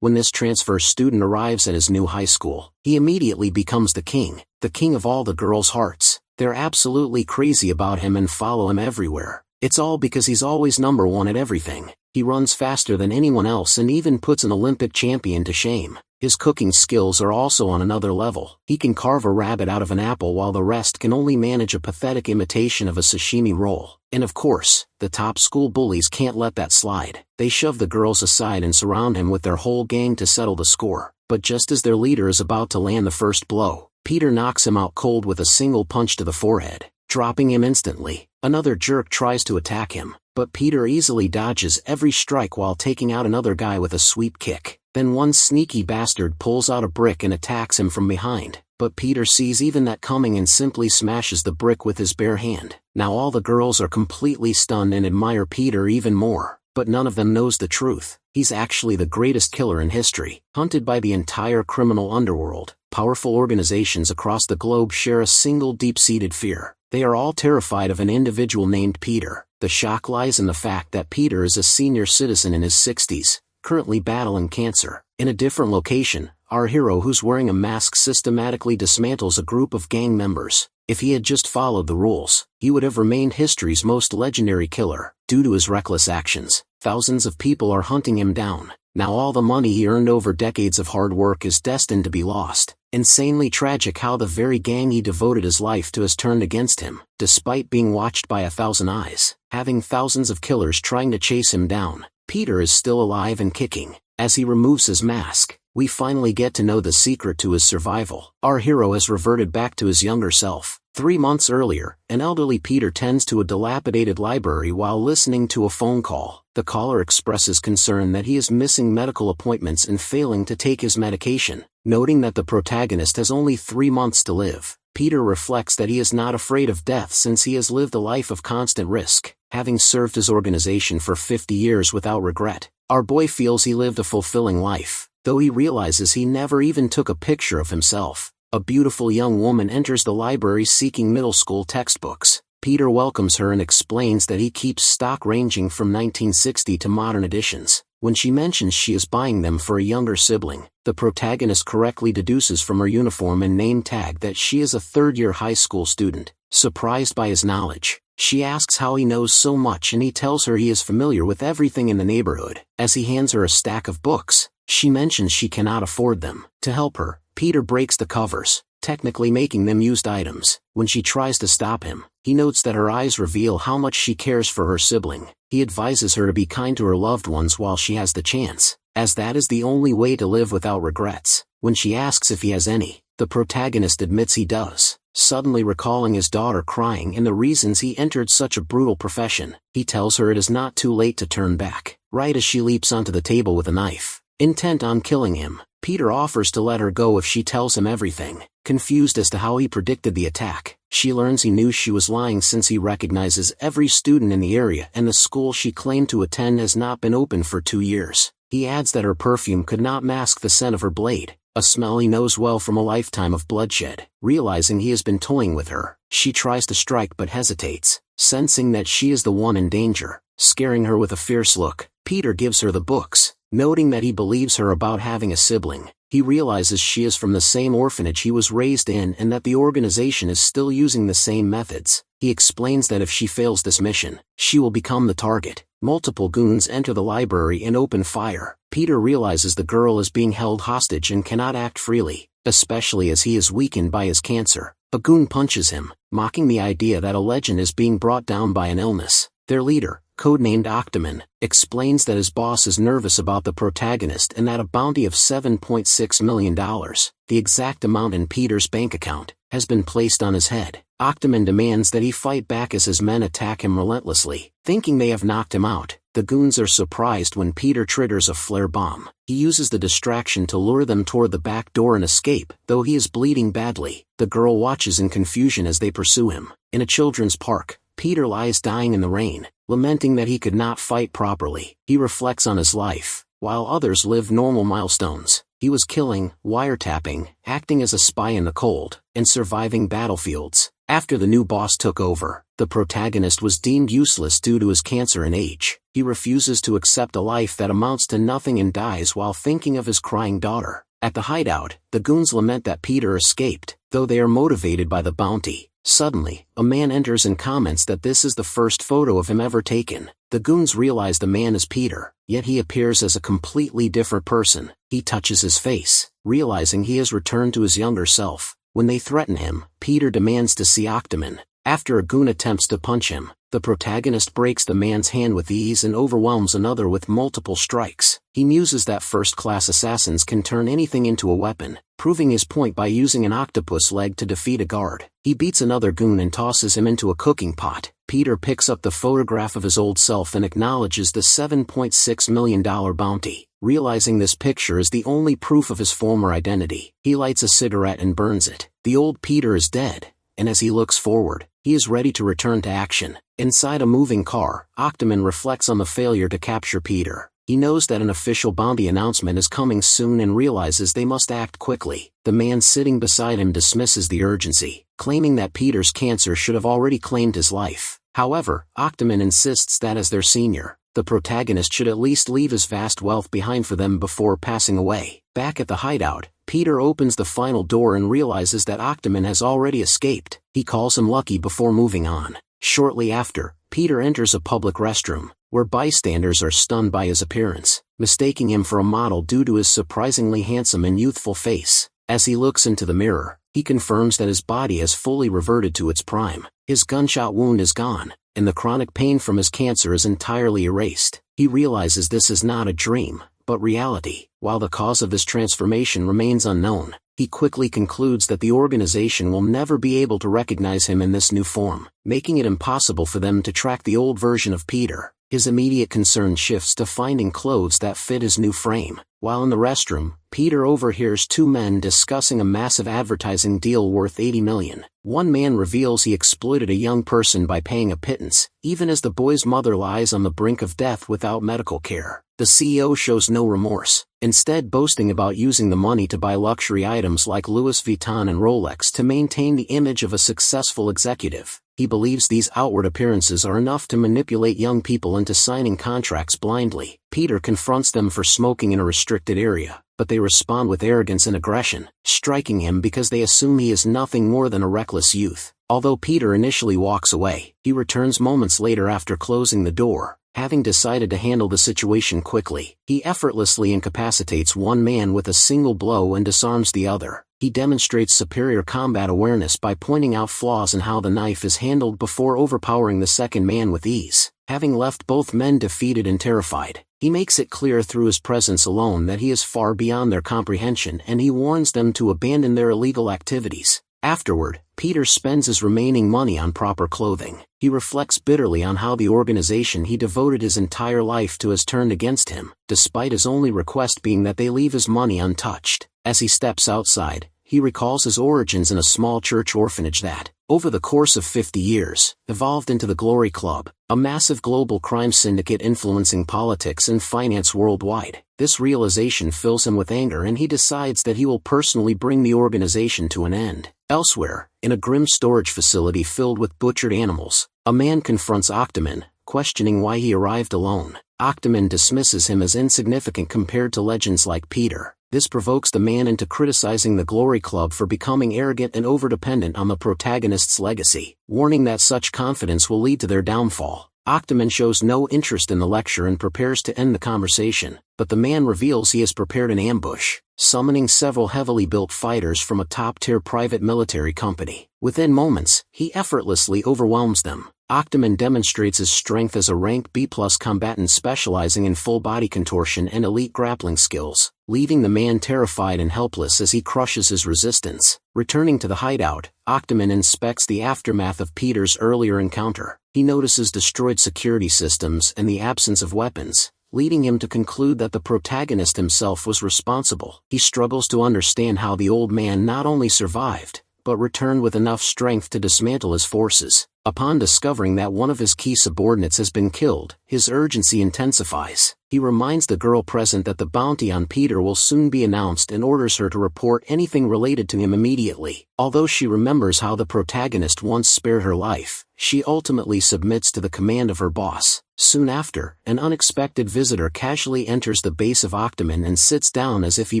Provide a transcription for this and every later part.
When this transfer student arrives at his new high school, he immediately becomes the king of all the girls' hearts. They're absolutely crazy about him and follow him everywhere. It's all because he's always number one at everything. He runs faster than anyone else and even puts an Olympic champion to shame. His cooking skills are also on another level. He can carve a rabbit out of an apple while the rest can only manage a pathetic imitation of a sashimi roll. And of course, the top school bullies can't let that slide. They shove the girls aside and surround him with their whole gang to settle the score. But just as their leader is about to land the first blow, Peter knocks him out cold with a single punch to the forehead, dropping him instantly. Another jerk tries to attack him, but Peter easily dodges every strike while taking out another guy with a sweep kick. Then one sneaky bastard pulls out a brick and attacks him from behind, but Peter sees even that coming and simply smashes the brick with his bare hand. Now all the girls are completely stunned and admire Peter even more, but none of them knows the truth. He's actually the greatest killer in history, hunted by the entire criminal underworld. Powerful organizations across the globe share a single deep-seated fear. They are all terrified of an individual named Peter. The shock lies in the fact that Peter is a senior citizen in his 60s, currently battling cancer. In a different location, our hero who's wearing a mask systematically dismantles a group of gang members. If he had just followed the rules, he would have remained history's most legendary killer. Due to his reckless actions, thousands of people are hunting him down. Now all the money he earned over decades of hard work is destined to be lost. Insanely tragic how the very gang he devoted his life to has turned against him. Despite being watched by 1,000 eyes, having thousands of killers trying to chase him down, Peter is still alive and kicking. As he removes his mask, we finally get to know the secret to his survival. Our hero has reverted back to his younger self. 3 months earlier, an elderly Peter tends to a dilapidated library while listening to a phone call. The caller expresses concern that he is missing medical appointments and failing to take his medication. Noting that the protagonist has only 3 months to live, Peter reflects that he is not afraid of death since he has lived a life of constant risk, having served his organization for 50 years without regret. Our boy feels he lived a fulfilling life, though he realizes he never even took a picture of himself. A beautiful young woman enters the library seeking middle school textbooks. Peter welcomes her and explains that he keeps stock ranging from 1960 to modern editions. When she mentions she is buying them for a younger sibling, the protagonist correctly deduces from her uniform and name tag that she is a third-year high school student. Surprised by his knowledge, she asks how he knows so much and he tells her he is familiar with everything in the neighborhood. As he hands her a stack of books, she mentions she cannot afford them. To help her, Peter breaks the covers, technically making them used items. When she tries to stop him, he notes that her eyes reveal how much she cares for her sibling. He advises her to be kind to her loved ones while she has the chance, as that is the only way to live without regrets. When she asks if he has any, the protagonist admits he does, suddenly recalling his daughter crying and the reasons he entered such a brutal profession. He tells her it is not too late to turn back, right as she leaps onto the table with a knife, intent on killing him. Peter offers to let her go if she tells him everything. Confused as to how he predicted the attack, she learns he knew she was lying since he recognizes every student in the area and the school she claimed to attend has not been open for 2 years. He adds that her perfume could not mask the scent of her blade, a smell he knows well from a lifetime of bloodshed. Realizing he has been toying with her, she tries to strike but hesitates, sensing that she is the one in danger. Scaring her with a fierce look, Peter gives her the books. Noting that he believes her about having a sibling, he realizes she is from the same orphanage he was raised in and that the organization is still using the same methods. He explains that if she fails this mission, she will become the target. Multiple goons enter the library and open fire. Peter realizes the girl is being held hostage and cannot act freely, especially as he is weakened by his cancer. A goon punches him, mocking the idea that a legend is being brought down by an illness. Their leader, codenamed Octaman, explains that his boss is nervous about the protagonist and that a bounty of $7.6 million, the exact amount in Peter's bank account, has been placed on his head. Octaman demands that he fight back as his men attack him relentlessly. Thinking they have knocked him out, the goons are surprised when Peter triggers a flare bomb. He uses the distraction to lure them toward the back door and escape, though he is bleeding badly. The girl watches in confusion as they pursue him. In a children's park, Peter lies dying in the rain, lamenting that he could not fight properly. He reflects on his life, while others live normal milestones. He was killing, wiretapping, acting as a spy in the cold, and surviving battlefields. After the new boss took over, the protagonist was deemed useless due to his cancer and age. He refuses to accept a life that amounts to nothing and dies while thinking of his crying daughter. At the hideout, the goons lament that Peter escaped, though they are motivated by the bounty. Suddenly, a man enters and comments that this is the first photo of him ever taken. The goons realize the man is Peter, yet he appears as a completely different person. He touches his face, realizing he has returned to his younger self. When they threaten him, Peter demands to see Octomon. After a goon attempts to punch him, the protagonist breaks the man's hand with ease and overwhelms another with multiple strikes. He muses that first-class assassins can turn anything into a weapon, proving his point by using an octopus leg to defeat a guard. He beats another goon and tosses him into a cooking pot. Peter picks up the photograph of his old self and acknowledges the $7.6 million bounty. Realizing this picture is the only proof of his former identity, he lights a cigarette and burns it. The old Peter is dead, and as he looks forward, he is ready to return to action. Inside a moving car, Octomon reflects on the failure to capture Peter. He knows that an official bounty announcement is coming soon and realizes they must act quickly. The man sitting beside him dismisses the urgency, claiming that Peter's cancer should have already claimed his life. However, Octomon insists that as their senior, the protagonist should at least leave his vast wealth behind for them before passing away. Back at the hideout, Peter opens the final door and realizes that Octomon has already escaped. He calls him lucky before moving on. Shortly after, Peter enters a public restroom, where bystanders are stunned by his appearance, mistaking him for a model due to his surprisingly handsome and youthful face. As he looks into the mirror, he confirms that his body has fully reverted to its prime. His gunshot wound is gone, and the chronic pain from his cancer is entirely erased. He realizes this is not a dream, but reality. While the cause of this transformation remains unknown, he quickly concludes that the organization will never be able to recognize him in this new form, making it impossible for them to track the old version of Peter. His immediate concern shifts to finding clothes that fit his new frame. While in the restroom, Peter overhears two men discussing a massive advertising deal worth $80 million. One man reveals he exploited a young person by paying a pittance, even as the boy's mother lies on the brink of death without medical care. The CEO shows no remorse, instead boasting about using the money to buy luxury items like Louis Vuitton and Rolex to maintain the image of a successful executive. He believes these outward appearances are enough to manipulate young people into signing contracts blindly. Peter confronts them for smoking in a restricted area, but they respond with arrogance and aggression, striking him because they assume he is nothing more than a reckless youth. Although Peter initially walks away, he returns moments later after closing the door. Having decided to handle the situation quickly, he effortlessly incapacitates one man with a single blow and disarms the other. He demonstrates superior combat awareness by pointing out flaws in how the knife is handled before overpowering the second man with ease. Having left both men defeated and terrified, he makes it clear through his presence alone that he is far beyond their comprehension, and he warns them to abandon their illegal activities. Afterward, Peter spends his remaining money on proper clothing. He reflects bitterly on how the organization he devoted his entire life to has turned against him, despite his only request being that they leave his money untouched. As he steps outside, he recalls his origins in a small church orphanage that, over the course of 50 years, evolved into the Glory Club, a massive global crime syndicate influencing politics and finance worldwide. This realization fills him with anger, and he decides that he will personally bring the organization to an end. Elsewhere, in a grim storage facility filled with butchered animals, a man confronts Octomon, questioning why he arrived alone. Octomon dismisses him as insignificant compared to legends like Peter. This provokes the man into criticizing the Glory Club for becoming arrogant and overdependent on the protagonist's legacy, warning that such confidence will lead to their downfall. Octomon shows no interest in the lecture and prepares to end the conversation, but the man reveals he has prepared an ambush, summoning several heavily built fighters from a top-tier private military company. Within moments, he effortlessly overwhelms them. Octomon demonstrates his strength as a rank B+ combatant specializing in full-body contortion and elite grappling skills, leaving the man terrified and helpless as he crushes his resistance. Returning to the hideout, Octomon inspects the aftermath of Peter's earlier encounter. He notices destroyed security systems and the absence of weapons, leading him to conclude that the protagonist himself was responsible. He struggles to understand how the old man not only survived, but returned with enough strength to dismantle his forces. Upon discovering that one of his key subordinates has been killed, his urgency intensifies. He reminds the girl present that the bounty on Peter will soon be announced and orders her to report anything related to him immediately. Although she remembers how the protagonist once spared her life, she ultimately submits to the command of her boss. Soon after, an unexpected visitor casually enters the base of Octomon and sits down as if he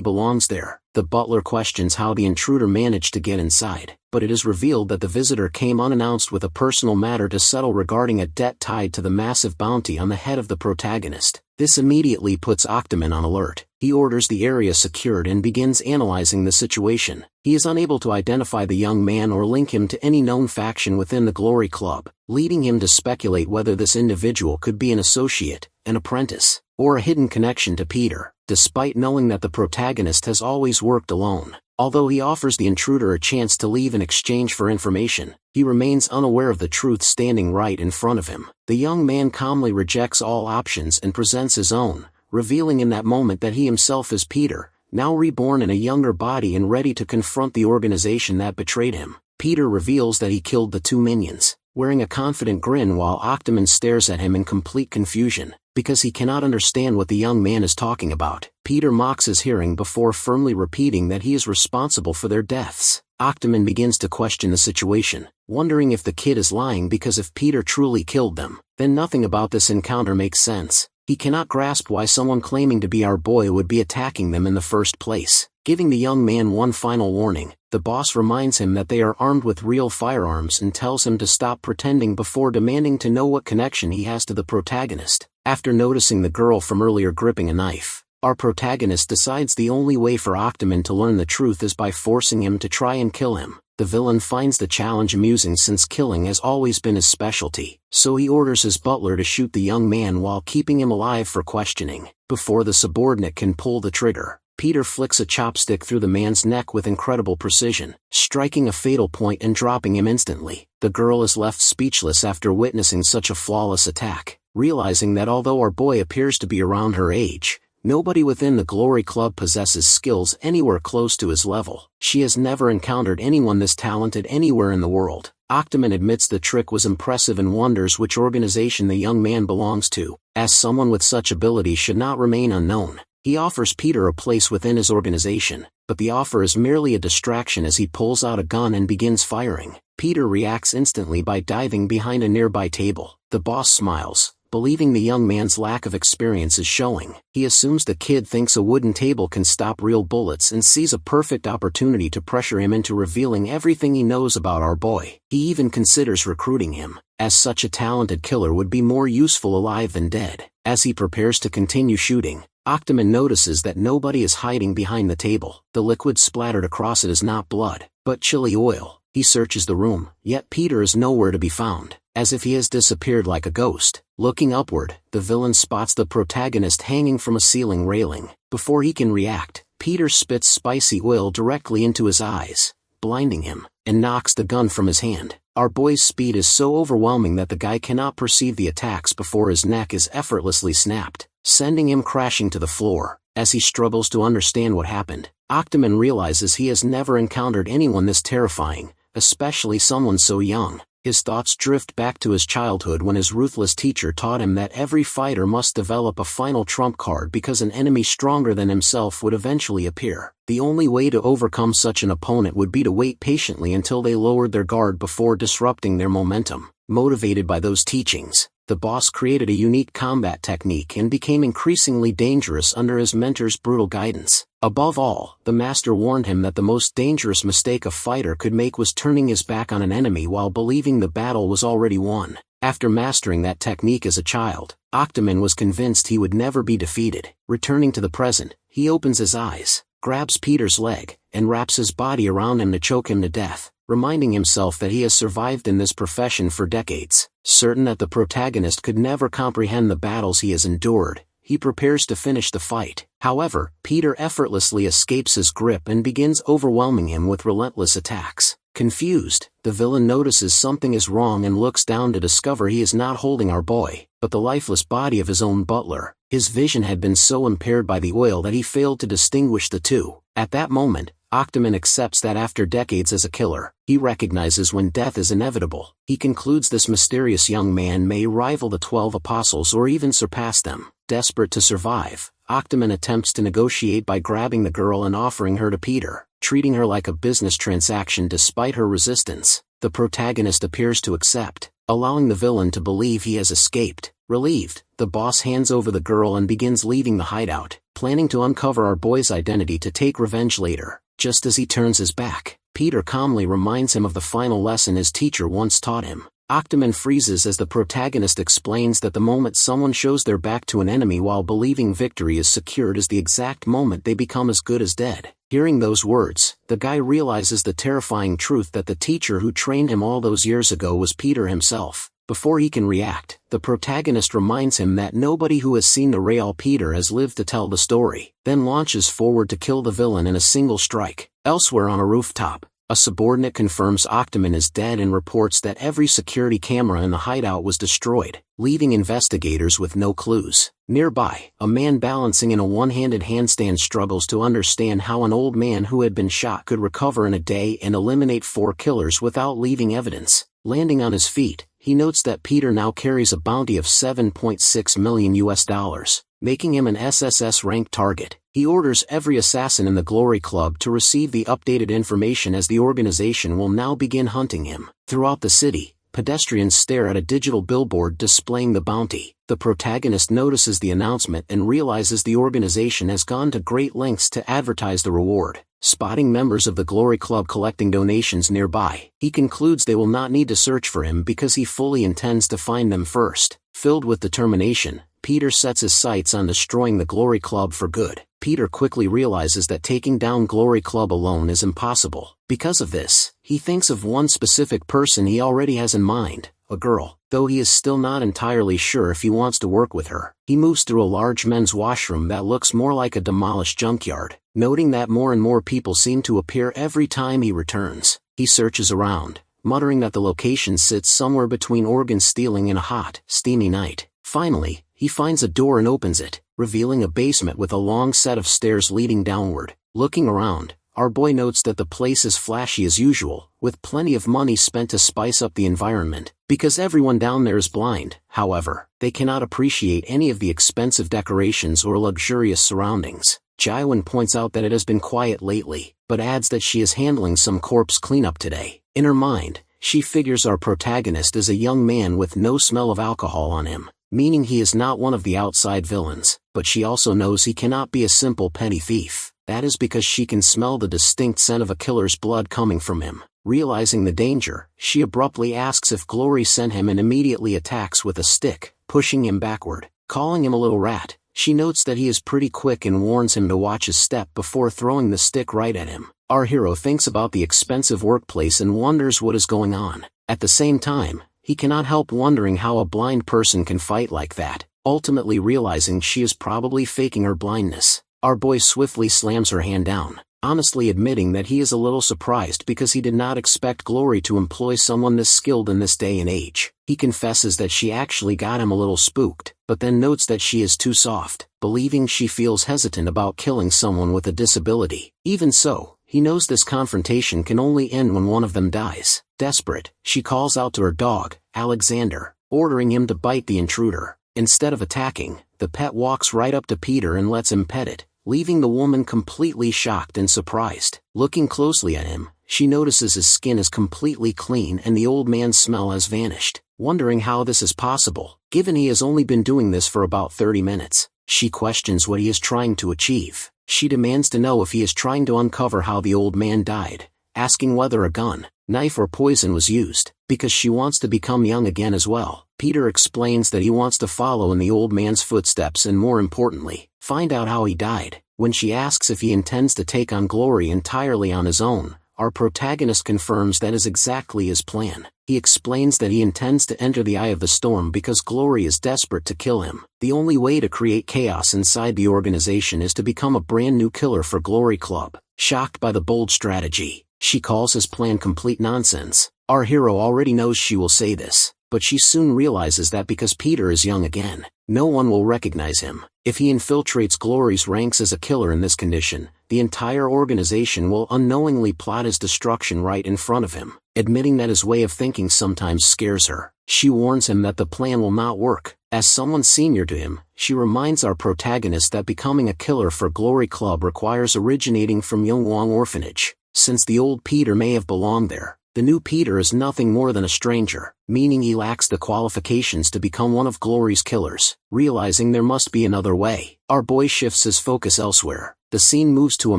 belongs there. The butler questions how the intruder managed to get inside, but it is revealed that the visitor came unannounced with a personal matter to settle regarding a debt tied to the massive bounty on the head of the protagonist. This immediately puts Octomon on alert. He orders the area secured and begins analyzing the situation. He is unable to identify the young man or link him to any known faction within the Glory Club, leading him to speculate whether this individual could be an associate, an apprentice, or a hidden connection to Peter, despite knowing that the protagonist has always worked alone. Although he offers the intruder a chance to leave in exchange for information, he remains unaware of the truth standing right in front of him. The young man calmly rejects all options and presents his own, revealing in that moment that he himself is Peter, now reborn in a younger body and ready to confront the organization that betrayed him. Peter reveals that he killed the two minions, wearing a confident grin while Octomon stares at him in complete confusion, because he cannot understand what the young man is talking about. Peter mocks his hearing before firmly repeating that he is responsible for their deaths. Octomon begins to question the situation, wondering if the kid is lying because if Peter truly killed them, then nothing about this encounter makes sense. He cannot grasp why someone claiming to be our boy would be attacking them in the first place. Giving the young man one final warning, the boss reminds him that they are armed with real firearms and tells him to stop pretending before demanding to know what connection he has to the protagonist. After noticing the girl from earlier gripping a knife, our protagonist decides the only way for Octomon to learn the truth is by forcing him to try and kill him. The villain finds the challenge amusing since killing has always been his specialty, so he orders his butler to shoot the young man while keeping him alive for questioning. Before the subordinate can pull the trigger, Peter flicks a chopstick through the man's neck with incredible precision, striking a fatal point and dropping him instantly. The girl is left speechless after witnessing such a flawless attack, realizing that although our boy appears to be around her age, nobody within the Glory Club possesses skills anywhere close to his level. She has never encountered anyone this talented anywhere in the world. Octomon admits the trick was impressive and wonders which organization the young man belongs to, as someone with such ability should not remain unknown. He offers Peter a place within his organization, but the offer is merely a distraction as he pulls out a gun and begins firing. Peter reacts instantly by diving behind a nearby table. The boss smiles, believing the young man's lack of experience is showing. He assumes the kid thinks a wooden table can stop real bullets and sees a perfect opportunity to pressure him into revealing everything he knows about our boy. He even considers recruiting him, as such a talented killer would be more useful alive than dead. As he prepares to continue shooting, Octomon notices that nobody is hiding behind the table. The liquid splattered across it is not blood, but chili oil. He searches the room, yet Peter is nowhere to be found, as if he has disappeared like a ghost. Looking upward, the villain spots the protagonist hanging from a ceiling railing. Before he can react, Peter spits spicy oil directly into his eyes, blinding him, and knocks the gun from his hand. Our boy's speed is so overwhelming that the guy cannot perceive the attacks before his neck is effortlessly snapped, sending him crashing to the floor. As he struggles to understand what happened, Octomon realizes he has never encountered anyone this terrifying, especially someone so young. His thoughts drift back to his childhood when his ruthless teacher taught him that every fighter must develop a final trump card because an enemy stronger than himself would eventually appear. The only way to overcome such an opponent would be to wait patiently until they lowered their guard before disrupting their momentum. Motivated by those teachings, the boss created a unique combat technique and became increasingly dangerous under his mentor's brutal guidance. Above all, the master warned him that the most dangerous mistake a fighter could make was turning his back on an enemy while believing the battle was already won. After mastering that technique as a child, Octomon was convinced he would never be defeated. Returning to the present, he opens his eyes, grabs Peter's leg, and wraps his body around him to choke him to death, reminding himself that he has survived in this profession for decades. Certain that the protagonist could never comprehend the battles he has endured, he prepares to finish the fight. However, Peter effortlessly escapes his grip and begins overwhelming him with relentless attacks. Confused, the villain notices something is wrong and looks down to discover he is not holding our boy, but the lifeless body of his own butler. His vision had been so impaired by the oil that he failed to distinguish the two. At that moment, Octomon accepts that after decades as a killer, he recognizes when death is inevitable. He concludes this mysterious young man may rival the 12 apostles or even surpass them. Desperate to survive, Octomon attempts to negotiate by grabbing the girl and offering her to Peter, treating her like a business transaction despite her resistance. The protagonist appears to accept, allowing the villain to believe he has escaped. Relieved, the boss hands over the girl and begins leaving the hideout, planning to uncover our boy's identity to take revenge later. Just as he turns his back, Peter calmly reminds him of the final lesson his teacher once taught him. Octomon freezes as the protagonist explains that the moment someone shows their back to an enemy while believing victory is secured is the exact moment they become as good as dead. Hearing those words, the guy realizes the terrifying truth that the teacher who trained him all those years ago was Peter himself. Before he can react, the protagonist reminds him that nobody who has seen the real Peter has lived to tell the story, then launches forward to kill the villain in a single strike. Elsewhere on a rooftop, a subordinate confirms Octomon is dead and reports that every security camera in the hideout was destroyed, leaving investigators with no clues. Nearby, a man balancing in a one-handed handstand struggles to understand how an old man who had been shot could recover in a day and eliminate 4 killers without leaving evidence. Landing on his feet, he notes that Peter now carries a bounty of $7.6 million, making him an SSS-ranked target. He orders every assassin in the Glory Club to receive the updated information as the organization will now begin hunting him. Throughout the city, pedestrians stare at a digital billboard displaying the bounty. The protagonist notices the announcement and realizes the organization has gone to great lengths to advertise the reward. Spotting members of the Glory Club collecting donations nearby, he concludes they will not need to search for him because he fully intends to find them first. Filled with determination, Peter sets his sights on destroying the Glory Club for good. Peter quickly realizes that taking down Glory Club alone is impossible. Because of this, he thinks of one specific person he already has in mind, a girl. Though he is still not entirely sure if he wants to work with her, he moves through a large men's washroom that looks more like a demolished junkyard. Noting that more and more people seem to appear every time he returns, he searches around, muttering that the location sits somewhere between organ stealing and a hot, steamy night. Finally, he finds a door and opens it, revealing a basement with a long set of stairs leading downward. Looking around, our boy notes that the place is flashy as usual, with plenty of money spent to spice up the environment. Because everyone down there is blind, however, they cannot appreciate any of the expensive decorations or luxurious surroundings. Jaiwan points out that it has been quiet lately, but adds that she is handling some corpse cleanup today. In her mind, she figures our protagonist is a young man with no smell of alcohol on him, meaning he is not one of the outside villains, but she also knows he cannot be a simple petty thief. That is because she can smell the distinct scent of a killer's blood coming from him. Realizing the danger, she abruptly asks if Glory sent him and immediately attacks with a stick, pushing him backward. Calling him a little rat, she notes that he is pretty quick and warns him to watch his step before throwing the stick right at him. Our hero thinks about the expensive workplace and wonders what is going on. At the same time, he cannot help wondering how a blind person can fight like that, ultimately realizing she is probably faking her blindness. Our boy swiftly slams her hand down, honestly admitting that he is a little surprised because he did not expect Glory to employ someone this skilled in this day and age. He confesses that she actually got him a little spooked, but then notes that she is too soft, believing she feels hesitant about killing someone with a disability. Even so, he knows this confrontation can only end when one of them dies. Desperate, she calls out to her dog, Alexander, ordering him to bite the intruder. Instead of attacking, the pet walks right up to Peter and lets him pet it, leaving the woman completely shocked and surprised. Looking closely at him, she notices his skin is completely clean and the old man's smell has vanished. Wondering how this is possible, given he has only been doing this for about 30 minutes, she questions what he is trying to achieve. She demands to know if he is trying to uncover how the old man died, asking whether a gun, knife or poison was used, because she wants to become young again as well. Peter explains that he wants to follow in the old man's footsteps and, more importantly, find out how he died. When she asks if he intends to take on Glory entirely on his own, our protagonist confirms that is exactly his plan. He explains that he intends to enter the Eye of the Storm because Glory is desperate to kill him. The only way to create chaos inside the organization is to become a brand new killer for Glory Club. Shocked by the bold strategy, she calls his plan complete nonsense. Our hero already knows she will say this, but she soon realizes that because Peter is young again, no one will recognize him. If he infiltrates Glory's ranks as a killer in this condition, the entire organization will unknowingly plot his destruction right in front of him. Admitting that his way of thinking sometimes scares her, she warns him that the plan will not work. As someone senior to him, she reminds our protagonist that becoming a killer for Glory Club requires originating from Yongwang Orphanage. Since the old Peter may have belonged there, the new Peter is nothing more than a stranger, meaning he lacks the qualifications to become one of Glory's killers. Realizing there must be another way, our boy shifts his focus elsewhere. The scene moves to a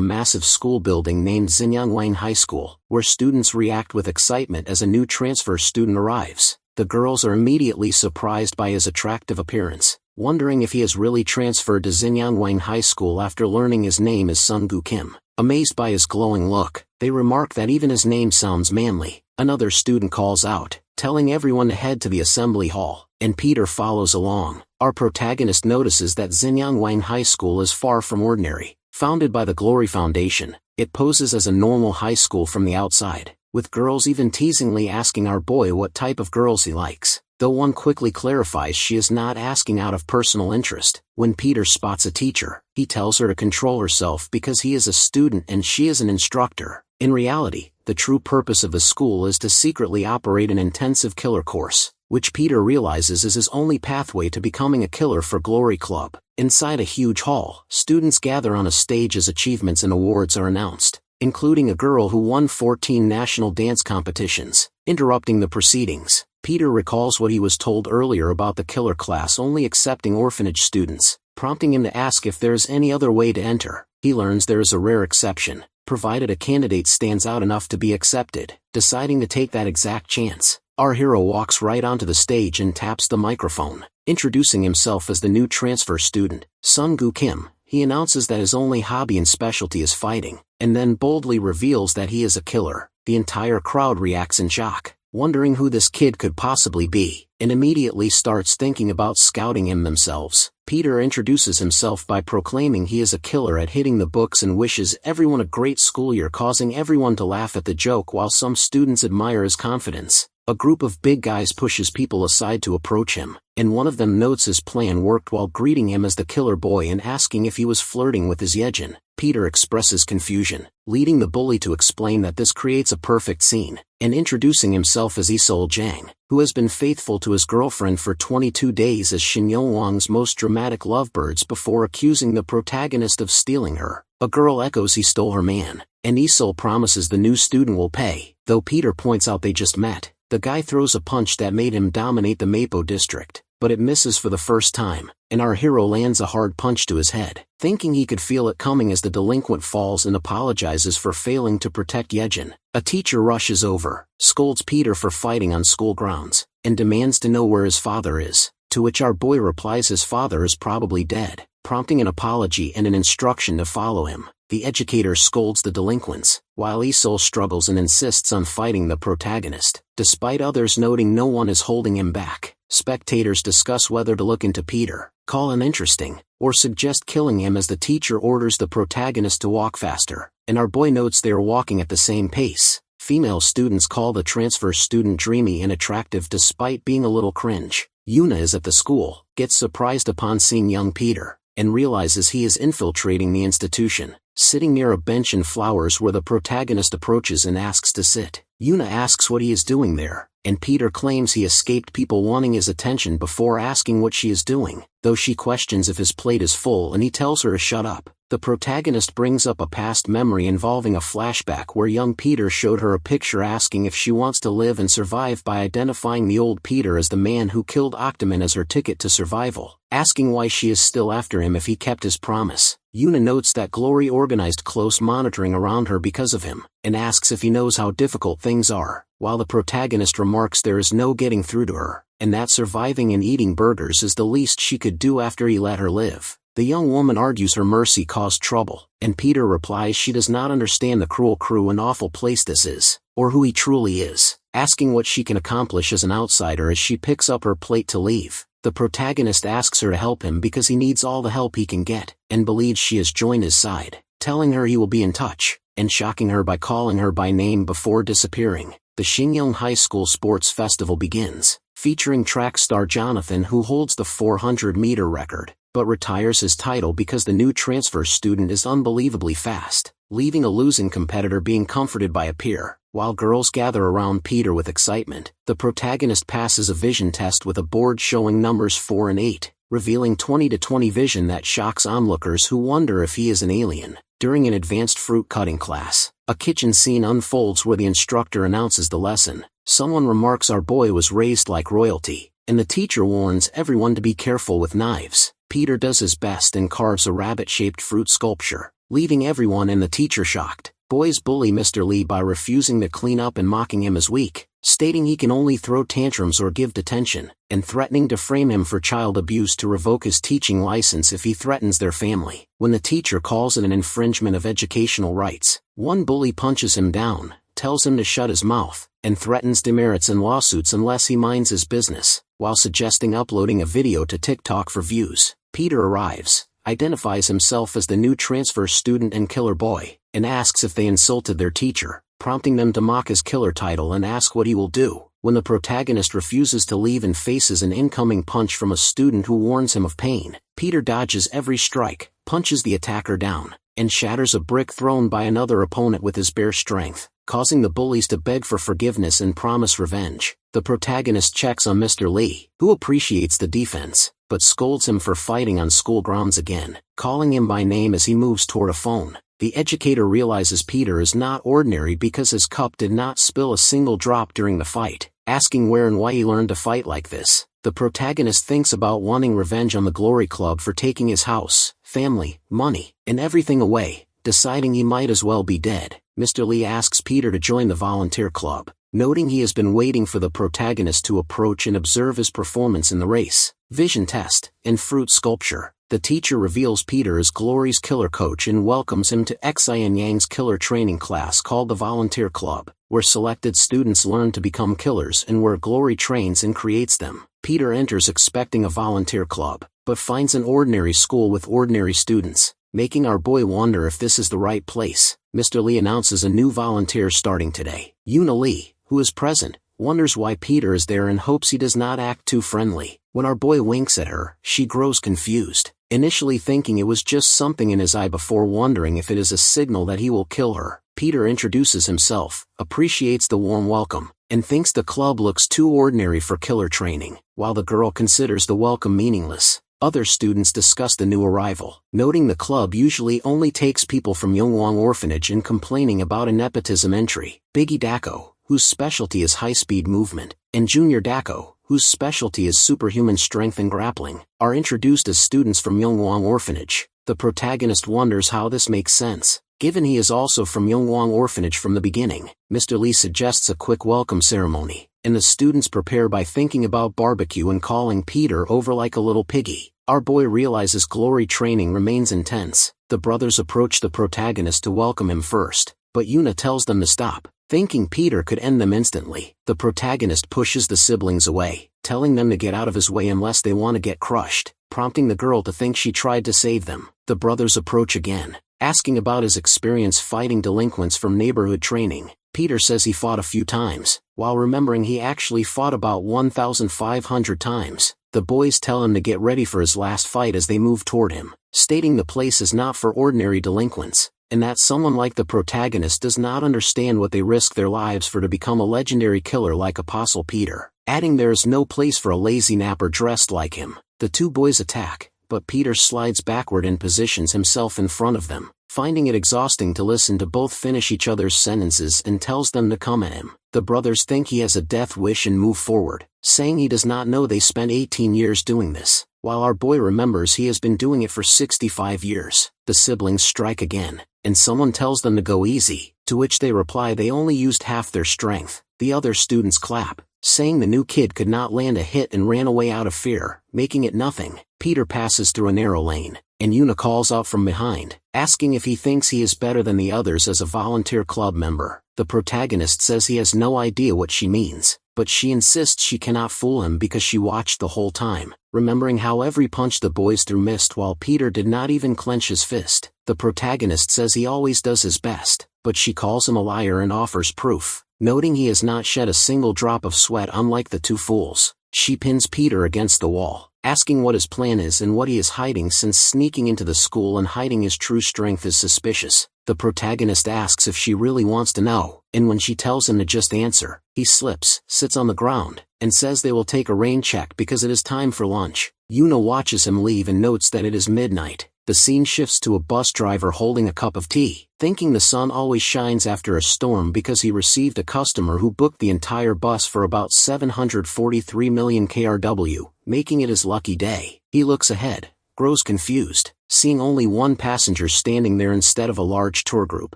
massive school building named Xinyangwang High School, where students react with excitement as a new transfer student arrives. The girls are immediately surprised by his attractive appearance, wondering if he has really transferred to Xinyangwang High School after learning his name is Sun-gu Kim. Amazed by his glowing look, they remark that even his name sounds manly. Another student calls out, telling everyone to head to the assembly hall, and Peter follows along. Our protagonist notices that Xinyangwang High School is far from ordinary. Founded by the Glory Foundation, it poses as a normal high school from the outside, with girls even teasingly asking our boy what type of girls he likes, though one quickly clarifies she is not asking out of personal interest. When Peter spots a teacher, he tells her to control herself because he is a student and she is an instructor. In reality, the true purpose of the school is to secretly operate an intensive killer course, which Peter realizes is his only pathway to becoming a killer for Glory Club. Inside a huge hall, students gather on a stage as achievements and awards are announced, including a girl who won 14 national dance competitions. Interrupting the proceedings, Peter recalls what he was told earlier about the killer class only accepting orphanage students, prompting him to ask if there is any other way to enter. He learns there is a rare exception, provided a candidate stands out enough to be accepted. Deciding to take that exact chance, our hero walks right onto the stage and taps the microphone. Introducing himself as the new transfer student, Sun-gu Kim, he announces that his only hobby and specialty is fighting, and then boldly reveals that he is a killer. The entire crowd reacts in shock, wondering who this kid could possibly be, and immediately starts thinking about scouting him themselves. Peter introduces himself by proclaiming he is a killer at hitting the books and wishes everyone a great school year, causing everyone to laugh at the joke while some students admire his confidence. A group of big guys pushes people aside to approach him, and one of them notes his plan worked while greeting him as the killer boy and asking if he was flirting with his Yejin. Peter expresses confusion, leading the bully to explain that this creates a perfect scene, and introducing himself as Isol Jang, who has been faithful to his girlfriend for 22 days as Shin Yongwang's most dramatic lovebirds before accusing the protagonist of stealing her. A girl echoes he stole her man, and Isol promises the new student will pay, though Peter points out they just met. The guy throws a punch that made him dominate the Mapo district, but it misses for the first time, and our hero lands a hard punch to his head, thinking he could feel it coming as the delinquent falls and apologizes for failing to protect Yejin. A teacher rushes over, scolds Peter for fighting on school grounds, and demands to know where his father is, to which our boy replies his father is probably dead, prompting an apology and an instruction to follow him. The educator scolds the delinquents, while Isol struggles and insists on fighting the protagonist. Despite others noting no one is holding him back, spectators discuss whether to look into Peter, call him interesting, or suggest killing him as the teacher orders the protagonist to walk faster, and our boy notes they are walking at the same pace. Female students call the transfer student dreamy and attractive despite being a little cringe. Yuna is at the school, gets surprised upon seeing young Peter, and realizes he is infiltrating the institution, sitting near a bench and flowers where the protagonist approaches and asks to sit. Yuna asks what he is doing there, and Peter claims he escaped people wanting his attention before asking what she is doing, though she questions if his plate is full and he tells her to shut up. The protagonist brings up a past memory involving a flashback where young Peter showed her a picture asking if she wants to live and survive by identifying the old Peter as the man who killed Octoman as her ticket to survival, asking why she is still after him if he kept his promise. Yuna notes that Glory organized close monitoring around her because of him, and asks if he knows how difficult things are, while the protagonist remarks there is no getting through to her, and that surviving and eating burgers is the least she could do after he let her live. The young woman argues her mercy caused trouble, and Peter replies she does not understand the cruel crew and awful place this is, or who he truly is, asking what she can accomplish as an outsider as she picks up her plate to leave. The protagonist asks her to help him because he needs all the help he can get, and believes she has joined his side, telling her he will be in touch, and shocking her by calling her by name before disappearing. The Xingyang High School Sports Festival begins, featuring track star Jonathan who holds the 400-meter record. but retires his title because the new transfer student is unbelievably fast, leaving a losing competitor being comforted by a peer. While girls gather around Peter with excitement, the protagonist passes a vision test with a board showing numbers 4 and 8, revealing 20/20 vision that shocks onlookers who wonder if he is an alien. During an advanced fruit cutting class, a kitchen scene unfolds where the instructor announces the lesson. Someone remarks our boy was raised like royalty, and the teacher warns everyone to be careful with knives. Peter does his best and carves a rabbit-shaped fruit sculpture, leaving everyone and the teacher shocked. Boys bully Mr. Lee by refusing to clean up and mocking him as weak, stating he can only throw tantrums or give detention, and threatening to frame him for child abuse to revoke his teaching license if he threatens their family. When the teacher calls it an infringement of educational rights, one bully punches him down, tells him to shut his mouth, and threatens demerits and lawsuits unless he minds his business, while suggesting uploading a video to TikTok for views. Peter arrives, identifies himself as the new transfer student and killer boy, and asks if they insulted their teacher, prompting them to mock his killer title and ask what he will do. When the protagonist refuses to leave and faces an incoming punch from a student who warns him of pain, Peter dodges every strike, punches the attacker down, and shatters a brick thrown by another opponent with his bare strength, causing the bullies to beg for forgiveness and promise revenge. The protagonist checks on Mr. Lee, who appreciates the defense, but scolds him for fighting on school grounds again, calling him by name as he moves toward a phone. The educator realizes Peter is not ordinary because his cup did not spill a single drop during the fight, asking where and why he learned to fight like this. The protagonist thinks about wanting revenge on the Glory Club for taking his house, family, money, and everything away, deciding he might as well be dead. Mr. Lee asks Peter to join the volunteer club, noting he has been waiting for the protagonist to approach and observe his performance in the race, vision test, and fruit sculpture. The teacher reveals Peter is Glory's killer coach and welcomes him to Xian Yang's killer training class called the Volunteer Club, where selected students learn to become killers and where Glory trains and creates them. Peter enters expecting a volunteer club, but finds an ordinary school with ordinary students, making our boy wonder if this is the right place. Mr. Lee announces a new volunteer starting today. Yuna Lee, who is present, wonders why Peter is there and hopes he does not act too friendly. When our boy winks at her, she grows confused, initially thinking it was just something in his eye before wondering if it is a signal that he will kill her. Peter introduces himself, appreciates the warm welcome, and thinks the club looks too ordinary for killer training, while the girl considers the welcome meaningless. Other students discuss the new arrival, noting the club usually only takes people from Yongwang Orphanage and complaining about a nepotism entry. Biggie Dako, whose specialty is high-speed movement, and Junior Dako, whose specialty is superhuman strength and grappling, are introduced as students from Yongwang Orphanage. The protagonist wonders how this makes sense, given he is also from Yongwang Orphanage from the beginning. Mr. Lee suggests a quick welcome ceremony, and the students prepare by thinking about barbecue and calling Peter over like a little piggy. Our boy realizes Glory training remains intense. The brothers approach the protagonist to welcome him first, but Yuna tells them to stop, thinking Peter could end them instantly. The protagonist pushes the siblings away, telling them to get out of his way unless they want to get crushed, prompting the girl to think she tried to save them. The brothers approach again, asking about his experience fighting delinquents from neighborhood training. Peter says he fought a few times, while remembering he actually fought about 1,500 times. The boys tell him to get ready for his last fight as they move toward him, stating the place is not for ordinary delinquents, and that someone like the protagonist does not understand what they risk their lives for to become a legendary killer like Apostle Peter, adding there is no place for a lazy napper dressed like him. The two boys attack, but Peter slides backward and positions himself in front of them, finding it exhausting to listen to both finish each other's sentences, and tells them to come at him. The brothers think he has a death wish and move forward, saying he does not know they spent 18 years doing this, while our boy remembers he has been doing it for 65 years. The siblings strike again, and someone tells them to go easy, to which they reply they only used half their strength. The other students clap, saying the new kid could not land a hit and ran away out of fear, making it nothing. Peter passes through a narrow lane, and Yuna calls out from behind, asking if he thinks he is better than the others as a volunteer club member. The protagonist says he has no idea what she means, but she insists she cannot fool him because she watched the whole time, remembering how every punch the boys threw missed while Peter did not even clench his fist. The protagonist says he always does his best, but she calls him a liar and offers proof, noting he has not shed a single drop of sweat unlike the two fools. She pins Peter against the wall, asking what his plan is and what he is hiding, since sneaking into the school and hiding his true strength is suspicious. The protagonist asks if she really wants to know, and when she tells him to just answer, he slips, sits on the ground, and says they will take a rain check because it is time for lunch. Yuna watches him leave and notes that it is midnight. The scene shifts to a bus driver holding a cup of tea, thinking the sun always shines after a storm because he received a customer who booked the entire bus for about 743 million KRW, making it his lucky day. He looks ahead, grows confused, seeing only one passenger standing there instead of a large tour group,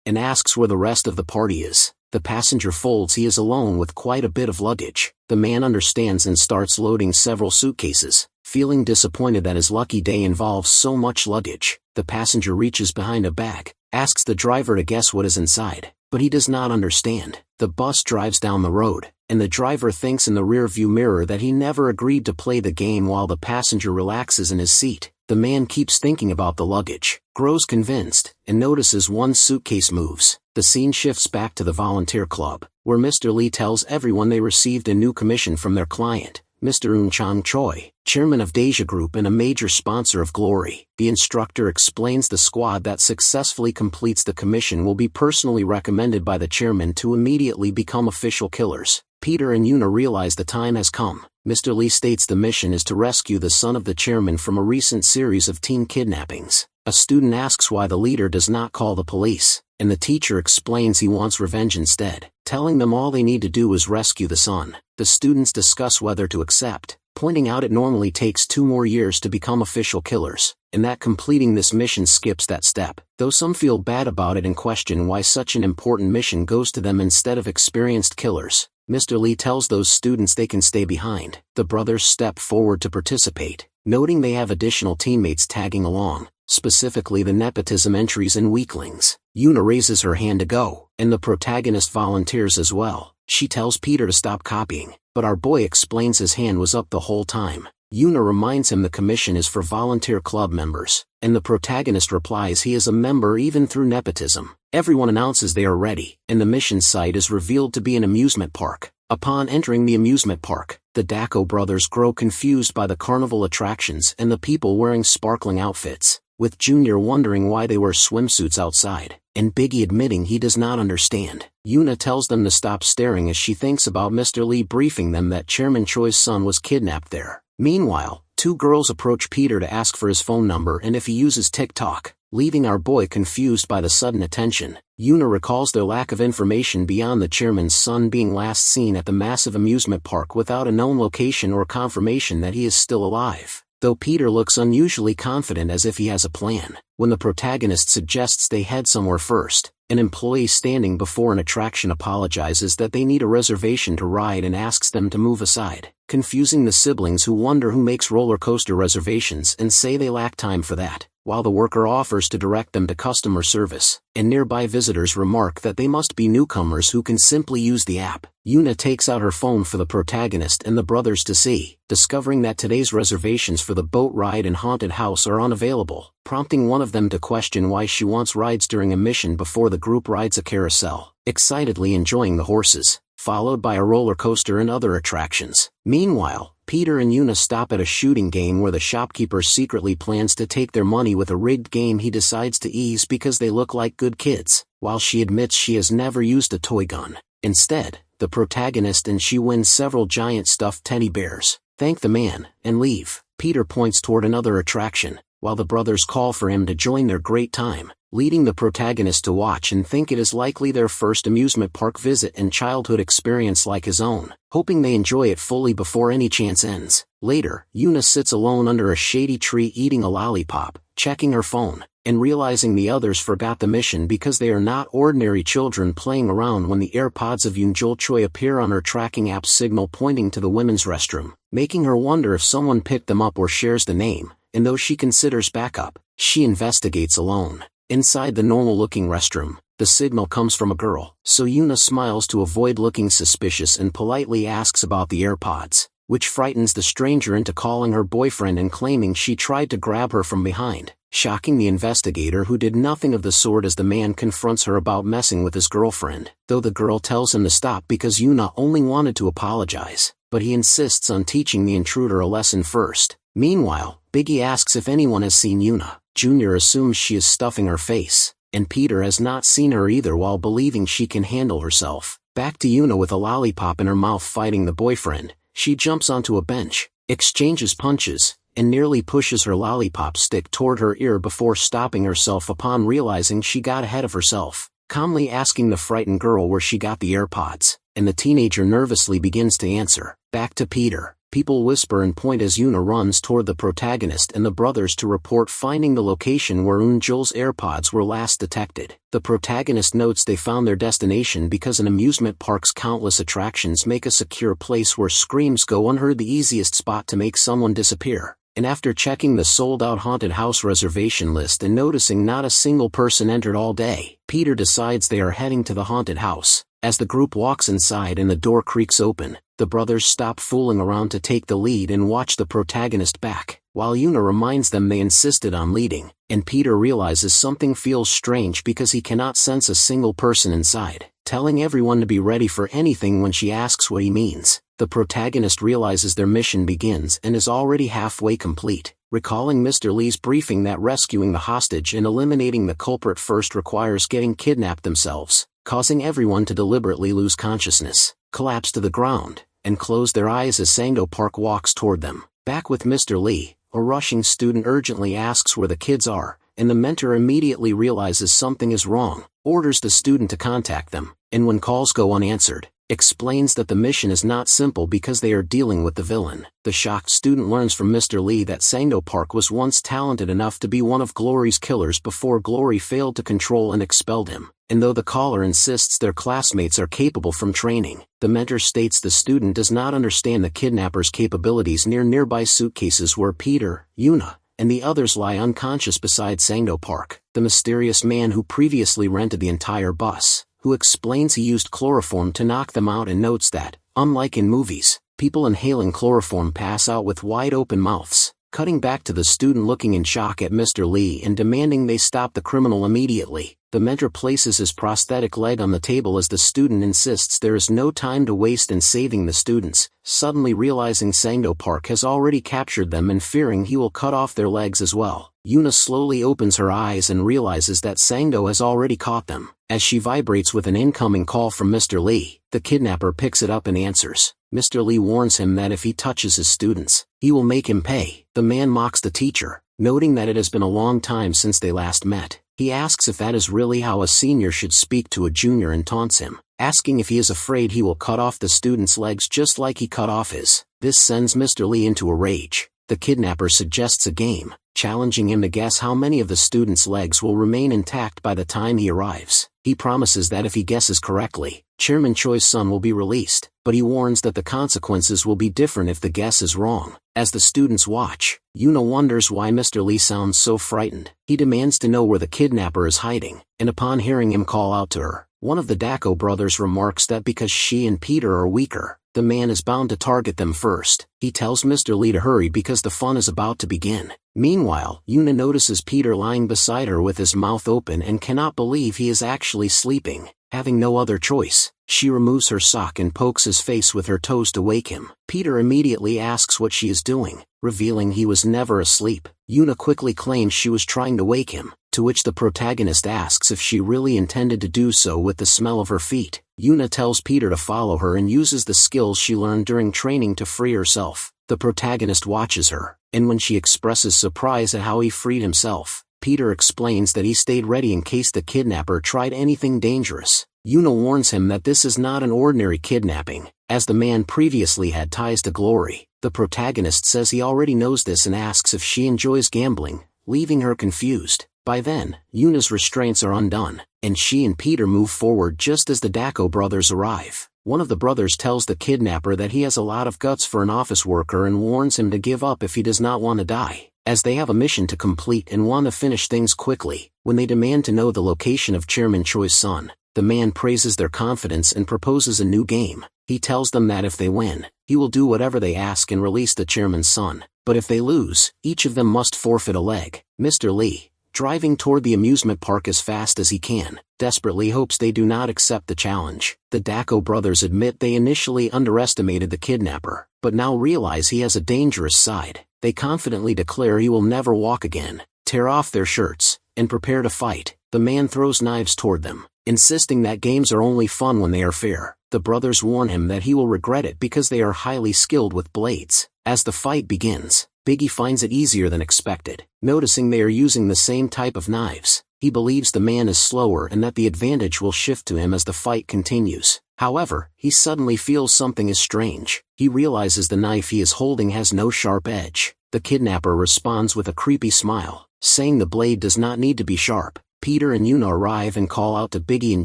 and asks where the rest of the party is. The passenger folds he is alone with quite a bit of luggage. The man understands and starts loading several suitcases. Feeling disappointed that his lucky day involves so much luggage, the passenger reaches behind a bag, asks the driver to guess what is inside, but he does not understand. The bus drives down the road, and the driver thinks in the rear-view mirror that he never agreed to play the game while the passenger relaxes in his seat. The man keeps thinking about the luggage, grows convinced, and notices one suitcase moves. The scene shifts back to the volunteer club, where Mr. Lee tells everyone they received a new commission from their client, Mr. Eun Chang Choi, chairman of Deja Group and a major sponsor of Glory. The instructor explains the squad that successfully completes the commission will be personally recommended by the chairman to immediately become official killers. Peter and Yuna realize the time has come. Mr. Lee states the mission is to rescue the son of the chairman from a recent series of teen kidnappings. A student asks why the leader does not call the police, and the teacher explains he wants revenge instead, telling them all they need to do is rescue the son. The students discuss whether to accept, pointing out it normally takes 2 more years to become official killers, and that completing this mission skips that step, though some feel bad about it and question why such an important mission goes to them instead of experienced killers. Mr. Lee tells those students they can stay behind. The brothers step forward to participate, noting they have additional teammates tagging along, specifically the nepotism entries and weaklings. Yuna raises her hand to go, and the protagonist volunteers as well. She tells Peter to stop copying, but our boy explains his hand was up the whole time. Yuna reminds him the commission is for volunteer club members, and the protagonist replies he is a member even through nepotism. Everyone announces they are ready, and the mission site is revealed to be an amusement park. Upon entering the amusement park, the Dako brothers grow confused by the carnival attractions and the people wearing sparkling outfits, with Junior wondering why they wear swimsuits outside, and Biggie admitting he does not understand. Yuna tells them to stop staring as she thinks about Mr. Lee briefing them that Chairman Choi's son was kidnapped there. Meanwhile, 2 girls approach Peter to ask for his phone number and if he uses TikTok, leaving our boy confused by the sudden attention. Yuna recalls their lack of information beyond the chairman's son being last seen at the massive amusement park without a known location or confirmation that he is still alive, though Peter looks unusually confident as if he has a plan. When the protagonist suggests they head somewhere first, an employee standing before an attraction apologizes that they need a reservation to ride and asks them to move aside, confusing the siblings who wonder who makes roller coaster reservations and say they lack time for that, while the worker offers to direct them to customer service, and nearby visitors remark that they must be newcomers who can simply use the app. Yuna takes out her phone for the protagonist and the brothers to see, discovering that today's reservations for the boat ride and haunted house are unavailable, prompting one of them to question why she wants rides during a mission before the group rides a carousel, excitedly enjoying the horses, followed by a roller coaster and other attractions. Meanwhile, Peter and Yuna stop at a shooting game where the shopkeeper secretly plans to take their money with a rigged game he decides to ease because they look like good kids, while she admits she has never used a toy gun. Instead, the protagonist and she win several giant stuffed teddy bears, thank the man, and leave. Peter points toward another attraction, while the brothers call for him to join their great time, leading the protagonist to watch and think it is likely their first amusement park visit and childhood experience like his own, hoping they enjoy it fully before any chance ends. Later, Yuna sits alone under a shady tree eating a lollipop, checking her phone, and realizing the others forgot the mission because they are not ordinary children playing around when the AirPods of Yoonjul Choi appear on her tracking app signal pointing to the women's restroom, making her wonder if someone picked them up or shares the name, and though she considers backup, she investigates alone. Inside the normal-looking restroom, the signal comes from a girl, so Yuna smiles to avoid looking suspicious and politely asks about the AirPods, which frightens the stranger into calling her boyfriend and claiming she tried to grab her from behind, shocking the investigator who did nothing of the sort as the man confronts her about messing with his girlfriend, though the girl tells him to stop because Yuna only wanted to apologize, but he insists on teaching the intruder a lesson first. Meanwhile, Biggie asks if anyone has seen Yuna. Junior assumes she is stuffing her face, and Peter has not seen her either while believing she can handle herself. Back to Yuna with a lollipop in her mouth fighting the boyfriend. She jumps onto a bench, exchanges punches, and nearly pushes her lollipop stick toward her ear before stopping herself upon realizing she got ahead of herself, calmly asking the frightened girl where she got the AirPods, and the teenager nervously begins to answer. Back to Peter. People whisper and point as Yuna runs toward the protagonist and the brothers to report finding the location where Eunjul's AirPods were last detected. The protagonist notes they found their destination because an amusement park's countless attractions make a secure place where screams go unheard the easiest spot to make someone disappear. And after checking the sold-out haunted house reservation list and noticing not a single person entered all day, Peter decides they are heading to the haunted house. As the group walks inside and the door creaks open, the brothers stop fooling around to take the lead and watch the protagonist back, while Yuna reminds them they insisted on leading, and Peter realizes something feels strange because he cannot sense a single person inside, telling everyone to be ready for anything when she asks what he means. The protagonist realizes their mission begins and is already halfway complete, recalling Mr. Lee's briefing that rescuing the hostage and eliminating the culprit first requires getting kidnapped themselves, causing everyone to deliberately lose consciousness, collapse to the ground, and close their eyes as Sangdo Park walks toward them. Back with Mr. Lee, a rushing student urgently asks where the kids are, and the mentor immediately realizes something is wrong, orders the student to contact them, and when calls go unanswered, explains that the mission is not simple because they are dealing with the villain. The shocked student learns from Mr. Lee that Sangdo Park was once talented enough to be one of Glory's killers before Glory failed to control and expelled him, and though the caller insists their classmates are capable from training, the mentor states the student does not understand the kidnapper's capabilities near nearby suitcases where Peter, Yuna, and the others lie unconscious beside Sangdo Park. The mysterious man who previously rented the entire bus, who explains he used chloroform to knock them out and notes that, unlike in movies, people inhaling chloroform pass out with wide open mouths, cutting back to the student looking in shock at Mr. Lee and demanding they stop the criminal immediately. The mentor places his prosthetic leg on the table as the student insists there is no time to waste in saving the students, suddenly realizing Sangdo Park has already captured them and fearing he will cut off their legs as well. Yuna slowly opens her eyes and realizes that Sangdo has already caught them. As she vibrates with an incoming call from Mr. Lee, the kidnapper picks it up and answers. Mr. Lee warns him that if he touches his students, he will make him pay. The man mocks the teacher, noting that it has been a long time since they last met. He asks if that is really how a senior should speak to a junior and taunts him, asking if he is afraid he will cut off the student's legs just like he cut off his. This sends Mr. Lee into a rage. The kidnapper suggests a game, challenging him to guess how many of the student's legs will remain intact by the time he arrives. He promises that if he guesses correctly, Chairman Choi's son will be released, but he warns that the consequences will be different if the guess is wrong. As the students watch, Yuna wonders why Mr. Lee sounds so frightened. He demands to know where the kidnapper is hiding, and upon hearing him call out to her, one of the Dako brothers remarks that because she and Peter are weaker, the man is bound to target them first. He tells Mr. Lee to hurry because the fun is about to begin. Meanwhile, Yuna notices Peter lying beside her with his mouth open and cannot believe he is actually sleeping. Having no other choice, she removes her sock and pokes his face with her toes to wake him. Peter immediately asks what she is doing, revealing he was never asleep. Yuna quickly claims she was trying to wake him, to which the protagonist asks if she really intended to do so with the smell of her feet. Yuna tells Peter to follow her and uses the skills she learned during training to free herself. The protagonist watches her, and when she expresses surprise at how he freed himself, Peter explains that he stayed ready in case the kidnapper tried anything dangerous. Yuna warns him that this is not an ordinary kidnapping, as the man previously had ties to Glory. The protagonist says he already knows this and asks if she enjoys gambling, leaving her confused. By then, Yuna's restraints are undone, and she and Peter move forward just as the Dako brothers arrive. One of the brothers tells the kidnapper that he has a lot of guts for an office worker and warns him to give up if he does not want to die, as they have a mission to complete and want to finish things quickly. When they demand to know the location of Chairman Choi's son, the man praises their confidence and proposes a new game. He tells them that if they win, he will do whatever they ask and release the chairman's son, but if they lose, each of them must forfeit a leg. Mr. Lee, driving toward the amusement park as fast as he can, desperately hopes they do not accept the challenge. The Dako brothers admit they initially underestimated the kidnapper, but now realize he has a dangerous side. They confidently declare he will never walk again, tear off their shirts, and prepare to fight. The man throws knives toward them, insisting that games are only fun when they are fair. The brothers warn him that he will regret it because they are highly skilled with blades. As the fight begins, Biggie finds it easier than expected. Noticing they are using the same type of knives, he believes the man is slower and that the advantage will shift to him as the fight continues. However, he suddenly feels something is strange. He realizes the knife he is holding has no sharp edge. The kidnapper responds with a creepy smile, saying the blade does not need to be sharp. Peter and Yuna arrive and call out to Biggie and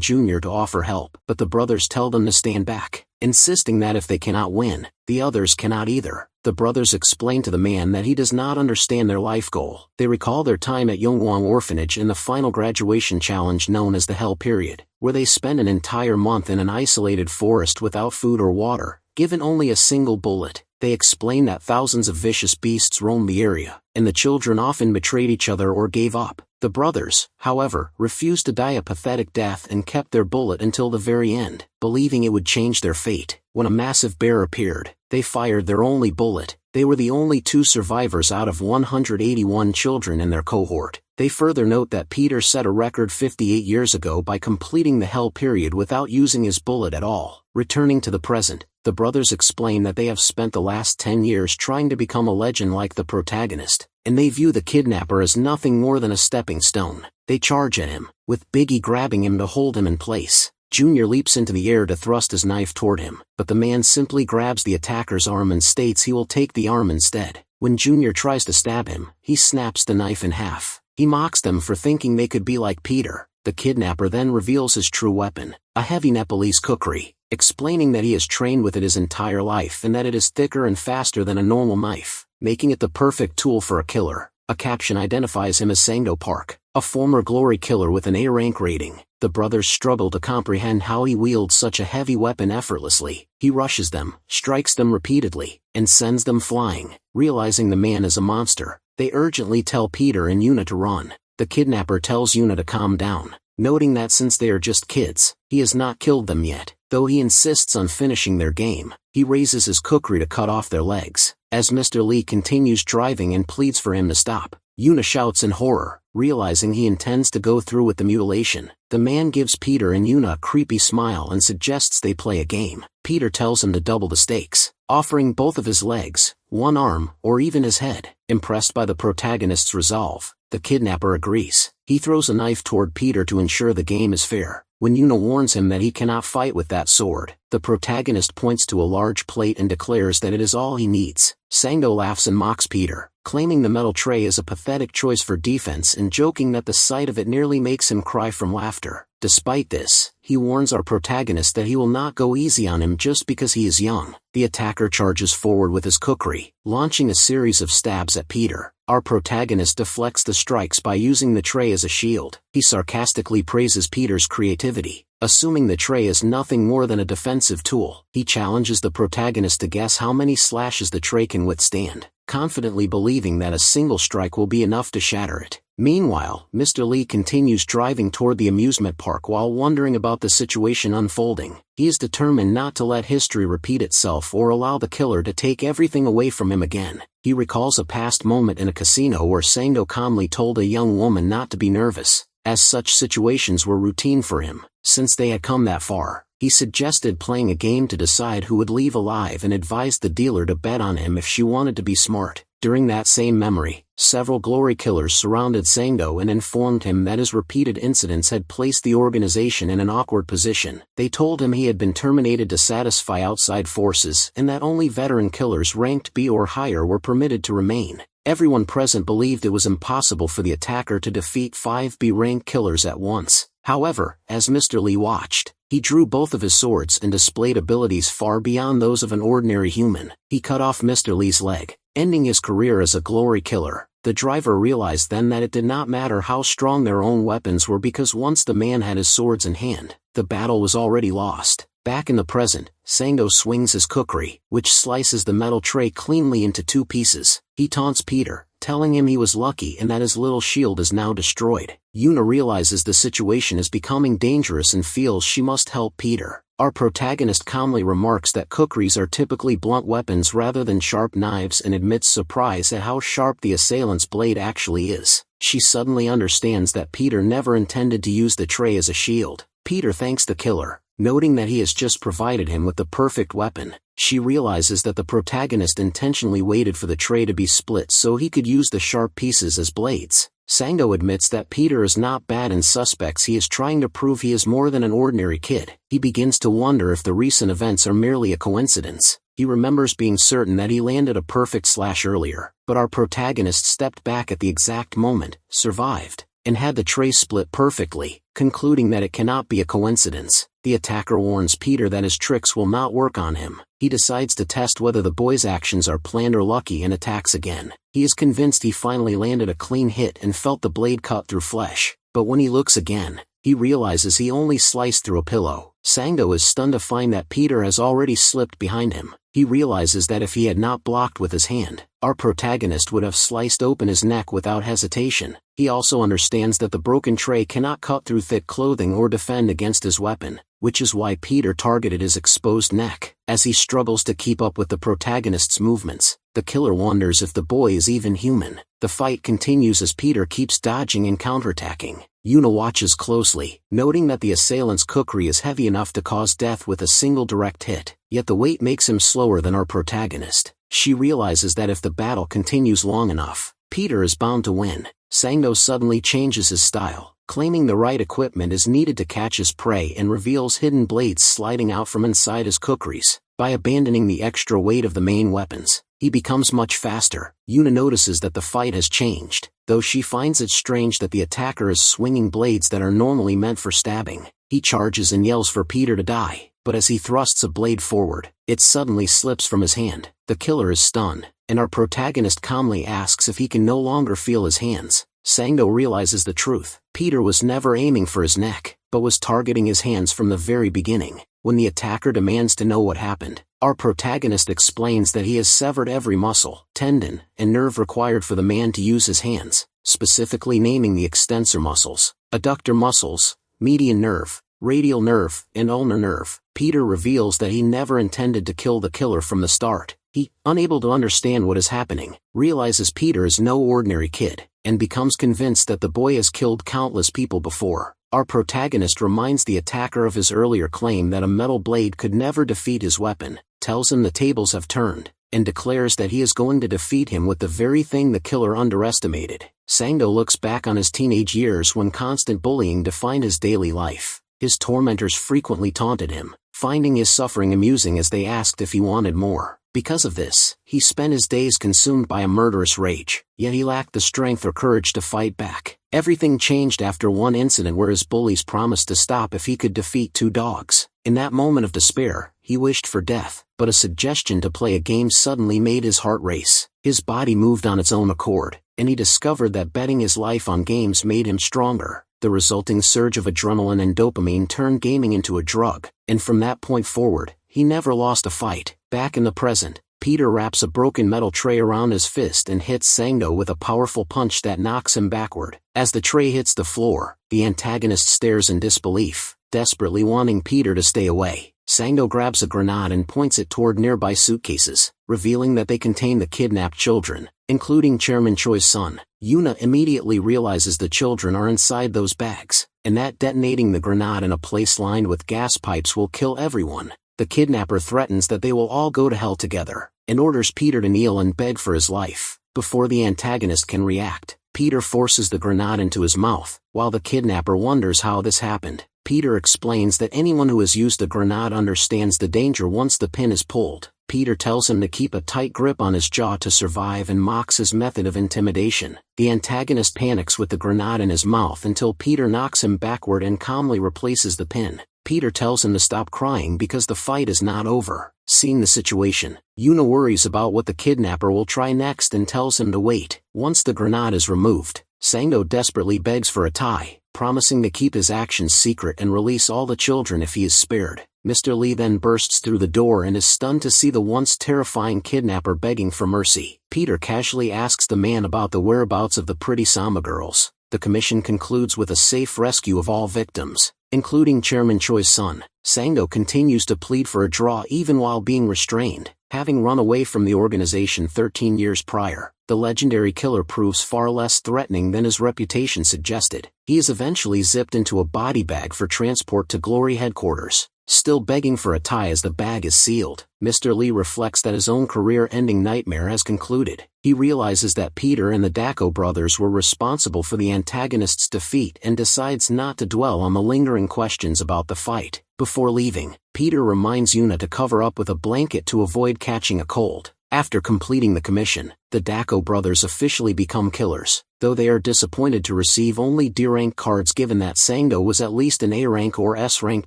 Junior to offer help, but the brothers tell them to stand back, insisting that if they cannot win, the others cannot either. The brothers explain to the man that he does not understand their life goal. They recall their time at Yongwang Orphanage and the final graduation challenge known as the Hell Period, where they spend an entire month in an isolated forest without food or water, given only a single bullet. They explain that thousands of vicious beasts roamed the area, and the children often betrayed each other or gave up. The brothers, however, refused to die a pathetic death and kept their bullet until the very end, believing it would change their fate. When a massive bear appeared, they fired their only bullet. They were the only 2 survivors out of 181 children in their cohort. They further note that Peter set a record 58 years ago by completing the Hell Period without using his bullet at all. Returning to the present, the brothers explain that they have spent the last 10 years trying to become a legend like the protagonist, and they view the kidnapper as nothing more than a stepping stone. They charge at him, with Biggie grabbing him to hold him in place. Junior leaps into the air to thrust his knife toward him, but the man simply grabs the attacker's arm and states he will take the arm instead. When Junior tries to stab him, he snaps the knife in half. He mocks them for thinking they could be like Peter. The kidnapper then reveals his true weapon, a heavy Nepalese kukri, explaining that he has trained with it his entire life and that it is thicker and faster than a normal knife, making it the perfect tool for a killer. A caption identifies him as Sangdo Park, a former glory killer with an A rank rating. The brothers struggle to comprehend how he wields such a heavy weapon effortlessly. He rushes them, strikes them repeatedly, and sends them flying. Realizing the man is a monster, they urgently tell Peter and Yuna to run. The kidnapper tells Yuna to calm down, noting that since they are just kids, he has not killed them yet. Though he insists on finishing their game, he raises his kukri to cut off their legs. As Mr. Lee continues driving and pleads for him to stop, Yuna shouts in horror, realizing he intends to go through with the mutilation. The man gives Peter and Yuna a creepy smile and suggests they play a game. Peter tells him to double the stakes, offering both of his legs, one arm, or even his head. Impressed by the protagonist's resolve, the kidnapper agrees. He throws a knife toward Peter to ensure the game is fair. When Yuna warns him that he cannot fight with that sword, the protagonist points to a large plate and declares that it is all he needs. Sangdo laughs and mocks Peter, claiming the metal tray is a pathetic choice for defense and joking that the sight of it nearly makes him cry from laughter. Despite this, he warns our protagonist that he will not go easy on him just because he is young. The attacker charges forward with his kukri, launching a series of stabs at Peter. Our protagonist deflects the strikes by using the tray as a shield. He sarcastically praises Peter's creativity, assuming the tray is nothing more than a defensive tool. He challenges the protagonist to guess how many slashes the tray can withstand, confidently believing that a single strike will be enough to shatter it. Meanwhile, Mr. Lee continues driving toward the amusement park while wondering about the situation unfolding. He is determined not to let history repeat itself or allow the killer to take everything away from him again. He recalls a past moment in a casino where Sangdo calmly told a young woman not to be nervous, as such situations were routine for him. Since they had come that far, he suggested playing a game to decide who would leave alive and advised the dealer to bet on him if she wanted to be smart. During that same memory, several glory killers surrounded Sangdo and informed him that his repeated incidents had placed the organization in an awkward position. They told him he had been terminated to satisfy outside forces and that only veteran killers ranked B or higher were permitted to remain. Everyone present believed it was impossible for the attacker to defeat 5 B-rank killers at once. However, as Mr. Lee watched, he drew both of his swords and displayed abilities far beyond those of an ordinary human. He cut off Mr. Lee's leg, ending his career as a glory killer. The driver realized then that it did not matter how strong their own weapons were because once the man had his swords in hand, the battle was already lost. Back in the present, Sangdo swings his kukri, which slices the metal tray cleanly into 2 pieces. He taunts Peter, telling him he was lucky and that his little shield is now destroyed. Yuna realizes the situation is becoming dangerous and feels she must help Peter. Our protagonist calmly remarks that kukris are typically blunt weapons rather than sharp knives and admits surprise at how sharp the assailant's blade actually is. She suddenly understands that Peter never intended to use the tray as a shield. Peter thanks the killer, noting that he has just provided him with the perfect weapon. She realizes that the protagonist intentionally waited for the tray to be split so he could use the sharp pieces as blades. Sangdo admits that Peter is not bad and suspects he is trying to prove he is more than an ordinary kid. He begins to wonder if the recent events are merely a coincidence. He remembers being certain that he landed a perfect slash earlier, but our protagonist stepped back at the exact moment, survived, and had the tray split perfectly, concluding that it cannot be a coincidence. The attacker warns Peter that his tricks will not work on him. He decides to test whether the boy's actions are planned or lucky and attacks again. He is convinced he finally landed a clean hit and felt the blade cut through flesh, but when he looks again, he realizes he only sliced through a pillow. Sangdo is stunned to find that Peter has already slipped behind him. He realizes that if he had not blocked with his hand, our protagonist would have sliced open his neck without hesitation. He also understands that the broken tray cannot cut through thick clothing or defend against his weapon, which is why Peter targeted his exposed neck. As he struggles to keep up with the protagonist's movements, the killer wonders if the boy is even human. The fight continues as Peter keeps dodging and counterattacking. Yuna watches closely, noting that the assailant's kukri is heavy enough to cause death with a single direct hit, yet the weight makes him slower than our protagonist. She realizes that if the battle continues long enough, Peter is bound to win. Sangdo suddenly changes his style, claiming the right equipment is needed to catch his prey and reveals hidden blades sliding out from inside his kukris. By abandoning the extra weight of the main weapons, he becomes much faster. Yuna notices that the fight has changed, though she finds it strange that the attacker is swinging blades that are normally meant for stabbing. He charges and yells for Peter to die, but as he thrusts a blade forward, it suddenly slips from his hand. The killer is stunned, and our protagonist calmly asks if he can no longer feel his hands. Sangdo realizes the truth. Peter was never aiming for his neck, but was targeting his hands from the very beginning. When the attacker demands to know what happened, our protagonist explains that he has severed every muscle, tendon, and nerve required for the man to use his hands, specifically naming the extensor muscles, adductor muscles, median nerve, radial nerve, and ulnar nerve. Peter reveals that he never intended to kill the killer from the start. He, unable to understand what is happening, realizes Peter is no ordinary kid, and becomes convinced that the boy has killed countless people before. Our protagonist reminds the attacker of his earlier claim that a metal blade could never defeat his weapon, tells him the tables have turned, and declares that he is going to defeat him with the very thing the killer underestimated. Sangdo looks back on his teenage years when constant bullying defined his daily life. His tormentors frequently taunted him, finding his suffering amusing as they asked if he wanted more. Because of this, he spent his days consumed by a murderous rage, yet he lacked the strength or courage to fight back. Everything changed after one incident where his bullies promised to stop if he could defeat 2 dogs. In that moment of despair, he wished for death, but a suggestion to play a game suddenly made his heart race. His body moved on its own accord, and he discovered that betting his life on games made him stronger. The resulting surge of adrenaline and dopamine turned gaming into a drug, and from that point forward, he never lost a fight. Back in the present, Peter wraps a broken metal tray around his fist and hits Sangdo with a powerful punch that knocks him backward. As the tray hits the floor, the antagonist stares in disbelief, desperately wanting Peter to stay away. Sangdo grabs a grenade and points it toward nearby suitcases, revealing that they contain the kidnapped children, including Chairman Choi's son. Yuna immediately realizes the children are inside those bags, and that detonating the grenade in a place lined with gas pipes will kill everyone. The kidnapper threatens that they will all go to hell together, and orders Peter to kneel and beg for his life. Before the antagonist can react, Peter forces the grenade into his mouth. While the kidnapper wonders how this happened, Peter explains that anyone who has used a grenade understands the danger once the pin is pulled. Peter tells him to keep a tight grip on his jaw to survive and mocks his method of intimidation. The antagonist panics with the grenade in his mouth until Peter knocks him backward and calmly replaces the pin. Peter tells him to stop crying because the fight is not over. Seeing the situation, Yuna worries about what the kidnapper will try next and tells him to wait. Once the grenade is removed, Sangdo desperately begs for a tie, promising to keep his actions secret and release all the children if he is spared. Mr. Lee then bursts through the door and is stunned to see the once terrifying kidnapper begging for mercy. Peter casually asks the man about the whereabouts of the pretty Sama girls. The commission concludes with a safe rescue of all victims. including Chairman Choi's son. Sang-do continues to plead for a draw even while being restrained. Having run away from the organization 13 years prior, the legendary killer proves far less threatening than his reputation suggested. He is eventually zipped into a body bag for transport to Glory headquarters. Still begging for a tie as the bag is sealed, Mr. Lee reflects that his own career-ending nightmare has concluded. He realizes that Peter and the Dako brothers were responsible for the antagonist's defeat and decides not to dwell on the lingering questions about the fight. Before leaving, Peter reminds Yuna to cover up with a blanket to avoid catching a cold. After completing the commission, the Dako brothers officially become killers, though they are disappointed to receive only D-rank cards given that Sang-do was at least an A-rank or S-rank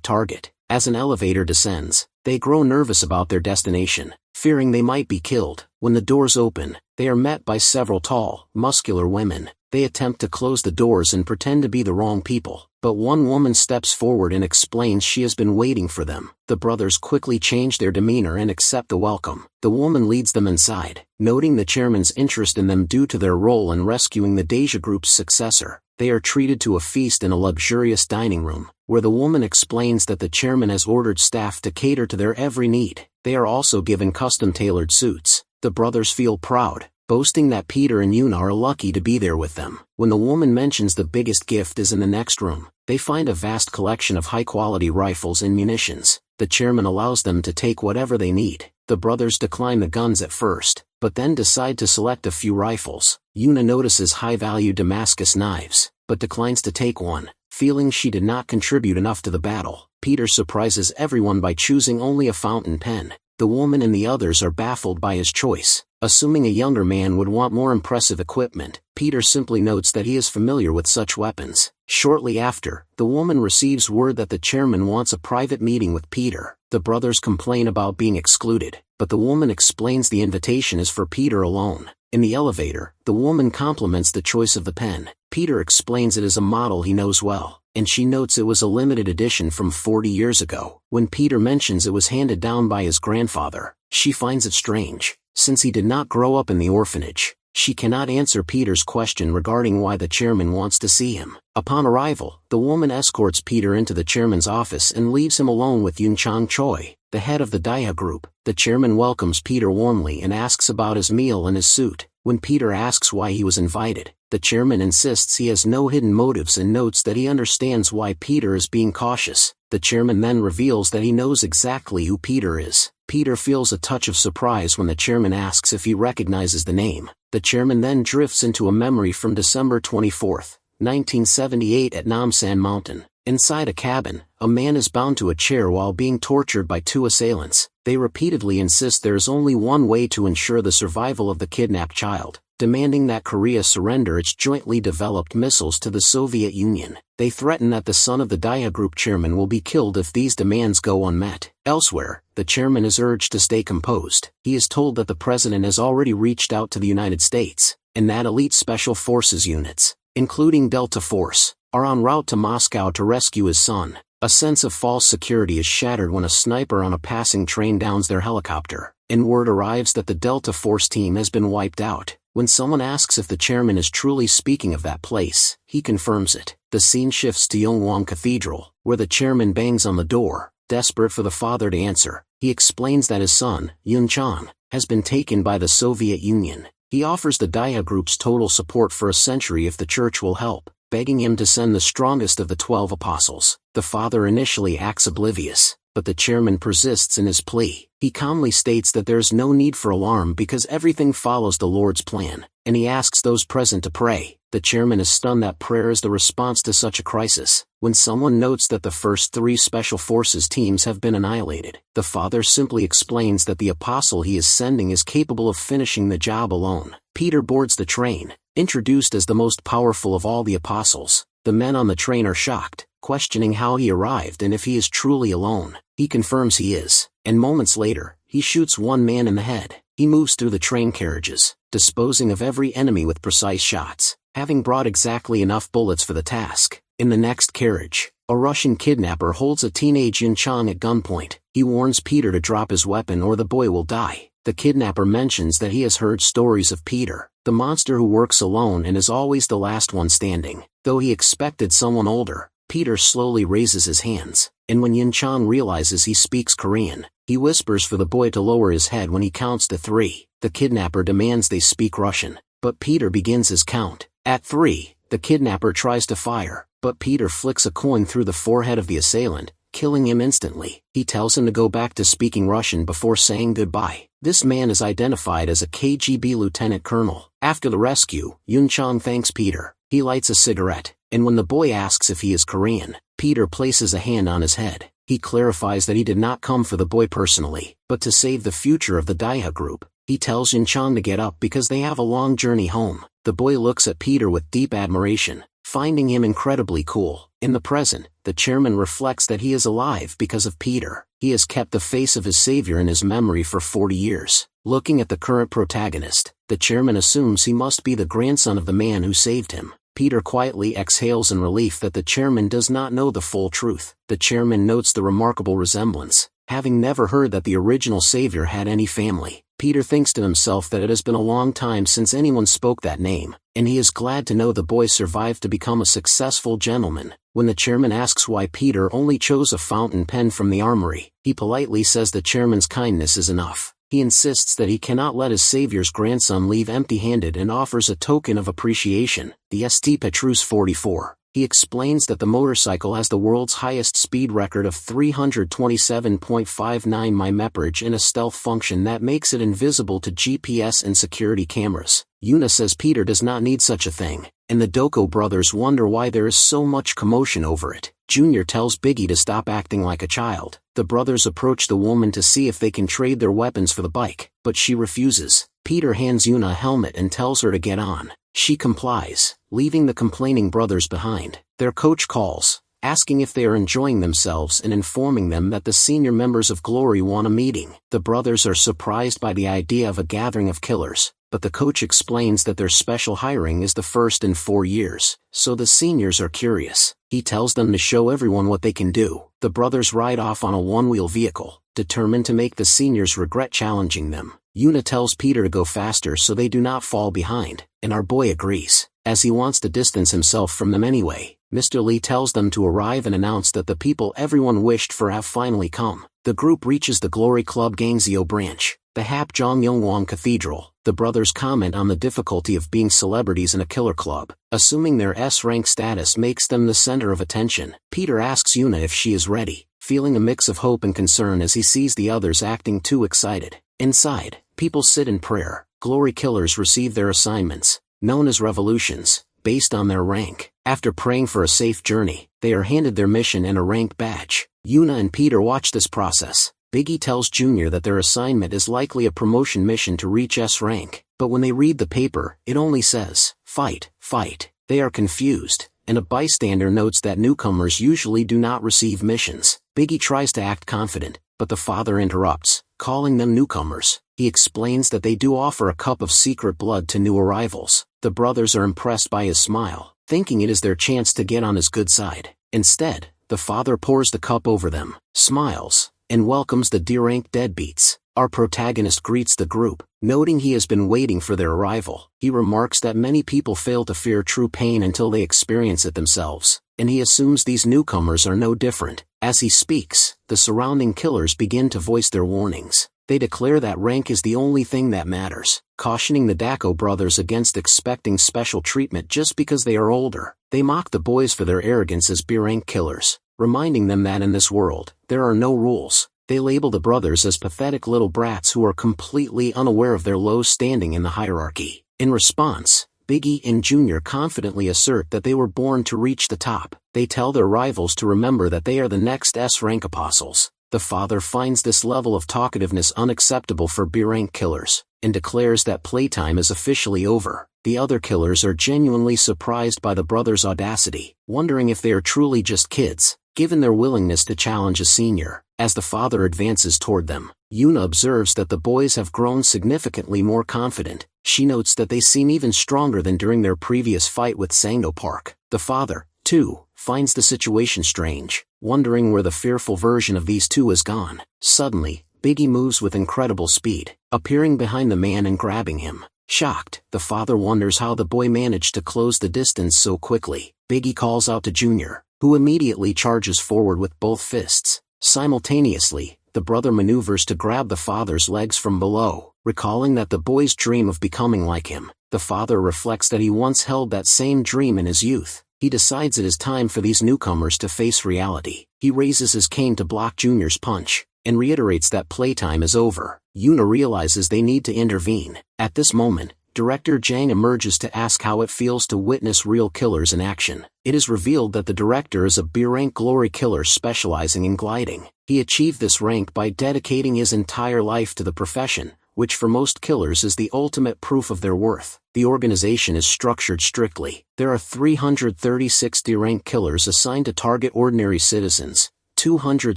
target. As an elevator descends, they grow nervous about their destination, fearing they might be killed. When the doors open, they are met by several tall, muscular women. They attempt to close the doors and pretend to be the wrong people, but one woman steps forward and explains she has been waiting for them. The brothers quickly change their demeanor and accept the welcome. The woman leads them inside, noting the chairman's interest in them due to their role in rescuing the Deja Group's successor. They are treated to a feast in a luxurious dining room, where the woman explains that the chairman has ordered staff to cater to their every need. They are also given custom-tailored suits. The brothers feel proud, boasting that Peter and Yuna are lucky to be there with them. When the woman mentions the biggest gift is in the next room, they find a vast collection of high-quality rifles and munitions. The chairman allows them to take whatever they need. The brothers decline the guns at first, but then decide to select a few rifles. Yuna notices high-value Damascus knives, but declines to take one, feeling she did not contribute enough to the battle. Peter surprises everyone by choosing only a fountain pen. The woman and the others are baffled by his choice. Assuming a younger man would want more impressive equipment, Peter simply notes that he is familiar with such weapons. Shortly after, the woman receives word that the chairman wants a private meeting with Peter. The brothers complain about being excluded, but the woman explains the invitation is for Peter alone. In the elevator, the woman compliments the choice of the pen. Peter explains it is a model he knows well, and she notes it was a limited edition from 40 years ago. When Peter mentions it was handed down by his grandfather, she finds it strange, since he did not grow up in the orphanage. She cannot answer Peter's question regarding why the chairman wants to see him. Upon arrival, the woman escorts Peter into the chairman's office and leaves him alone with Yun Choi, the head of the Daya group. The chairman welcomes Peter warmly and asks about his meal and his suit. When Peter asks why he was invited, the chairman insists he has no hidden motives and notes that he understands why Peter is being cautious. The chairman then reveals that he knows exactly who Peter is. Peter feels a touch of surprise when the chairman asks if he recognizes the name. The chairman then drifts into a memory from December 24, 1978 at Namsan Mountain. Inside a cabin, a man is bound to a chair while being tortured by two assailants. They repeatedly insist there is only one way to ensure the survival of the kidnapped child, demanding that Korea surrender its jointly developed missiles to the Soviet Union. They threaten that the son of the Daya Group chairman will be killed if these demands go unmet. Elsewhere, the chairman is urged to stay composed. He is told that the president has already reached out to the United States, and that elite special forces units, including Delta Force, are en route to Moscow to rescue his son. A sense of false security is shattered when a sniper on a passing train downs their helicopter, and word arrives that the Delta Force team has been wiped out. When someone asks if the chairman is truly speaking of that place, he confirms it. The scene shifts to Yonggwang Cathedral, where the chairman bangs on the door, desperate for the father to answer. He explains that his son, Yun Chang, has been taken by the Soviet Union. He offers the Daya Group's total support for a century if the church will help, begging him to send the strongest of the 12 apostles. The father initially acts oblivious, but the chairman persists in his plea. He calmly states that there is no need for alarm because everything follows the Lord's plan, and he asks those present to pray. The chairman is stunned that prayer is the response to such a crisis. When someone notes that the first 3 special forces teams have been annihilated, the father simply explains that the apostle he is sending is capable of finishing the job alone. Peter boards the train, introduced as the most powerful of all the apostles. The men on the train are shocked, questioning how he arrived and if he is truly alone. He confirms he is, and moments later, he shoots one man in the head. He moves through the train carriages, disposing of every enemy with precise shots, having brought exactly enough bullets for the task. In the next carriage, a Russian kidnapper holds a teenage Yun Chang at gunpoint. He warns Peter to drop his weapon or the boy will die. The kidnapper mentions that he has heard stories of Peter, the monster who works alone and is always the last one standing. Though he expected someone older, Peter slowly raises his hands, and when Yun-chan realizes he speaks Korean, he whispers for the boy to lower his head when he counts to 3. The kidnapper demands they speak Russian, but Peter begins his count. At 3, the kidnapper tries to fire, but Peter flicks a coin through the forehead of the assailant, killing him instantly. He tells him to go back to speaking Russian before saying goodbye. This man is identified as a KGB lieutenant colonel. After the rescue, Yun-chan thanks Peter. He lights a cigarette, and when the boy asks if he is Korean, Peter places a hand on his head. He clarifies that he did not come for the boy personally, but to save the future of the Daiha group. He tells Yun-chan to get up because they have a long journey home. The boy looks at Peter with deep admiration, finding him incredibly cool. In the present, the chairman reflects that he is alive because of Peter. He has kept the face of his savior in his memory for 40 years. Looking at the current protagonist, the chairman assumes he must be the grandson of the man who saved him. Peter quietly exhales in relief that the chairman does not know the full truth. The chairman notes the remarkable resemblance, having never heard that the original savior had any family. Peter thinks to himself that it has been a long time since anyone spoke that name, and he is glad to know the boy survived to become a successful gentleman. When the chairman asks why Peter only chose a fountain pen from the armory, he politely says the chairman's kindness is enough. He insists that he cannot let his savior's grandson leave empty-handed and offers a token of appreciation, the St. Petrus 44. He explains that the motorcycle has the world's highest speed record of 327.59 mph and a stealth function that makes it invisible to GPS and security cameras. Yuna says Peter does not need such a thing, and the Doko brothers wonder why there is so much commotion over it. Junior tells Biggie to stop acting like a child. The brothers approach the woman to see if they can trade their weapons for the bike, but she refuses. Peter hands Yuna a helmet and tells her to get on. She complies, leaving the complaining brothers behind. Their coach calls, asking if they are enjoying themselves and informing them that the senior members of Glory want a meeting. The brothers are surprised by the idea of a gathering of killers, but the coach explains that their special hiring is the first in 4 years, so the seniors are curious. He tells them to show everyone what they can do. The brothers ride off on a one-wheel vehicle, determined to make the seniors regret challenging them. Yuna tells Peter to go faster so they do not fall behind, and our boy agrees, as he wants to distance himself from them anyway. Mr. Lee tells them to arrive and announce that the people everyone wished for have finally come. The group reaches the Glory Club Gangzhou branch, the Hapjeong Cathedral. The brothers comment on the difficulty of being celebrities in a killer club, assuming their S-rank status makes them the center of attention. Peter asks Yuna if she is ready, feeling a mix of hope and concern as he sees the others acting too excited. Inside, people sit in prayer. Glory killers receive their assignments, known as revolutions, based on their rank. After praying for a safe journey, they are handed their mission and a rank badge. Yuna and Peter watch this process. Biggie tells Junior that their assignment is likely a promotion mission to reach S rank, but when they read the paper, it only says, "Fight, fight." They are confused, and a bystander notes that newcomers usually do not receive missions. Biggie tries to act confident, but the father interrupts, calling them newcomers. He explains that they do offer a cup of secret blood to new arrivals. The brothers are impressed by his smile, thinking it is their chance to get on his good side. Instead, the father pours the cup over them, smiles, and welcomes the D-rank deadbeats. Our protagonist greets the group, noting he has been waiting for their arrival. He remarks that many people fail to fear true pain until they experience it themselves, and he assumes these newcomers are no different. As he speaks, the surrounding killers begin to voice their warnings. They declare that rank is the only thing that matters, cautioning the Dako brothers against expecting special treatment just because they are older. They mock the boys for their arrogance as B-rank killers, reminding them that in this world, there are no rules. They label the brothers as pathetic little brats who are completely unaware of their low standing in the hierarchy. In response, Biggie and Junior confidently assert that they were born to reach the top. They tell their rivals to remember that they are the next S-rank apostles. The father finds this level of talkativeness unacceptable for B-rank killers, and declares that playtime is officially over. The other killers are genuinely surprised by the brothers' audacity, wondering if they are truly just kids, given their willingness to challenge a senior. As the father advances toward them, Yuna observes that the boys have grown significantly more confident. She notes that they seem even stronger than during their previous fight with Sangno Park. The father, too, finds the situation strange, wondering where the fearful version of these two has gone. Suddenly, Biggie moves with incredible speed, appearing behind the man and grabbing him. Shocked, the father wonders how the boy managed to close the distance so quickly. Biggie calls out to Junior, who immediately charges forward with both fists. Simultaneously, the brother maneuvers to grab the father's legs from below. Recalling that the boy's dream of becoming like him, the father reflects that he once held that same dream in his youth. He decides it is time for these newcomers to face reality. He raises his cane to block Junior's punch, and reiterates that playtime is over. Yuna realizes they need to intervene. At this moment, Director Jang emerges to ask how it feels to witness real killers in action. It is revealed that the director is a B-rank glory killer specializing in gliding. He achieved this rank by dedicating his entire life to the profession, which for most killers is the ultimate proof of their worth. The organization is structured strictly. There are 336 D-rank killers assigned to target ordinary citizens, 200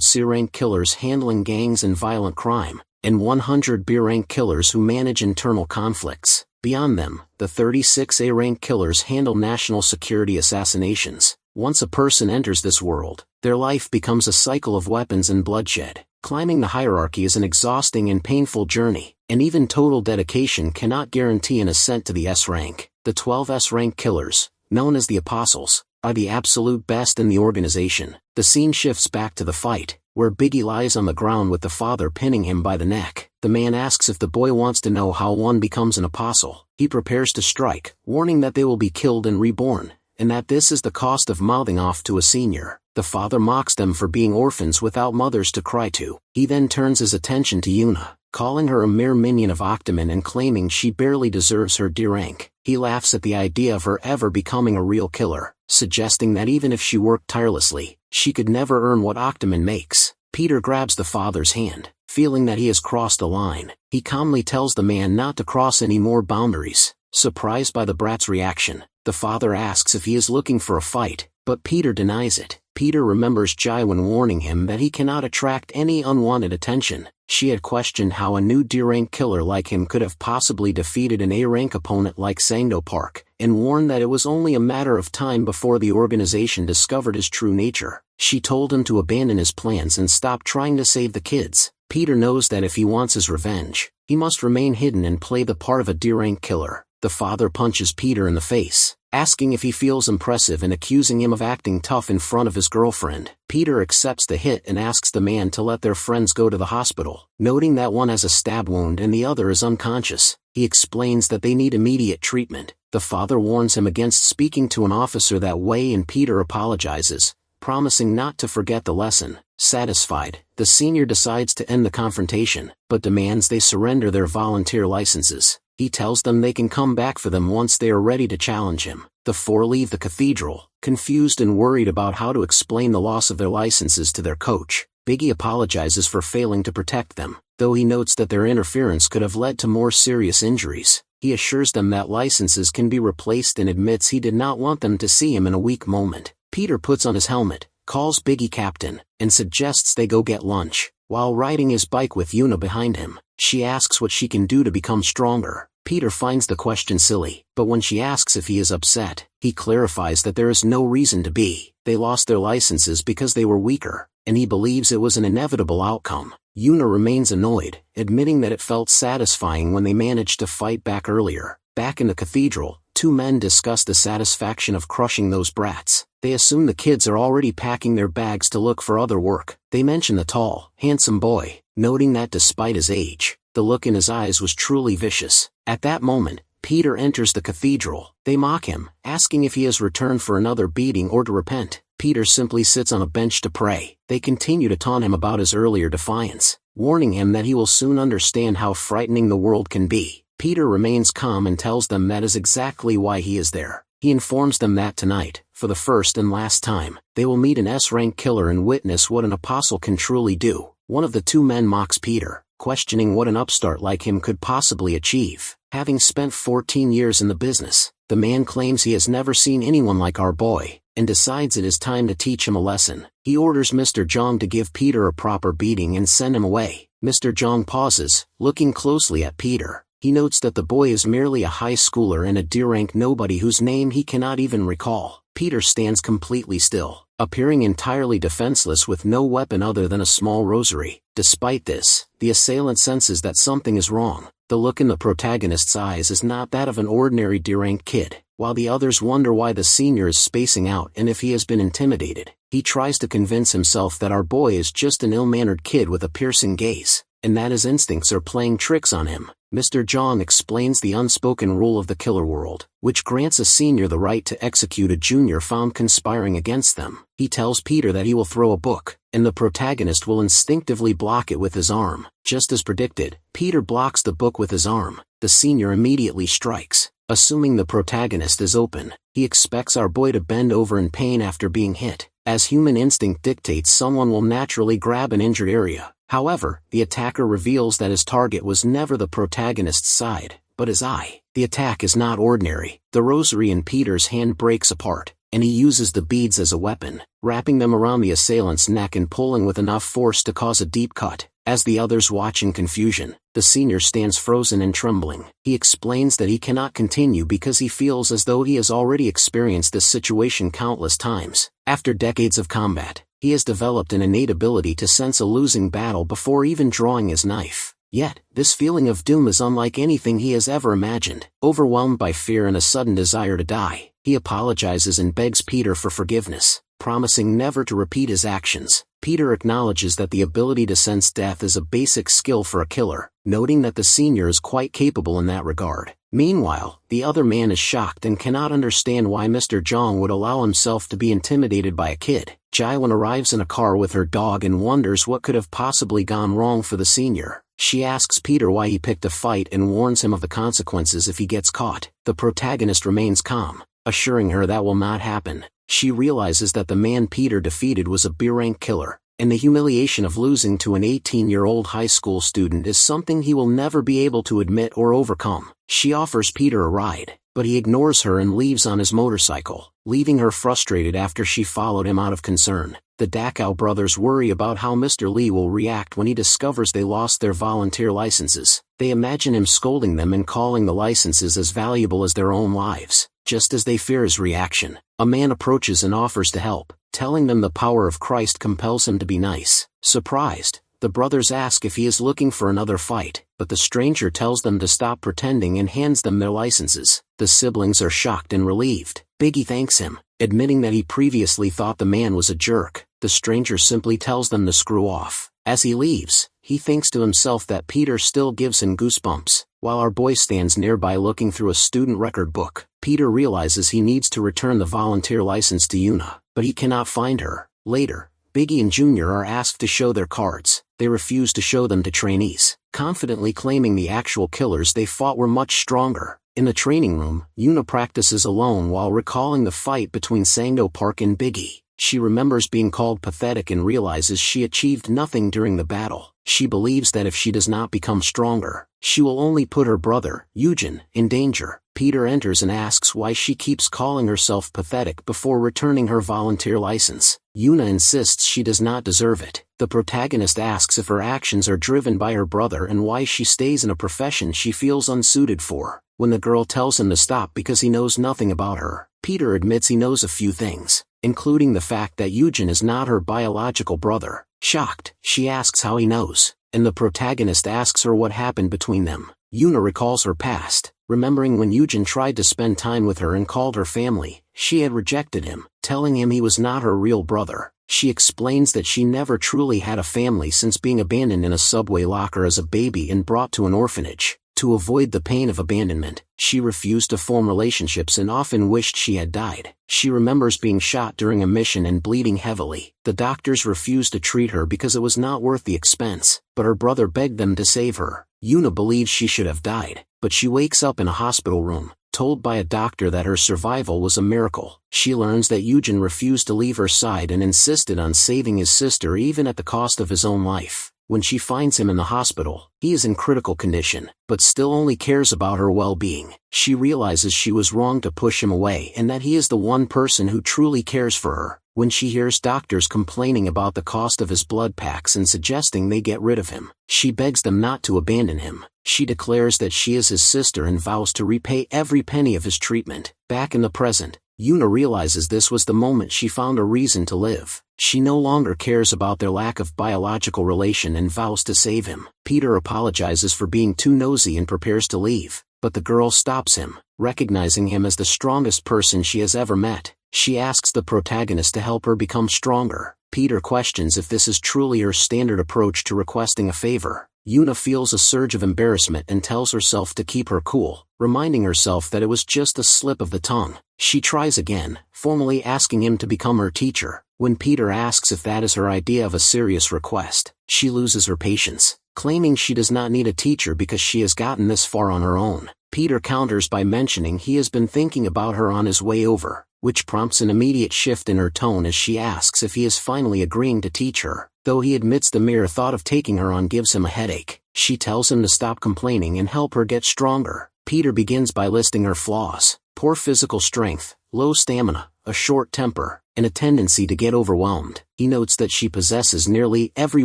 C-rank killers handling gangs and violent crime, and 100 B-rank killers who manage internal conflicts. Beyond them, the 36 A-rank killers handle national security assassinations. Once a person enters this world, their life becomes a cycle of weapons and bloodshed. Climbing the hierarchy is an exhausting and painful journey, and even total dedication cannot guarantee an ascent to the S-rank. The 12 S-rank killers, known as the Apostles, are the absolute best in the organization. The scene shifts back to the fight, where Biggie lies on the ground with the father pinning him by the neck. The man asks if the boy wants to know how one becomes an apostle. He prepares to strike, warning that they will be killed and reborn, and that this is the cost of mouthing off to a senior. The father mocks them for being orphans without mothers to cry to. He then turns his attention to Yuna, calling her a mere minion of Octaman and claiming she barely deserves her D rank. He laughs at the idea of her ever becoming a real killer, suggesting that even if she worked tirelessly, she could never earn what Octaman makes. Peter grabs the father's hand, feeling that he has crossed a line. He calmly tells the man not to cross any more boundaries. Surprised by the brat's reaction, the father asks if he is looking for a fight, but Peter denies it. Peter remembers Jaiwan warning him that he cannot attract any unwanted attention. She had questioned how a new D-rank killer like him could have possibly defeated an A-rank opponent like Sangdo Park, and warned that it was only a matter of time before the organization discovered his true nature. She told him to abandon his plans and stop trying to save the kids. Peter knows that if he wants his revenge, he must remain hidden and play the part of a D-rank killer. The father punches Peter in the face, asking if he feels impressive and accusing him of acting tough in front of his girlfriend. Peter accepts the hit and asks the man to let their friends go to the hospital, noting that one has a stab wound and the other is unconscious. He explains that they need immediate treatment. The father warns him against speaking to an officer that way, and Peter apologizes, promising not to forget the lesson. Satisfied, the senior decides to end the confrontation, but demands they surrender their volunteer licenses. He tells them they can come back for them once they are ready to challenge him. The four leave the cathedral, confused and worried about how to explain the loss of their licenses to their coach. Biggie apologizes for failing to protect them, though he notes that their interference could have led to more serious injuries. He assures them that licenses can be replaced and admits he did not want them to see him in a weak moment. Peter puts on his helmet, calls Biggie captain, and suggests they go get lunch. While riding his bike with Yuna behind him, she asks what she can do to become stronger. Peter finds the question silly, but when she asks if he is upset, he clarifies that there is no reason to be. They lost their licenses because they were weaker, and he believes it was an inevitable outcome. Yuna remains annoyed, admitting that it felt satisfying when they managed to fight back earlier. Back in the cathedral, two men discuss the satisfaction of crushing those brats. They assume the kids are already packing their bags to look for other work. They mention the tall, handsome boy, noting that despite his age, the look in his eyes was truly vicious. At that moment, Peter enters the cathedral. They mock him, asking if he has returned for another beating or to repent. Peter simply sits on a bench to pray. They continue to taunt him about his earlier defiance, warning him that he will soon understand how frightening the world can be. Peter remains calm and tells them that is exactly why he is there. He informs them that tonight, for the first and last time, they will meet an S-rank killer and witness what an apostle can truly do. One of the two men mocks Peter, questioning what an upstart like him could possibly achieve. Having spent 14 years in the business, the man claims he has never seen anyone like our boy, and decides it is time to teach him a lesson. He orders Mr. Zhang to give Peter a proper beating and send him away. Mr. Zhang pauses, looking closely at Peter. He notes that the boy is merely a high schooler and a D-rank nobody whose name he cannot even recall. Peter stands completely still, appearing entirely defenseless with no weapon other than a small rosary. Despite this, the assailant senses that something is wrong. The look in the protagonist's eyes is not that of an ordinary D-rank kid. While the others wonder why the senior is spacing out and if he has been intimidated, He tries to convince himself that our boy is just an ill-mannered kid with a piercing gaze, and that his instincts are playing tricks on him. Mr. Jong explains the unspoken rule of the killer world, which grants a senior the right to execute a junior found conspiring against them. He tells Peter that he will throw a book, and the protagonist will instinctively block it with his arm. Just as predicted, Peter blocks the book with his arm. The senior immediately strikes. Assuming the protagonist is open, he expects our boy to bend over in pain after being hit. As human instinct dictates, someone will naturally grab an injured area. However, the attacker reveals that his target was never the protagonist's side, but his eye. The attack is not ordinary. The rosary in Peter's hand breaks apart, and he uses the beads as a weapon, wrapping them around the assailant's neck and pulling with enough force to cause a deep cut. As the others watch in confusion, the senior stands frozen and trembling. He explains that he cannot continue because he feels as though he has already experienced this situation countless times. After decades of combat, he has developed an innate ability to sense a losing battle before even drawing his knife. Yet, this feeling of doom is unlike anything he has ever imagined. Overwhelmed by fear and a sudden desire to die, he apologizes and begs Peter for forgiveness, promising never to repeat his actions. Peter acknowledges that the ability to sense death is a basic skill for a killer, noting that the senior is quite capable in that regard. Meanwhile, the other man is shocked and cannot understand why Mr. Jong would allow himself to be intimidated by a kid. Jaiwan arrives in a car with her dog and wonders what could have possibly gone wrong for the senior. She asks Peter why he picked a fight and warns him of the consequences if he gets caught. The protagonist remains calm, assuring her that will not happen. She realizes that the man Peter defeated was a B-rank killer, and the humiliation of losing to an 18-year-old high school student is something he will never be able to admit or overcome. She offers Peter a ride, but he ignores her and leaves on his motorcycle, leaving her frustrated after she followed him out of concern. The Dachau brothers worry about how Mr. Lee will react when he discovers they lost their volunteer licenses. They imagine him scolding them and calling the licenses as valuable as their own lives. Just as they fear his reaction, a man approaches and offers to help, telling them the power of Christ compels him to be nice. Surprised, the brothers ask if he is looking for another fight, but the stranger tells them to stop pretending and hands them their licenses. The siblings are shocked and relieved. Biggie thanks him, admitting that he previously thought the man was a jerk. The stranger simply tells them to screw off. As he leaves, he thinks to himself that Peter still gives him goosebumps. While our boy stands nearby looking through a student record book, Peter realizes he needs to return the volunteer license to Yuna, but he cannot find her. Later, Biggie and Junior are asked to show their cards. They refuse to show them to trainees, confidently claiming the actual killers they fought were much stronger. In the training room, Yuna practices alone while recalling the fight between Sangdo Park and Biggie. She remembers being called pathetic and realizes she achieved nothing during the battle. She believes that if she does not become stronger, she will only put her brother, Eugen, in danger. Peter enters and asks why she keeps calling herself pathetic before returning her volunteer license. Yuna insists she does not deserve it. The protagonist asks if her actions are driven by her brother and why she stays in a profession she feels unsuited for. When the girl tells him to stop because he knows nothing about her, Peter admits he knows a few things, including the fact that Eugen is not her biological brother. Shocked, she asks how he knows, and the protagonist asks her what happened between them. Yuna recalls her past, remembering when Eugen tried to spend time with her and called her family. She had rejected him, telling him he was not her real brother. She explains that she never truly had a family since being abandoned in a subway locker as a baby and brought to an orphanage. To avoid the pain of abandonment, she refused to form relationships and often wished she had died. She remembers being shot during a mission and bleeding heavily. The doctors refused to treat her because it was not worth the expense, but her brother begged them to save her. Yuna believes she should have died, but she wakes up in a hospital room, told by a doctor that her survival was a miracle. She learns that Eugen refused to leave her side and insisted on saving his sister even at the cost of his own life. When she finds him in the hospital, he is in critical condition, but still only cares about her well-being. She realizes she was wrong to push him away and that he is the one person who truly cares for her. When she hears doctors complaining about the cost of his blood packs and suggesting they get rid of him, she begs them not to abandon him. She declares that she is his sister and vows to repay every penny of his treatment. Back in the present, Yuna realizes this was the moment she found a reason to live. She no longer cares about their lack of biological relation and vows to save him. Peter apologizes for being too nosy and prepares to leave, but the girl stops him, recognizing him as the strongest person she has ever met. She asks the protagonist to help her become stronger. Peter questions if this is truly her standard approach to requesting a favor. Yuna feels a surge of embarrassment and tells herself to keep her cool, reminding herself that it was just a slip of the tongue. She tries again, formally asking him to become her teacher. When Peter asks if that is her idea of a serious request, she loses her patience, claiming she does not need a teacher because she has gotten this far on her own. Peter counters by mentioning he has been thinking about her on his way over, which prompts an immediate shift in her tone as she asks if he is finally agreeing to teach her. Though he admits the mere thought of taking her on gives him a headache, she tells him to stop complaining and help her get stronger. Peter begins by listing her flaws: poor physical strength, low stamina, a short temper, and a tendency to get overwhelmed. He notes that she possesses nearly every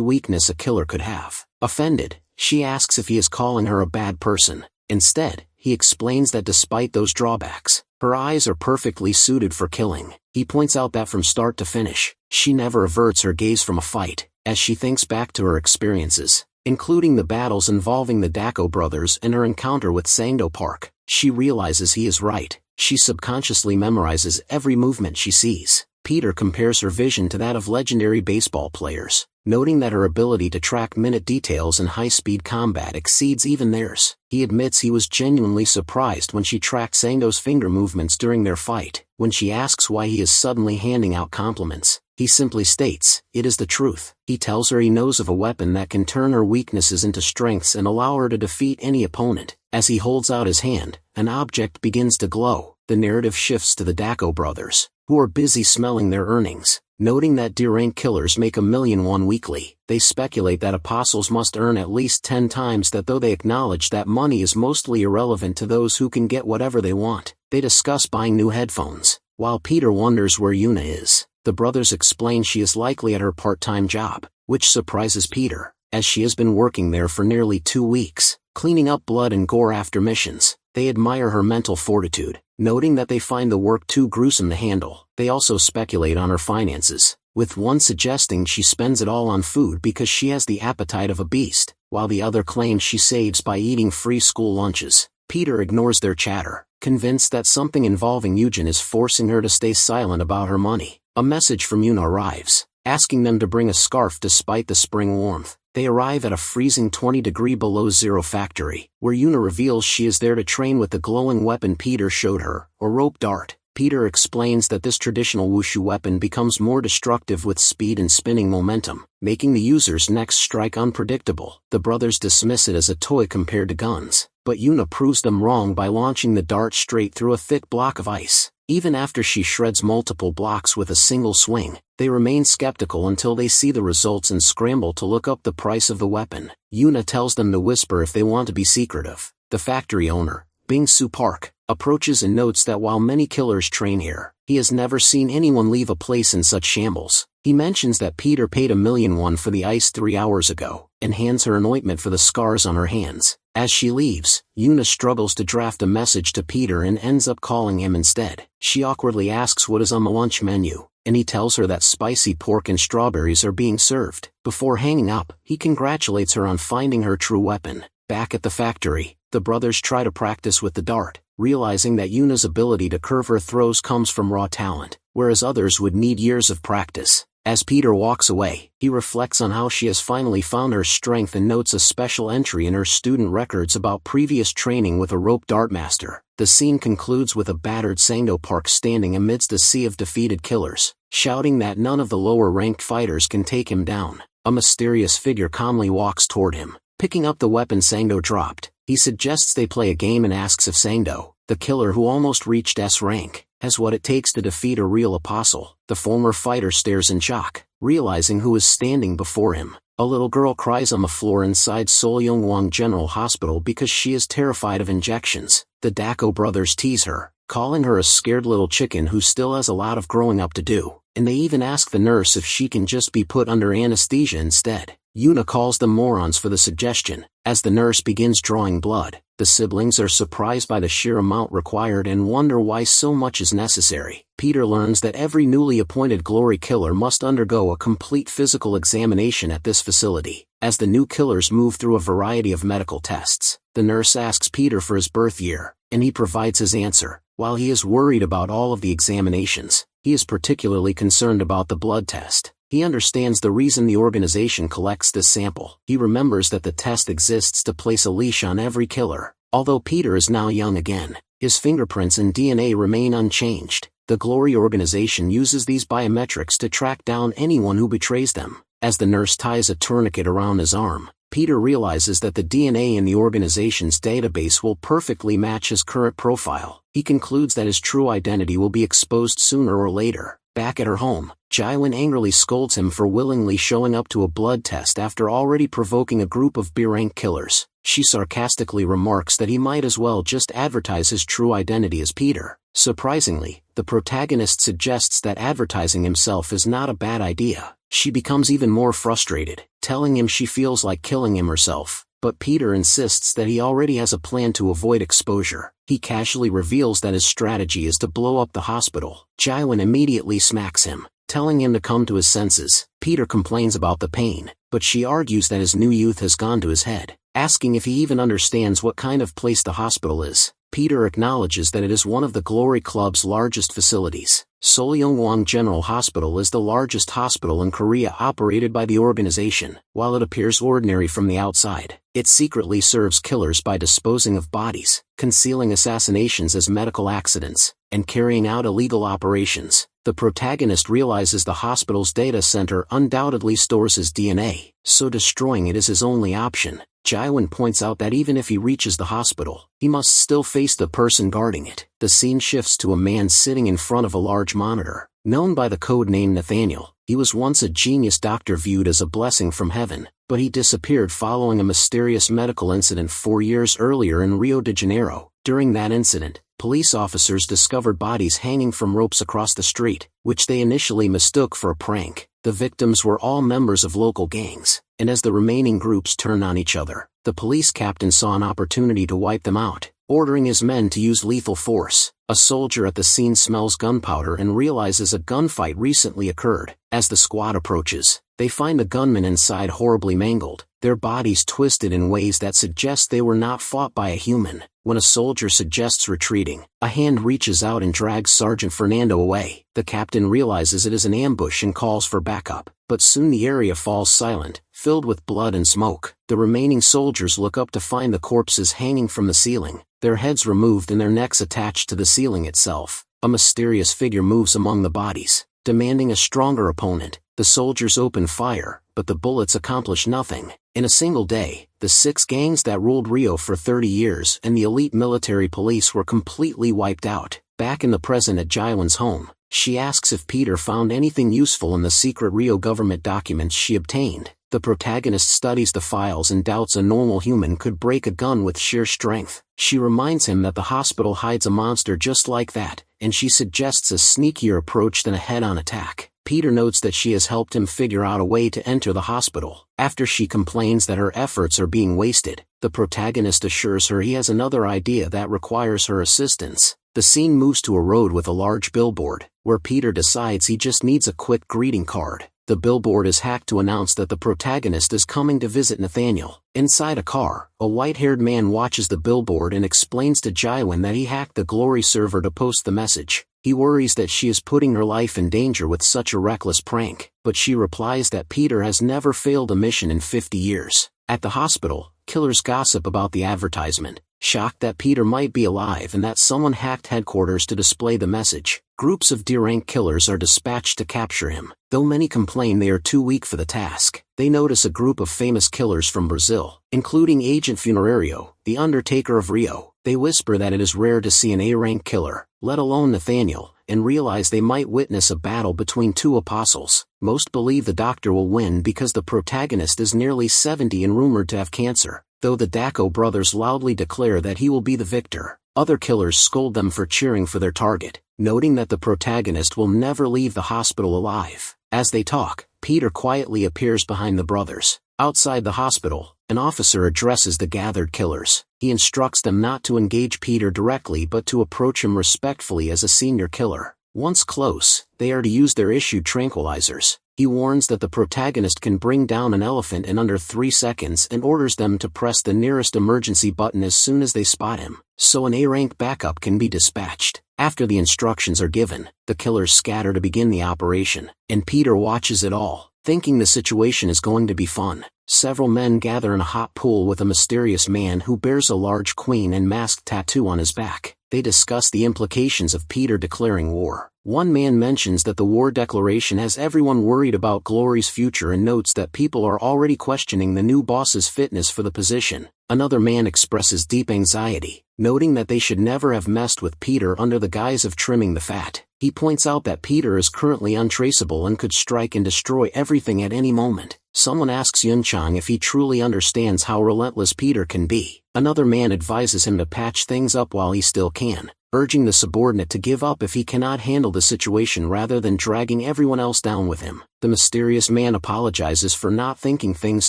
weakness a killer could have. Offended, she asks if he is calling her a bad person. Instead, he explains that despite those drawbacks, her eyes are perfectly suited for killing. He points out that from start to finish, she never averts her gaze from a fight. As she thinks back to her experiences, including the battles involving the Dako brothers and her encounter with Sangdo Park, she realizes he is right. She subconsciously memorizes every movement she sees. Peter compares her vision to that of legendary baseball players, noting that her ability to track minute details in high-speed combat exceeds even theirs. He admits he was genuinely surprised when she tracked Sangdo's finger movements during their fight. When she asks why he is suddenly handing out compliments, he simply states, "It is the truth." He tells her he knows of a weapon that can turn her weaknesses into strengths and allow her to defeat any opponent. As he holds out his hand, an object begins to glow. The narrative shifts to the Dako brothers, who are busy smelling their earnings. Noting that deranged killers make $1,000,000 weekly, they speculate that apostles must earn at least 10 times that, though they acknowledge that money is mostly irrelevant to those who can get whatever they want. They discuss buying new headphones. While Peter wonders where Yuna is, the brothers explain she is likely at her part-time job, which surprises Peter, as she has been working there for nearly 2 weeks, cleaning up blood and gore after missions. They admire her mental fortitude, noting that they find the work too gruesome to handle. They also speculate on her finances, with one suggesting she spends it all on food because she has the appetite of a beast, while the other claims she saves by eating free school lunches. Peter ignores their chatter, convinced that something involving Eugen is forcing her to stay silent about her money. A message from Yuna arrives, asking them to bring a scarf despite the spring warmth. They arrive at a freezing 20-degree below zero factory, where Yuna reveals she is there to train with the glowing weapon Peter showed her, or rope dart. Peter explains that this traditional wushu weapon becomes more destructive with speed and spinning momentum, making the user's next strike unpredictable. The brothers dismiss it as a toy compared to guns, but Yuna proves them wrong by launching the dart straight through a thick block of ice. Even after she shreds multiple blocks with a single swing, they remain skeptical until they see the results and scramble to look up the price of the weapon. Yuna tells them to whisper if they want to be secretive. The factory owner, Bing-Su Park, approaches and notes that while many killers train here, he has never seen anyone leave a place in such shambles. He mentions that Peter paid $1,000,000 for the ice 3 hours ago, and hands her an ointment for the scars on her hands. As she leaves, Yuna struggles to draft a message to Peter and ends up calling him instead. She awkwardly asks what is on the lunch menu, and he tells her that spicy pork and strawberries are being served. Before hanging up, he congratulates her on finding her true weapon. Back at the factory, the brothers try to practice with the dart, realizing that Yuna's ability to curve her throws comes from raw talent, whereas others would need years of practice. As Peter walks away, he reflects on how she has finally found her strength and notes a special entry in her student records about previous training with a rope dart master. The scene concludes with a battered Sangdo Park standing amidst a sea of defeated killers, shouting that none of the lower-ranked fighters can take him down. A mysterious figure calmly walks toward him, picking up the weapon Sangdo dropped. He suggests they play a game and asks if Sangdo, the killer who almost reached S rank, has what it takes to defeat a real apostle. The former fighter stares in shock, realizing who is standing before him. A little girl cries on the floor inside Solyongwang General Hospital because she is terrified of injections. The Dako brothers tease her, calling her a scared little chicken who still has a lot of growing up to do, and they even ask the nurse if she can just be put under anesthesia instead. Yuna calls them morons for the suggestion. As the nurse begins drawing blood, the siblings are surprised by the sheer amount required and wonder why so much is necessary. Peter learns that every newly appointed glory killer must undergo a complete physical examination at this facility. As the new killers move through a variety of medical tests, the nurse asks Peter for his birth year, and he provides his answer. While he is worried about all of the examinations, He is particularly concerned about the blood test. He understands the reason the organization collects this sample. He remembers that the test exists to place a leash on every killer. Although Peter is now young again, his fingerprints and DNA remain unchanged. The Glory organization uses these biometrics to track down anyone who betrays them. As the nurse ties a tourniquet around his arm, Peter realizes that the DNA in the organization's database will perfectly match his current profile. He concludes that his true identity will be exposed sooner or later. Back at her home, Jaiwin angrily scolds him for willingly showing up to a blood test after already provoking a group of B-rank killers. She sarcastically remarks that he might as well just advertise his true identity as Peter. Surprisingly, the protagonist suggests that advertising himself is not a bad idea. She becomes even more frustrated, telling him she feels like killing him herself, but Peter insists that he already has a plan to avoid exposure. He casually reveals that his strategy is to blow up the hospital. Jaiwin immediately smacks him, telling him to come to his senses. Peter complains about the pain, but she argues that his new youth has gone to his head, asking if he even understands what kind of place the hospital is. Peter acknowledges that it is one of the Glory Club's largest facilities. Solyongwang General Hospital is the largest hospital in Korea operated by the organization. While it appears ordinary from the outside, it secretly serves killers by disposing of bodies, concealing assassinations as medical accidents, and carrying out illegal operations. The protagonist realizes the hospital's data center undoubtedly stores his DNA, so destroying it is his only option. Jaiwin points out that even if he reaches the hospital, he must still face the person guarding it. The scene shifts to a man sitting in front of a large monitor. Known by the code name Nathaniel, he was once a genius doctor viewed as a blessing from heaven, but he disappeared following a mysterious medical incident 4 years earlier in Rio de Janeiro. During that incident, police officers discovered bodies hanging from ropes across the street, which they initially mistook for a prank. The victims were all members of local gangs, and as the remaining groups turned on each other, the police captain saw an opportunity to wipe them out, ordering his men to use lethal force. A soldier at the scene smells gunpowder and realizes a gunfight recently occurred. As the squad approaches, they find the gunmen inside horribly mangled, their bodies twisted in ways that suggest they were not fought by a human. When a soldier suggests retreating, a hand reaches out and drags Sergeant Fernando away. The captain realizes it is an ambush and calls for backup, but soon the area falls silent, filled with blood and smoke. The remaining soldiers look up to find the corpses hanging from the ceiling, their heads removed and their necks attached to the ceiling itself. A mysterious figure moves among the bodies, demanding a stronger opponent. The soldiers open fire, but the bullets accomplish nothing. In a single day, the 6 gangs that ruled Rio for 30 years and the elite military police were completely wiped out. Back in the present at Jaiwin's home, she asks if Peter found anything useful in the secret Rio government documents she obtained. The protagonist studies the files and doubts a normal human could break a gun with sheer strength. She reminds him that the hospital hides a monster just like that, and she suggests a sneakier approach than a head-on attack. Peter notes that she has helped him figure out a way to enter the hospital. After she complains that her efforts are being wasted, the protagonist assures her he has another idea that requires her assistance. The scene moves to a road with a large billboard, where Peter decides he just needs a quick greeting card. The billboard is hacked to announce that the protagonist is coming to visit Nathaniel. Inside a car, a white-haired man watches the billboard and explains to Jaiwin that he hacked the Glory server to post the message. He worries that she is putting her life in danger with such a reckless prank, but she replies that Peter has never failed a mission in 50 years. At the hospital, killers gossip about the advertisement, shocked that Peter might be alive and that someone hacked headquarters to display the message. Groups of D-rank killers are dispatched to capture him. Though many complain they are too weak for the task, they notice a group of famous killers from Brazil, including Agent Funerario, the Undertaker of Rio. They whisper that it is rare to see an A-rank killer, let alone Nathaniel, and realize they might witness a battle between 2 apostles. Most believe the doctor will win because the protagonist is nearly 70 and rumored to have cancer, though the Daco brothers loudly declare that he will be the victor. Other killers scold them for cheering for their target, noting that the protagonist will never leave the hospital alive. As they talk, Peter quietly appears behind the brothers. Outside the hospital, an officer addresses the gathered killers. He instructs them not to engage Peter directly but to approach him respectfully as a senior killer. Once close, they are to use their issued tranquilizers. He warns that the protagonist can bring down an elephant in under 3 seconds and orders them to press the nearest emergency button as soon as they spot him, so an A-rank backup can be dispatched. After the instructions are given, the killers scatter to begin the operation, and Peter watches it all, thinking the situation is going to be fun. Several men gather in a hot pool with a mysterious man who bears a large queen and masked tattoo on his back. They discuss the implications of Peter declaring war. One man mentions that the war declaration has everyone worried about Glory's future and notes that people are already questioning the new boss's fitness for the position. Another man expresses deep anxiety, noting that they should never have messed with Peter under the guise of trimming the fat. He points out that Peter is currently untraceable and could strike and destroy everything at any moment. Someone asks Yunchang if he truly understands how relentless Peter can be. Another man advises him to patch things up while he still can, urging the subordinate to give up if he cannot handle the situation rather than dragging everyone else down with him. The mysterious man apologizes for not thinking things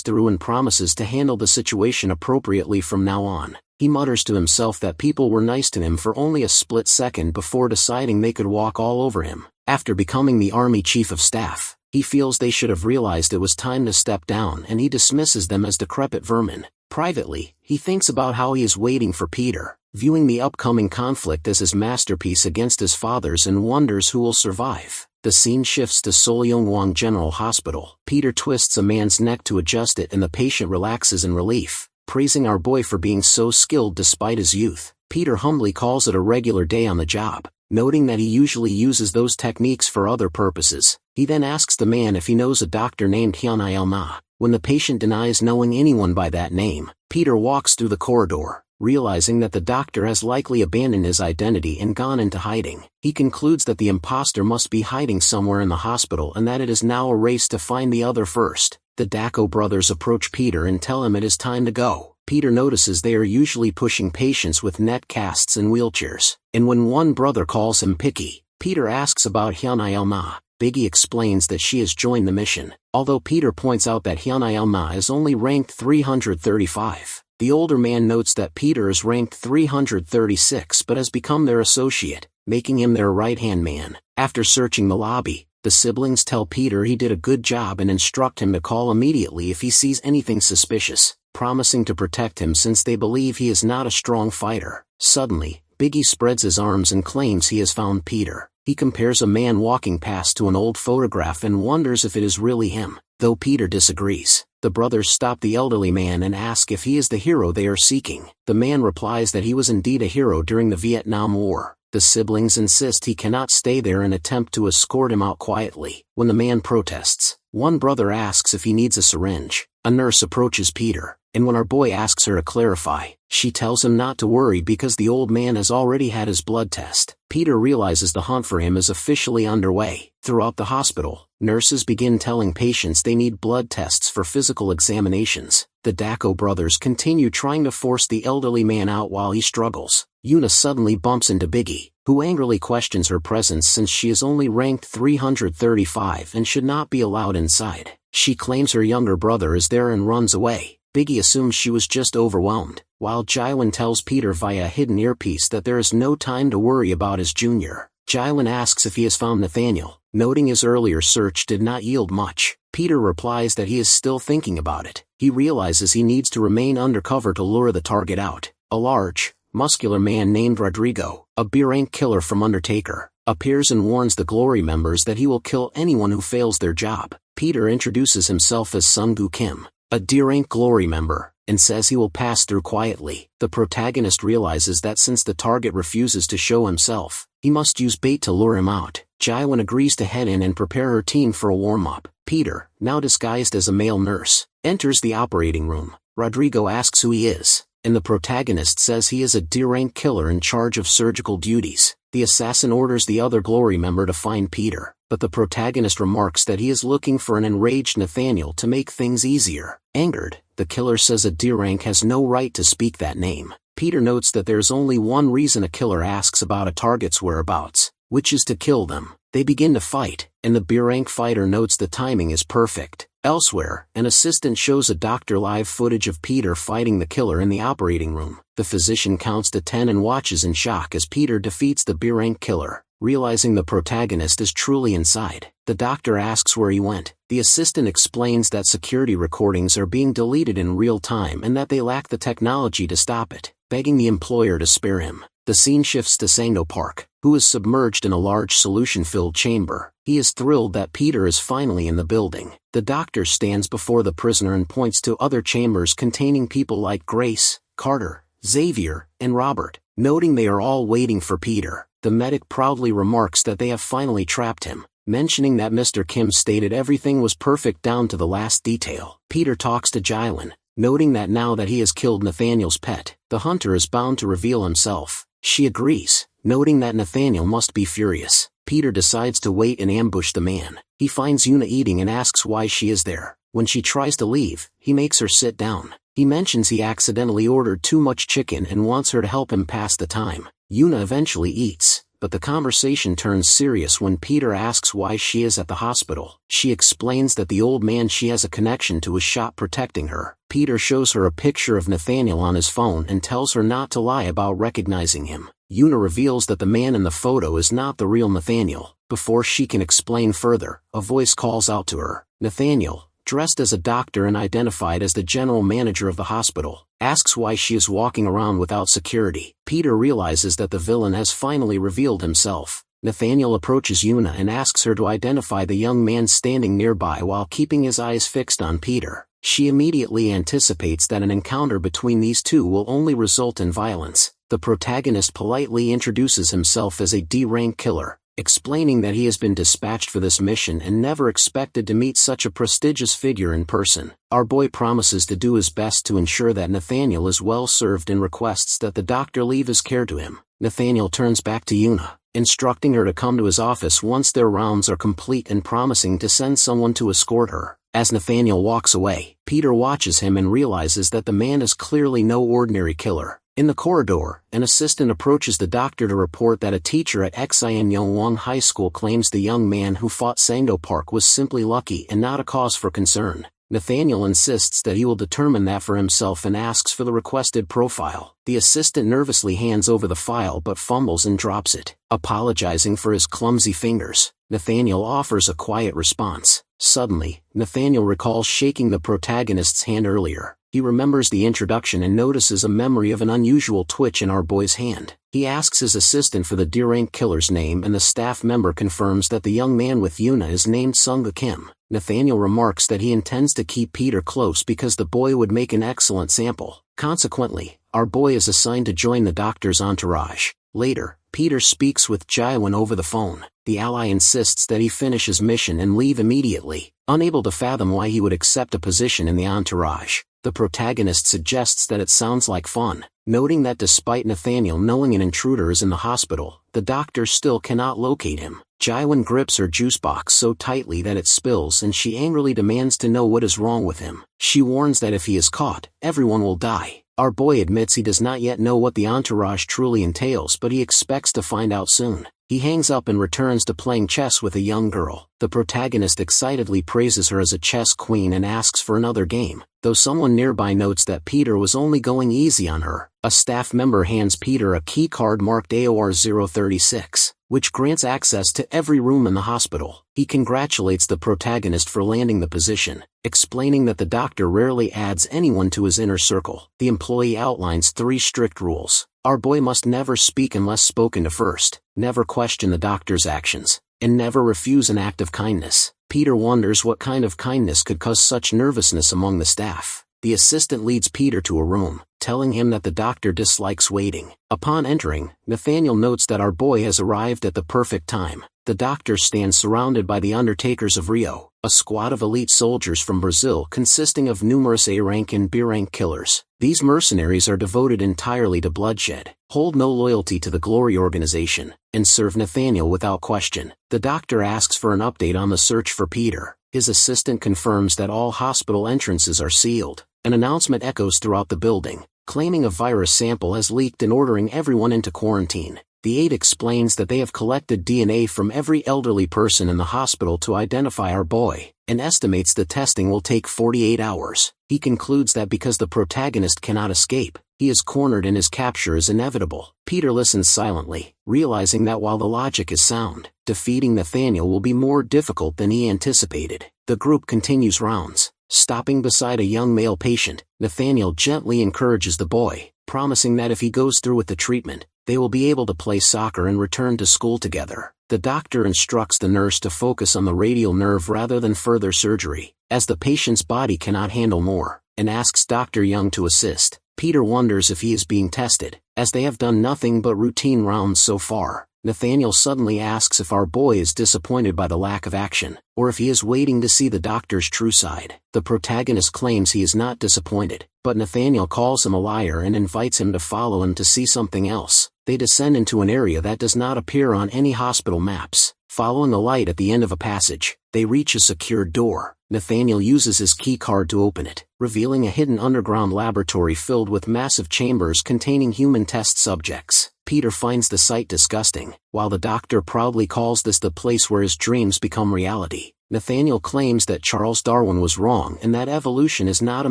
through and promises to handle the situation appropriately from now on. He mutters to himself that people were nice to him for only a split second before deciding they could walk all over him. After becoming the army chief of staff, he feels they should have realized it was time to step down, and he dismisses them as decrepit vermin. Privately, he thinks about how he is waiting for Peter, viewing the upcoming conflict as his masterpiece against his father's, and wonders who will survive. The scene shifts to Solyongwang General Hospital. Peter twists a man's neck to adjust it and the patient relaxes in relief, praising our boy for being so skilled despite his youth. Peter humbly calls it a regular day on the job, noting that he usually uses those techniques for other purposes. He then asks the man if he knows a doctor named Hyunai. When the patient denies knowing anyone by that name, Peter walks through the corridor, realizing that the doctor has likely abandoned his identity and gone into hiding. He concludes that the imposter must be hiding somewhere in the hospital and that it is now a race to find the other first. The Dako brothers approach Peter and tell him it is time to go. Peter notices they are usually pushing patients with net casts and wheelchairs, and when one brother calls him picky, Peter asks about Hyunai. Biggie explains that she has joined the mission, although Peter points out that Hyunai is only ranked 335. The older man notes that Peter is ranked 336 but has become their associate, making him their right-hand man. After searching the lobby, the siblings tell Peter he did a good job and instruct him to call immediately if he sees anything suspicious, promising to protect him since they believe he is not a strong fighter. Suddenly, Biggie spreads his arms and claims he has found Peter. He compares a man walking past to an old photograph and wonders if it is really him, though Peter disagrees. The brothers stop the elderly man and ask if he is the hero they are seeking. The man replies that he was indeed a hero during the Vietnam War. The siblings insist he cannot stay there and attempt to escort him out quietly. When the man protests, one brother asks if he needs a syringe. A nurse approaches Peter, and when our boy asks her to clarify, she tells him not to worry because the old man has already had his blood test. Peter realizes the hunt for him is officially underway. Throughout the hospital, nurses begin telling patients they need blood tests for physical examinations. The Dako brothers continue trying to force the elderly man out while he struggles. Yuna suddenly bumps into Biggie, who angrily questions her presence since she is only ranked 335 and should not be allowed inside. She claims her younger brother is there and runs away. Biggie assumes she was just overwhelmed, while Jaiwan tells Peter via a hidden earpiece that there is no time to worry about his junior. Jaiwan asks if he has found Nathaniel, noting his earlier search did not yield much. Peter replies that he is still thinking about it. He realizes he needs to remain undercover to lure the target out. A large, muscular man named Rodrigo, a B-rank killer from Undertaker, appears and warns the Glory members that he will kill anyone who fails their job. Peter introduces himself as Sung-gu Kim, a D-rank Glory member, and says he will pass through quietly. The protagonist realizes that since the target refuses to show himself, he must use bait to lure him out. Jaiwan agrees to head in and prepare her team for a warm-up. Peter, now disguised as a male nurse, enters the operating room. Rodrigo asks who he is, and the protagonist says he is a D-rank killer in charge of surgical duties. The assassin orders the other Glory member to find Peter, but the protagonist remarks that he is looking for an enraged Nathaniel to make things easier. Angered, the killer says a D-rank has no right to speak that name. Peter notes that there's only one reason a killer asks about a target's whereabouts, which is to kill them. They begin to fight, and the B-rank fighter notes the timing is perfect. Elsewhere, an assistant shows a doctor live footage of Peter fighting the killer in the operating room. The physician counts to 10 and watches in shock as Peter defeats the B-rank killer. Realizing the protagonist is truly inside, the doctor asks where he went. The assistant explains that security recordings are being deleted in real time and that they lack the technology to stop it, begging the employer to spare him. The scene shifts to Sangno Park, who is submerged in a large solution-filled chamber. He is thrilled that Peter is finally in the building. The doctor stands before the prisoner and points to other chambers containing people like Grace, Carter, Xavier, and Robert. Noting they are all waiting for Peter, the medic proudly remarks that they have finally trapped him, mentioning that Mr. Kim stated everything was perfect down to the last detail. Peter talks to Jilin, noting that now that he has killed Nathaniel's pet, the hunter is bound to reveal himself. She agrees, noting that Nathaniel must be furious. Peter decides to wait and ambush the man. He finds Yuna eating and asks why she is there. When she tries to leave, he makes her sit down. He mentions he accidentally ordered too much chicken and wants her to help him pass the time. Yuna eventually eats, but the conversation turns serious when Peter asks why she is at the hospital. She explains that the old man she has a connection to is shot protecting her. Peter shows her a picture of Nathaniel on his phone and tells her not to lie about recognizing him. Yuna reveals that the man in the photo is not the real Nathaniel. Before she can explain further, a voice calls out to her. Nathaniel, dressed as a doctor and identified as the general manager of the hospital, asks why she is walking around without security. Peter realizes that the villain has finally revealed himself. Nathaniel approaches Yuna and asks her to identify the young man standing nearby while keeping his eyes fixed on Peter. She immediately anticipates that an encounter between these two will only result in violence. The protagonist politely introduces himself as a D-rank killer, explaining that he has been dispatched for this mission and never expected to meet such a prestigious figure in person. Our boy promises to do his best to ensure that Nathaniel is well served and requests that the doctor leave his care to him. Nathaniel turns back to Yuna, instructing her to come to his office once their rounds are complete and promising to send someone to escort her. As Nathaniel walks away, Peter watches him and realizes that the man is clearly no ordinary killer. In the corridor, an assistant approaches the doctor to report that a teacher at Xian Yongwang High School claims the young man who fought Sangdo Park was simply lucky and not a cause for concern. Nathaniel insists that he will determine that for himself and asks for the requested profile. The assistant nervously hands over the file but fumbles and drops it. Apologizing for his clumsy fingers, Nathaniel offers a quiet response. Suddenly, Nathaniel recalls shaking the protagonist's hand earlier. He remembers the introduction and notices a memory of an unusual twitch in our boy's hand. He asks his assistant for the D-rank killer's name and the staff member confirms that the young man with Yuna is named Sung Kim. Nathaniel remarks that he intends to keep Peter close because the boy would make an excellent sample. Consequently, our boy is assigned to join the doctor's entourage. Later, Peter speaks with Jaiwan over the phone. The ally insists that he finish his mission and leave immediately, unable to fathom why he would accept a position in the entourage. The protagonist suggests that it sounds like fun, noting that despite Nathaniel knowing an intruder is in the hospital, the doctor still cannot locate him. Jaiwan grips her juice box so tightly that it spills and she angrily demands to know what is wrong with him. She warns that if he is caught, everyone will die. Our boy admits he does not yet know what the entourage truly entails, but he expects to find out soon. He hangs up and returns to playing chess with a young girl. The protagonist excitedly praises her as a chess queen and asks for another game, though someone nearby notes that Peter was only going easy on her. A staff member hands Peter a key card marked AOR 036, which grants access to every room in the hospital. He congratulates the protagonist for landing the position, explaining that the doctor rarely adds anyone to his inner circle. The employee outlines 3 strict rules. Our boy must never speak unless spoken to first, never question the doctor's actions, and never refuse an act of kindness. Peter wonders what kind of kindness could cause such nervousness among the staff. The assistant leads Peter to a room, telling him that the doctor dislikes waiting. Upon entering, Nathaniel notes that our boy has arrived at the perfect time. The doctor stands surrounded by the Undertakers of Rio, a squad of elite soldiers from Brazil consisting of numerous A-rank and B-rank killers. These mercenaries are devoted entirely to bloodshed, hold no loyalty to the Glory organization, and serve Nathaniel without question. The doctor asks for an update on the search for Peter. His assistant confirms that all hospital entrances are sealed. An announcement echoes throughout the building, claiming a virus sample has leaked and ordering everyone into quarantine. The aide explains that they have collected DNA from every elderly person in the hospital to identify our boy, and estimates the testing will take 48 hours. He concludes that because the protagonist cannot escape, he is cornered and his capture is inevitable. Peter listens silently, realizing that while the logic is sound, defeating Nathaniel will be more difficult than he anticipated. The group continues rounds. Stopping beside a young male patient, Nathaniel gently encourages the boy, promising that if he goes through with the treatment, they will be able to play soccer and return to school together. The doctor instructs the nurse to focus on the radial nerve rather than further surgery, as the patient's body cannot handle more, and asks Dr. Young to assist. Peter wonders if he is being tested, as they have done nothing but routine rounds so far. Nathaniel suddenly asks if our boy is disappointed by the lack of action, or if he is waiting to see the doctor's true side. The protagonist claims he is not disappointed, but Nathaniel calls him a liar and invites him to follow him to see something else. They descend into an area that does not appear on any hospital maps. Following a light at the end of a passage, they reach a secured door. Nathaniel uses his key card to open it, revealing a hidden underground laboratory filled with massive chambers containing human test subjects. Peter finds the sight disgusting, while the doctor proudly calls this the place where his dreams become reality. Nathaniel claims that Charles Darwin was wrong and that evolution is not a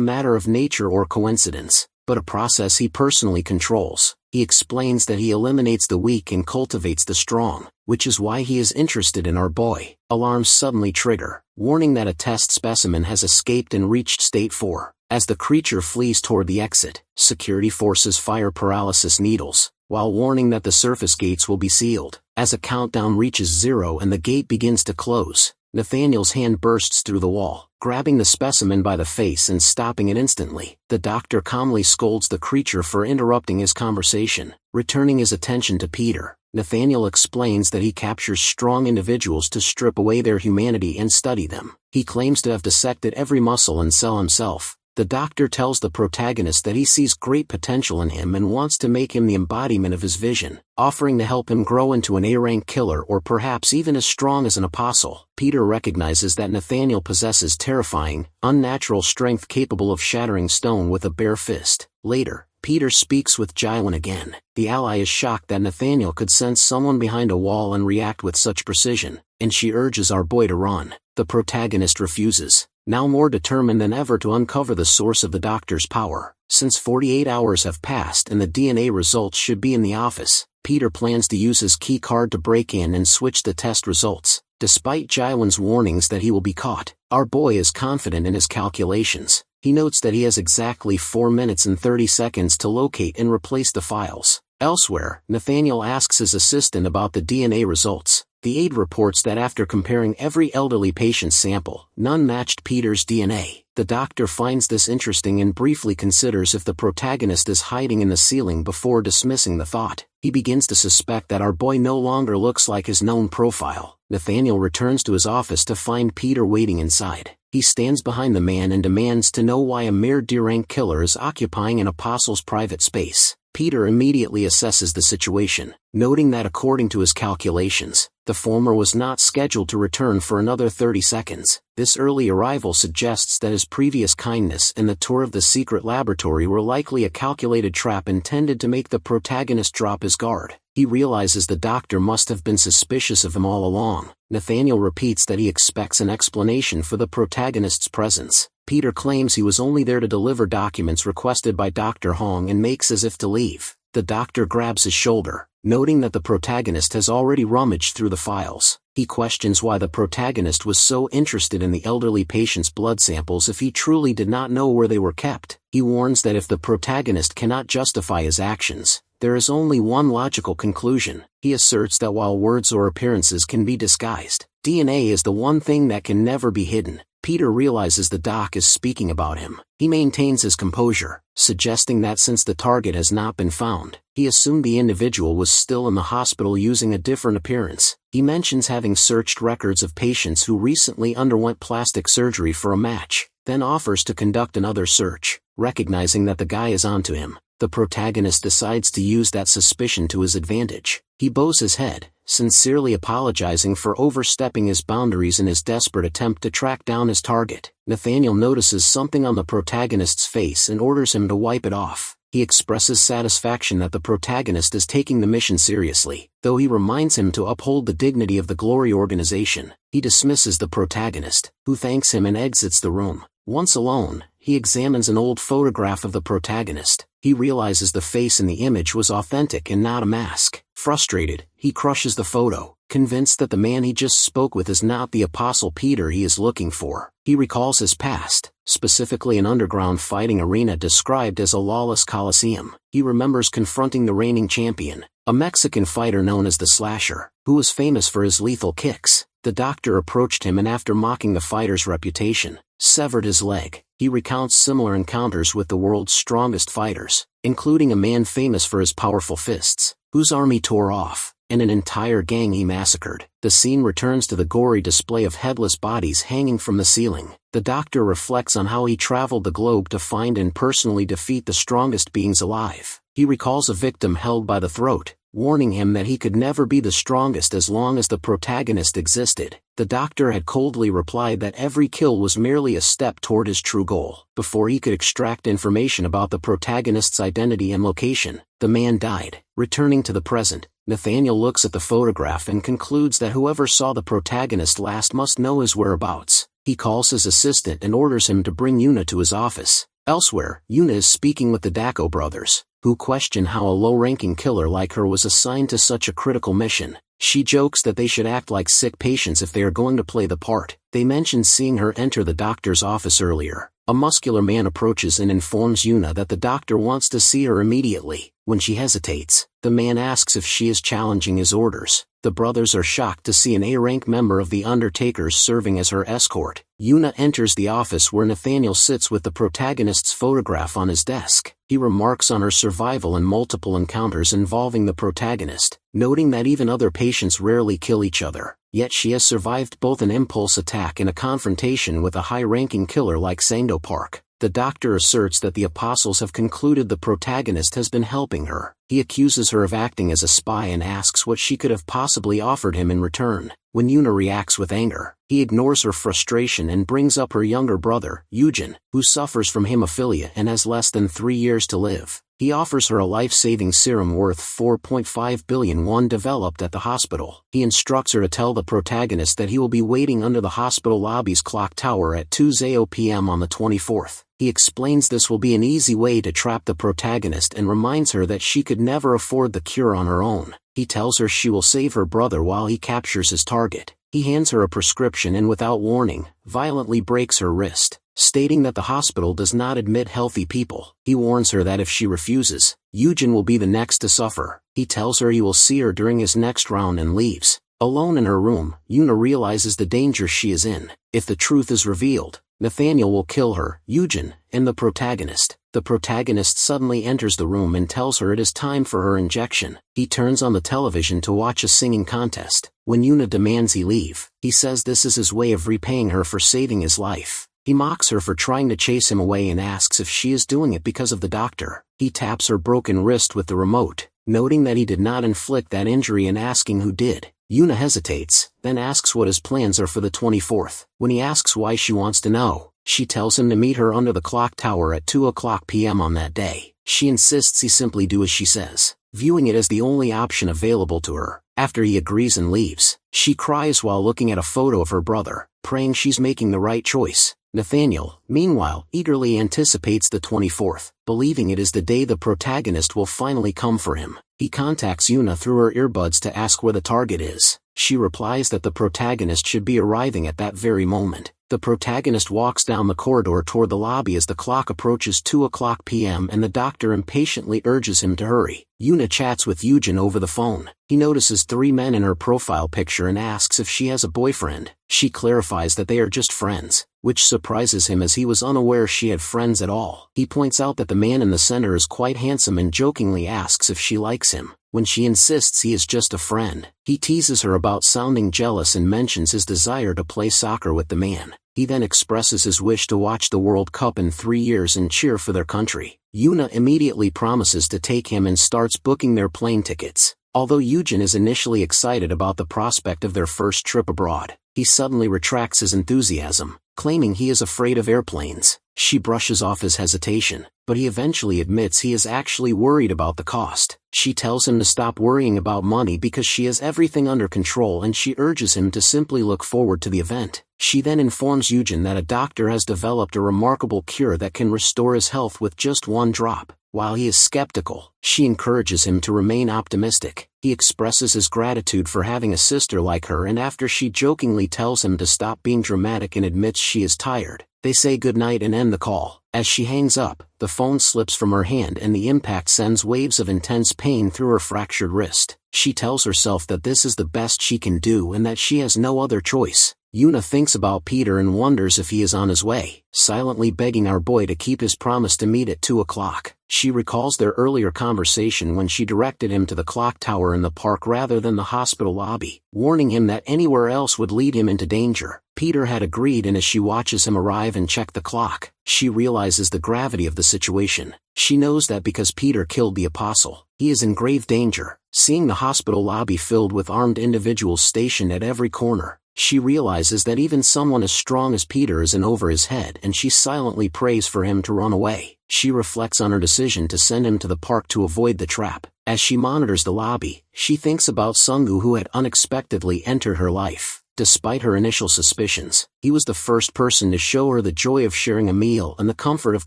matter of nature or coincidence, but a process he personally controls. He explains that he eliminates the weak and cultivates the strong, which is why he is interested in our boy. Alarms suddenly trigger, warning that a test specimen has escaped and reached State 4. As the creature flees toward the exit, security forces fire paralysis needles, while warning that the surface gates will be sealed. As a countdown reaches 0 and the gate begins to close, Nathaniel's hand bursts through the wall, grabbing the specimen by the face and stopping it instantly. The doctor calmly scolds the creature for interrupting his conversation. Returning his attention to Peter, Nathaniel explains that he captures strong individuals to strip away their humanity and study them. He claims to have dissected every muscle and cell himself. The doctor tells the protagonist that he sees great potential in him and wants to make him the embodiment of his vision, offering to help him grow into an A-rank killer or perhaps even as strong as an apostle. Peter recognizes that Nathaniel possesses terrifying, unnatural strength capable of shattering stone with a bare fist. Later, Peter speaks with Jylin again. The ally is shocked that Nathaniel could sense someone behind a wall and react with such precision, and she urges our boy to run. The protagonist refuses, now more determined than ever to uncover the source of the doctor's power. Since 48 hours have passed and the DNA results should be in the office, Peter plans to use his key card to break in and switch the test results. Despite Jylin's warnings that he will be caught, our boy is confident in his calculations. He notes that he has exactly 4 minutes and 30 seconds to locate and replace the files. Elsewhere, Nathaniel asks his assistant about the DNA results. The aide reports that after comparing every elderly patient's sample, none matched Peter's DNA. The doctor finds this interesting and briefly considers if the protagonist is hiding in the ceiling before dismissing the thought. He begins to suspect that our boy no longer looks like his known profile. Nathaniel returns to his office to find Peter waiting inside. He stands behind the man and demands to know why a mere D-rank killer is occupying an apostle's private space. Peter immediately assesses the situation, noting that according to his calculations, the former was not scheduled to return for another 30 seconds. This early arrival suggests that his previous kindness and the tour of the secret laboratory were likely a calculated trap intended to make the protagonist drop his guard. He realizes the doctor must have been suspicious of him all along. Nathaniel repeats that he expects an explanation for the protagonist's presence. Peter claims he was only there to deliver documents requested by Dr. Hong and makes as if to leave. The doctor grabs his shoulder, noting that the protagonist has already rummaged through the files. He questions why the protagonist was so interested in the elderly patient's blood samples if he truly did not know where they were kept. He warns that if the protagonist cannot justify his actions, there is only one logical conclusion. He asserts that while words or appearances can be disguised, DNA is the one thing that can never be hidden. Peter realizes the doc is speaking about him. He maintains his composure, suggesting that since the target has not been found, he assumed the individual was still in the hospital using a different appearance. He mentions having searched records of patients who recently underwent plastic surgery for a match, then offers to conduct another search. Recognizing that the guy is onto him, the protagonist decides to use that suspicion to his advantage. He bows his head, sincerely apologizing for overstepping his boundaries in his desperate attempt to track down his target. Nathaniel notices something on the protagonist's face and orders him to wipe it off. He expresses satisfaction that the protagonist is taking the mission seriously, though he reminds him to uphold the dignity of the Glory organization. He dismisses the protagonist, who thanks him and exits the room. Once alone, he examines an old photograph of the protagonist. He realizes the face in the image was authentic and not a mask. Frustrated, he crushes the photo, convinced that the man he just spoke with is not the Apostle Peter he is looking for. He recalls his past, specifically an underground fighting arena described as a lawless coliseum. He remembers confronting the reigning champion, a Mexican fighter known as the Slasher, who was famous for his lethal kicks. The doctor approached him and after mocking the fighter's reputation, severed his leg. He recounts similar encounters with the world's strongest fighters, including a man famous for his powerful fists, whose arm he tore off, and an entire gang he massacred. The scene returns to the gory display of headless bodies hanging from the ceiling. The doctor reflects on how he traveled the globe to find and personally defeat the strongest beings alive. He recalls a victim held by the throat, warning him that he could never be the strongest as long as the protagonist existed. The doctor had coldly replied that every kill was merely a step toward his true goal. Before he could extract information about the protagonist's identity and location, the man died. Returning to the present, Nathaniel looks at the photograph and concludes that whoever saw the protagonist last must know his whereabouts. He calls his assistant and orders him to bring Yuna to his office. Elsewhere, Yuna is speaking with the Dacko brothers, who question how a low-ranking killer like her was assigned to such a critical mission. She jokes that they should act like sick patients if they are going to play the part. They mention seeing her enter the doctor's office earlier. A muscular man approaches and informs Yuna that the doctor wants to see her immediately. When she hesitates, the man asks if she is challenging his orders. The brothers are shocked to see an A-rank member of the Undertakers serving as her escort. Yuna enters the office where Nathaniel sits with the protagonist's photograph on his desk. He remarks on her survival in multiple encounters involving the protagonist, noting that even other patients rarely kill each other, yet she has survived both an impulse attack and a confrontation with a high-ranking killer like Sangdo Park. The doctor asserts that the apostles have concluded the protagonist has been helping her. He accuses her of acting as a spy and asks what she could have possibly offered him in return. When Yuna reacts with anger, he ignores her frustration and brings up her younger brother, Eugen, who suffers from hemophilia and has less than 3 years to live. He offers her a life-saving serum worth 4.5 billion won developed at the hospital. He instructs her to tell the protagonist that he will be waiting under the hospital lobby's clock tower at 2:00 p.m. on the 24th. He explains this will be an easy way to trap the protagonist and reminds her that she could never afford the cure on her own. He tells her she will save her brother while he captures his target. He hands her a prescription and without warning, violently breaks her wrist, stating that the hospital does not admit healthy people. He warns her that if she refuses, Eugen will be the next to suffer. He tells her he will see her during his next round and leaves. Alone in her room, Yuna realizes the danger she is in. If the truth is revealed, Nathaniel will kill her, Eugen, and the protagonist. The protagonist suddenly enters the room and tells her it is time for her injection. He turns on the television to watch a singing contest. When Yuna demands he leave, he says this is his way of repaying her for saving his life. He mocks her for trying to chase him away and asks if she is doing it because of the doctor. He taps her broken wrist with the remote, noting that he did not inflict that injury and asking who did. Yuna hesitates, then asks what his plans are for the 24th. When he asks why she wants to know, she tells him to meet her under the clock tower at 2:00 p.m. on that day. She insists he simply do as she says, viewing it as the only option available to her. After he agrees and leaves, she cries while looking at a photo of her brother, praying she's making the right choice. Nathaniel, meanwhile, eagerly anticipates the 24th, believing it is the day the protagonist will finally come for him. He contacts Yuna through her earbuds to ask where the target is. She replies that the protagonist should be arriving at that very moment. The protagonist walks down the corridor toward the lobby as the clock approaches 2:00 p.m. and the doctor impatiently urges him to hurry. Yuna chats with Eugen over the phone. He notices 3 men in her profile picture and asks if she has a boyfriend. She clarifies that they are just friends, which surprises him as he was unaware she had friends at all. He points out that the man in the center is quite handsome and jokingly asks if she likes him. When she insists he is just a friend, he teases her about sounding jealous and mentions his desire to play soccer with the man. He then expresses his wish to watch the World Cup in 3 years and cheer for their country. Yuna immediately promises to take him and starts booking their plane tickets. Although Eugen is initially excited about the prospect of their first trip abroad, he suddenly retracts his enthusiasm, claiming he is afraid of airplanes. She brushes off his hesitation, but he eventually admits he is actually worried about the cost. She tells him to stop worrying about money because she has everything under control and she urges him to simply look forward to the event. She then informs Eugen that a doctor has developed a remarkable cure that can restore his health with just 1 drop. While he is skeptical, she encourages him to remain optimistic. He expresses his gratitude for having a sister like her, and after she jokingly tells him to stop being dramatic and admits she is tired, they say goodnight and end the call. As she hangs up, the phone slips from her hand and the impact sends waves of intense pain through her fractured wrist. She tells herself that this is the best she can do and that she has no other choice. Yuna thinks about Peter and wonders if he is on his way, silently begging our boy to keep his promise to meet at 2 o'clock. She recalls their earlier conversation when she directed him to the clock tower in the park rather than the hospital lobby, warning him that anywhere else would lead him into danger. Peter had agreed, and as she watches him arrive and check the clock, she realizes the gravity of the situation. She knows that because Peter killed the apostle, he is in grave danger. Seeing the hospital lobby filled with armed individuals stationed at every corner, she realizes that even someone as strong as Peter is in over his head, and she silently prays for him to run away. She reflects on her decision to send him to the park to avoid the trap. As she monitors the lobby, she thinks about Sungu, who had unexpectedly entered her life. Despite her initial suspicions, he was the first person to show her the joy of sharing a meal and the comfort of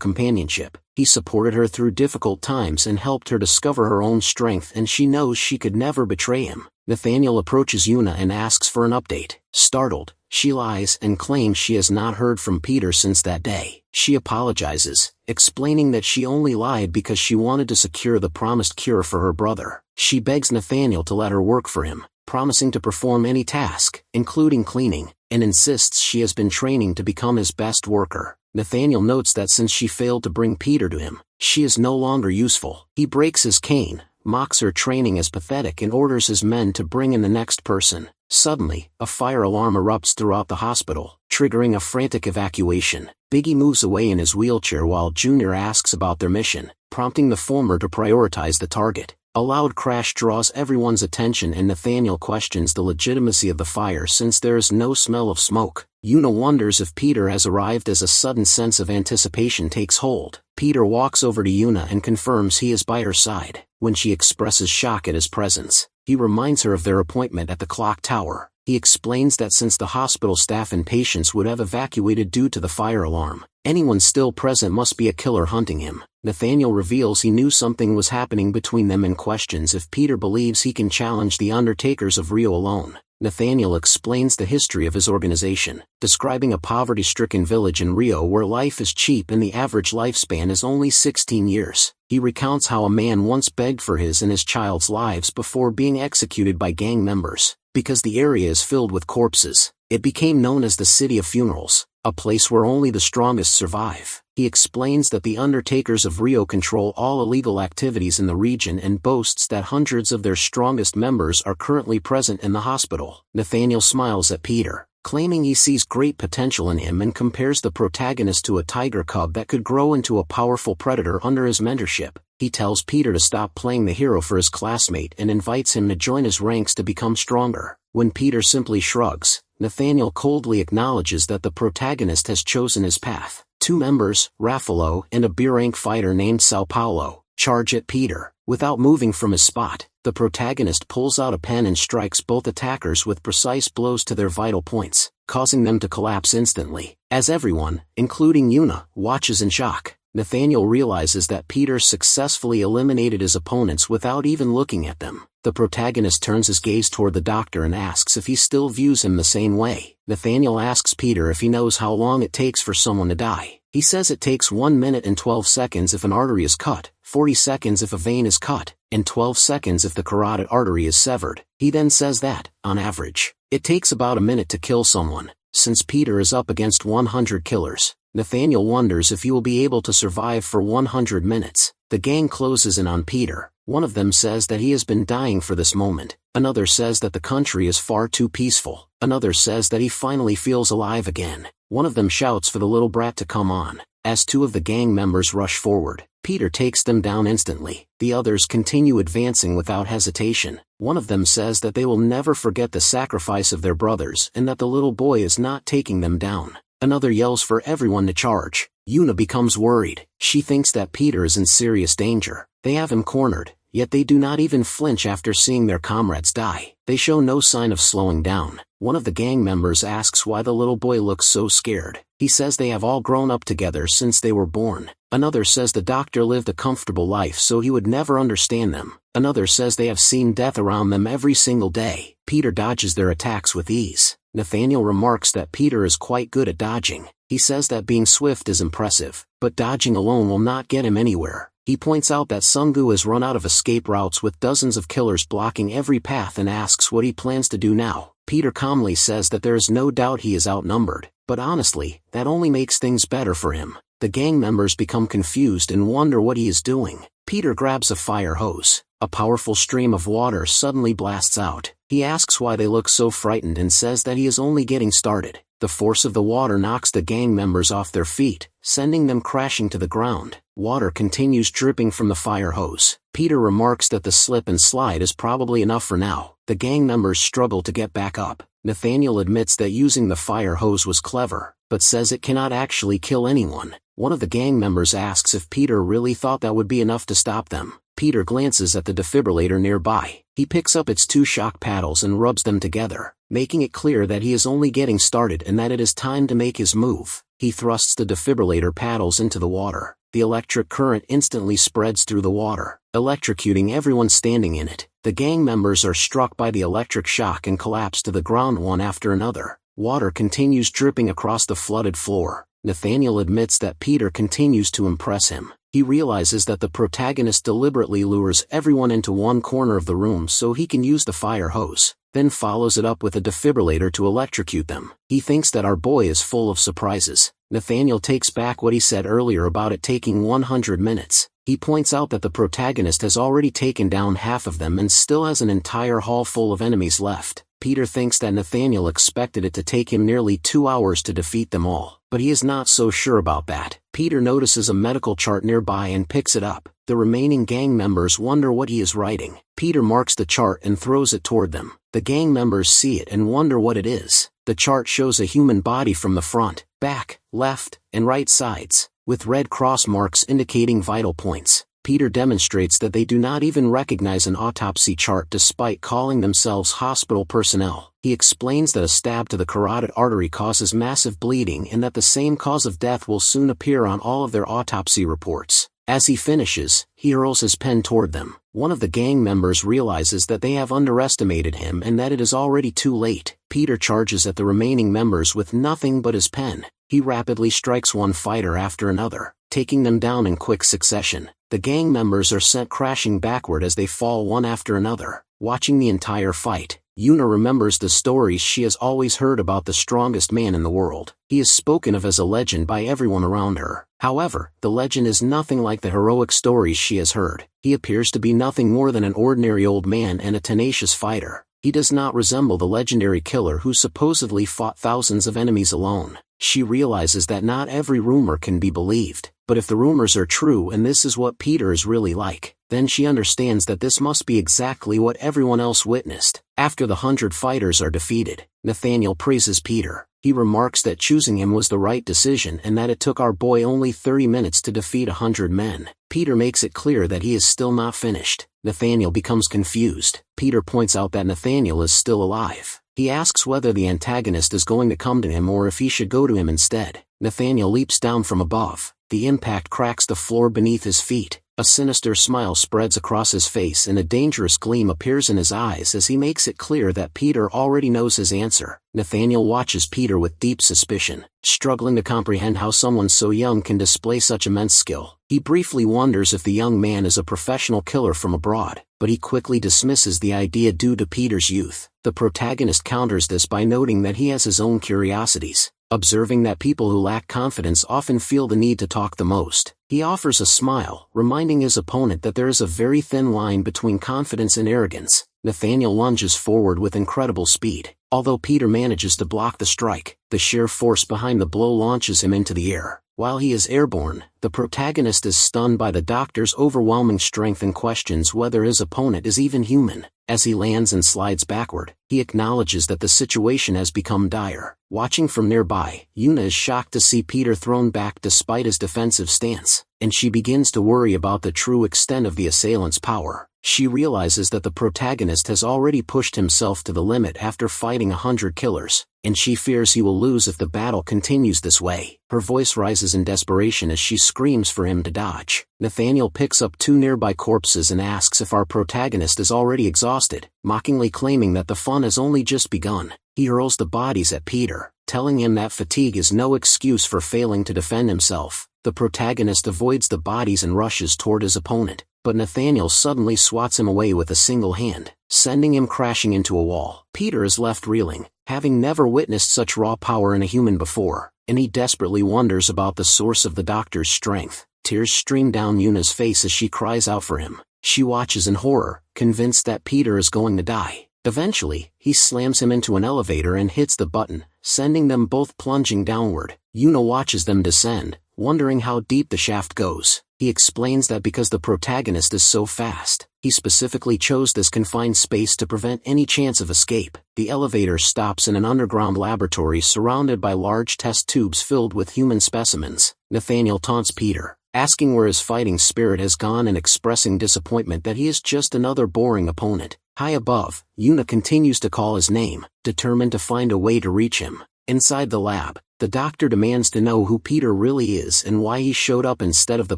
companionship. He supported her through difficult times and helped her discover her own strength, and she knows she could never betray him. Nathaniel approaches Yuna and asks for an update. Startled, she lies and claims she has not heard from Peter since that day. She apologizes, explaining that she only lied because she wanted to secure the promised cure for her brother. She begs Nathaniel to let her work for him, promising to perform any task, including cleaning, and insists she has been training to become his best worker. Nathaniel notes that since she failed to bring Peter to him, she is no longer useful. He breaks his cane, mocks her training as pathetic, and orders his men to bring in the next person. Suddenly, a fire alarm erupts throughout the hospital, triggering a frantic evacuation. Biggie moves away in his wheelchair while Junior asks about their mission, prompting the former to prioritize the target. A loud crash draws everyone's attention, and Nathaniel questions the legitimacy of the fire since there is no smell of smoke. Yuna wonders if Peter has arrived as a sudden sense of anticipation takes hold. Peter walks over to Yuna and confirms he is by her side. When she expresses shock at his presence, he reminds her of their appointment at the clock tower. He explains that since the hospital staff and patients would have evacuated due to the fire alarm, anyone still present must be a killer hunting him. Nathaniel reveals he knew something was happening between them and questions if Peter believes he can challenge the Undertakers of Rio alone. Nathaniel explains the history of his organization, describing a poverty-stricken village in Rio where life is cheap and the average lifespan is only 16 years. He recounts how a man once begged for his and his child's lives before being executed by gang members. Because the area is filled with corpses, it became known as the City of Funerals, a place where only the strongest survive. He explains that the Undertakers of Rio control all illegal activities in the region and boasts that hundreds of their strongest members are currently present in the hospital. Nathaniel smiles at Peter, claiming he sees great potential in him, and compares the protagonist to a tiger cub that could grow into a powerful predator under his mentorship. He tells Peter to stop playing the hero for his classmate and invites him to join his ranks to become stronger. When Peter simply shrugs, Nathaniel coldly acknowledges that the protagonist has chosen his path. Two members, Raffalo and a B-rank fighter named Sao Paulo, charge at Peter. Without moving from his spot, the protagonist pulls out a pen and strikes both attackers with precise blows to their vital points, causing them to collapse instantly. As everyone, including Yuna, watches in shock, Nathaniel realizes that Peter successfully eliminated his opponents without even looking at them. The protagonist turns his gaze toward the doctor and asks if he still views him the same way. Nathaniel asks Peter if he knows how long it takes for someone to die. He says it takes 1 minute and 12 seconds if an artery is cut, 40 seconds if a vein is cut, and 12 seconds if the carotid artery is severed. He then says that, on average, it takes about a minute to kill someone. Since Peter is up against 100 killers, Nathaniel wonders if he will be able to survive for 100 minutes. The gang closes in on Peter. One of them says that he has been dying for this moment. Another says that the country is far too peaceful. Another says that he finally feels alive again. One of them shouts for the little brat to come on. As two of the gang members rush forward, Peter takes them down instantly. The others continue advancing without hesitation. One of them says that they will never forget the sacrifice of their brothers and that the little boy is not taking them down. Another yells for everyone to charge. Yuna becomes worried. She thinks that Peter is in serious danger. They have him cornered, yet they do not even flinch after seeing their comrades die. They show no sign of slowing down. One of the gang members asks why the little boy looks so scared. He says they have all grown up together since they were born. Another says the doctor lived a comfortable life so he would never understand them. Another says they have seen death around them every single day. Peter dodges their attacks with ease. Nathaniel remarks that Peter is quite good at dodging. He says that being swift is impressive, but dodging alone will not get him anywhere. He points out that Sungu has run out of escape routes with dozens of killers blocking every path and asks what he plans to do now. Peter calmly says that there is no doubt he is outnumbered, but honestly, that only makes things better for him. The gang members become confused and wonder what he is doing. Peter grabs a fire hose. A powerful stream of water suddenly blasts out. He asks why they look so frightened and says that he is only getting started. The force of the water knocks the gang members off their feet, sending them crashing to the ground. Water continues dripping from the fire hose. Peter remarks that the slip and slide is probably enough for now. The gang members struggle to get back up. Nathaniel admits that using the fire hose was clever, but says it cannot actually kill anyone. One of the gang members asks if Peter really thought that would be enough to stop them. Peter glances at the defibrillator nearby. He picks up its two shock paddles and rubs them together, making it clear that he is only getting started and that it is time to make his move. He thrusts the defibrillator paddles into the water. The electric current instantly spreads through the water, electrocuting everyone standing in it. The gang members are struck by the electric shock and collapse to the ground one after another. Water continues dripping across the flooded floor. Nathaniel admits that Peter continues to impress him. He realizes that the protagonist deliberately lures everyone into one corner of the room so he can use the fire hose, then follows it up with a defibrillator to electrocute them. He thinks that our boy is full of surprises. Nathaniel takes back what he said earlier about it taking 100 minutes. He points out that the protagonist has already taken down half of them and still has an entire hall full of enemies left. Peter thinks that Nathaniel expected it to take him nearly 2 hours to defeat them all, but he is not so sure about that. Peter notices a medical chart nearby and picks it up. The remaining gang members wonder what he is writing. Peter marks the chart and throws it toward them. The gang members see it and wonder what it is. The chart shows a human body from the front, back, left, and right sides, with red cross marks indicating vital points. Peter demonstrates that they do not even recognize an autopsy chart despite calling themselves hospital personnel. He explains that a stab to the carotid artery causes massive bleeding and that the same cause of death will soon appear on all of their autopsy reports. As he finishes, he hurls his pen toward them. One of the gang members realizes that they have underestimated him and that it is already too late. Peter charges at the remaining members with nothing but his pen. He rapidly strikes one fighter after another, taking them down in quick succession. The gang members are sent crashing backward as they fall one after another. Watching the entire fight, Yuna remembers the stories she has always heard about the strongest man in the world. He is spoken of as a legend by everyone around her. However, the legend is nothing like the heroic stories she has heard. He appears to be nothing more than an ordinary old man and a tenacious fighter. He does not resemble the legendary killer who supposedly fought thousands of enemies alone. She realizes that not every rumor can be believed, but if the rumors are true and this is what Peter is really like, then she understands that this must be exactly what everyone else witnessed. After the 100 fighters are defeated, Nathaniel praises Peter. He remarks that choosing him was the right decision and that it took our boy only 30 minutes to defeat 100 men. Peter makes it clear that he is still not finished. Nathaniel becomes confused. Peter points out that Nathaniel is still alive. He asks whether the antagonist is going to come to him or if he should go to him instead. Nathaniel leaps down from above. The impact cracks the floor beneath his feet. A sinister smile spreads across his face and a dangerous gleam appears in his eyes as he makes it clear that Peter already knows his answer. Nathaniel watches Peter with deep suspicion, struggling to comprehend how someone so young can display such immense skill. He briefly wonders if the young man is a professional killer from abroad, but he quickly dismisses the idea due to Peter's youth. The protagonist counters this by noting that he has his own curiosities. Observing that people who lack confidence often feel the need to talk the most, he offers a smile, reminding his opponent that there is a very thin line between confidence and arrogance. Nathaniel lunges forward with incredible speed. Although Peter manages to block the strike, the sheer force behind the blow launches him into the air. While he is airborne, the protagonist is stunned by the doctor's overwhelming strength and questions whether his opponent is even human. As he lands and slides backward, he acknowledges that the situation has become dire. Watching from nearby, Yuna is shocked to see Peter thrown back despite his defensive stance, and she begins to worry about the true extent of the assailant's power. She realizes that the protagonist has already pushed himself to the limit after fighting 100 killers, and she fears he will lose if the battle continues this way. Her voice rises in desperation as she screams for him to dodge. Nathaniel picks up 2 nearby corpses and asks if our protagonist is already exhausted, mockingly claiming that the fun has only just begun. He hurls the bodies at Peter, telling him that fatigue is no excuse for failing to defend himself. The protagonist avoids the bodies and rushes toward his opponent, but Nathaniel suddenly swats him away with a single hand, sending him crashing into a wall. Peter is left reeling, having never witnessed such raw power in a human before, and he desperately wonders about the source of the doctor's strength. Tears stream down Yuna's face as she cries out for him. She watches in horror, convinced that Peter is going to die. Eventually, he slams him into an elevator and hits the button, sending them both plunging downward. Yuna watches them descend, wondering how deep the shaft goes. He explains that because the protagonist is so fast, he specifically chose this confined space to prevent any chance of escape. The elevator stops in an underground laboratory surrounded by large test tubes filled with human specimens. Nathaniel taunts Peter, asking where his fighting spirit has gone and expressing disappointment that he is just another boring opponent. High above, Yuna continues to call his name, determined to find a way to reach him. Inside the lab, the doctor demands to know who Peter really is and why he showed up instead of the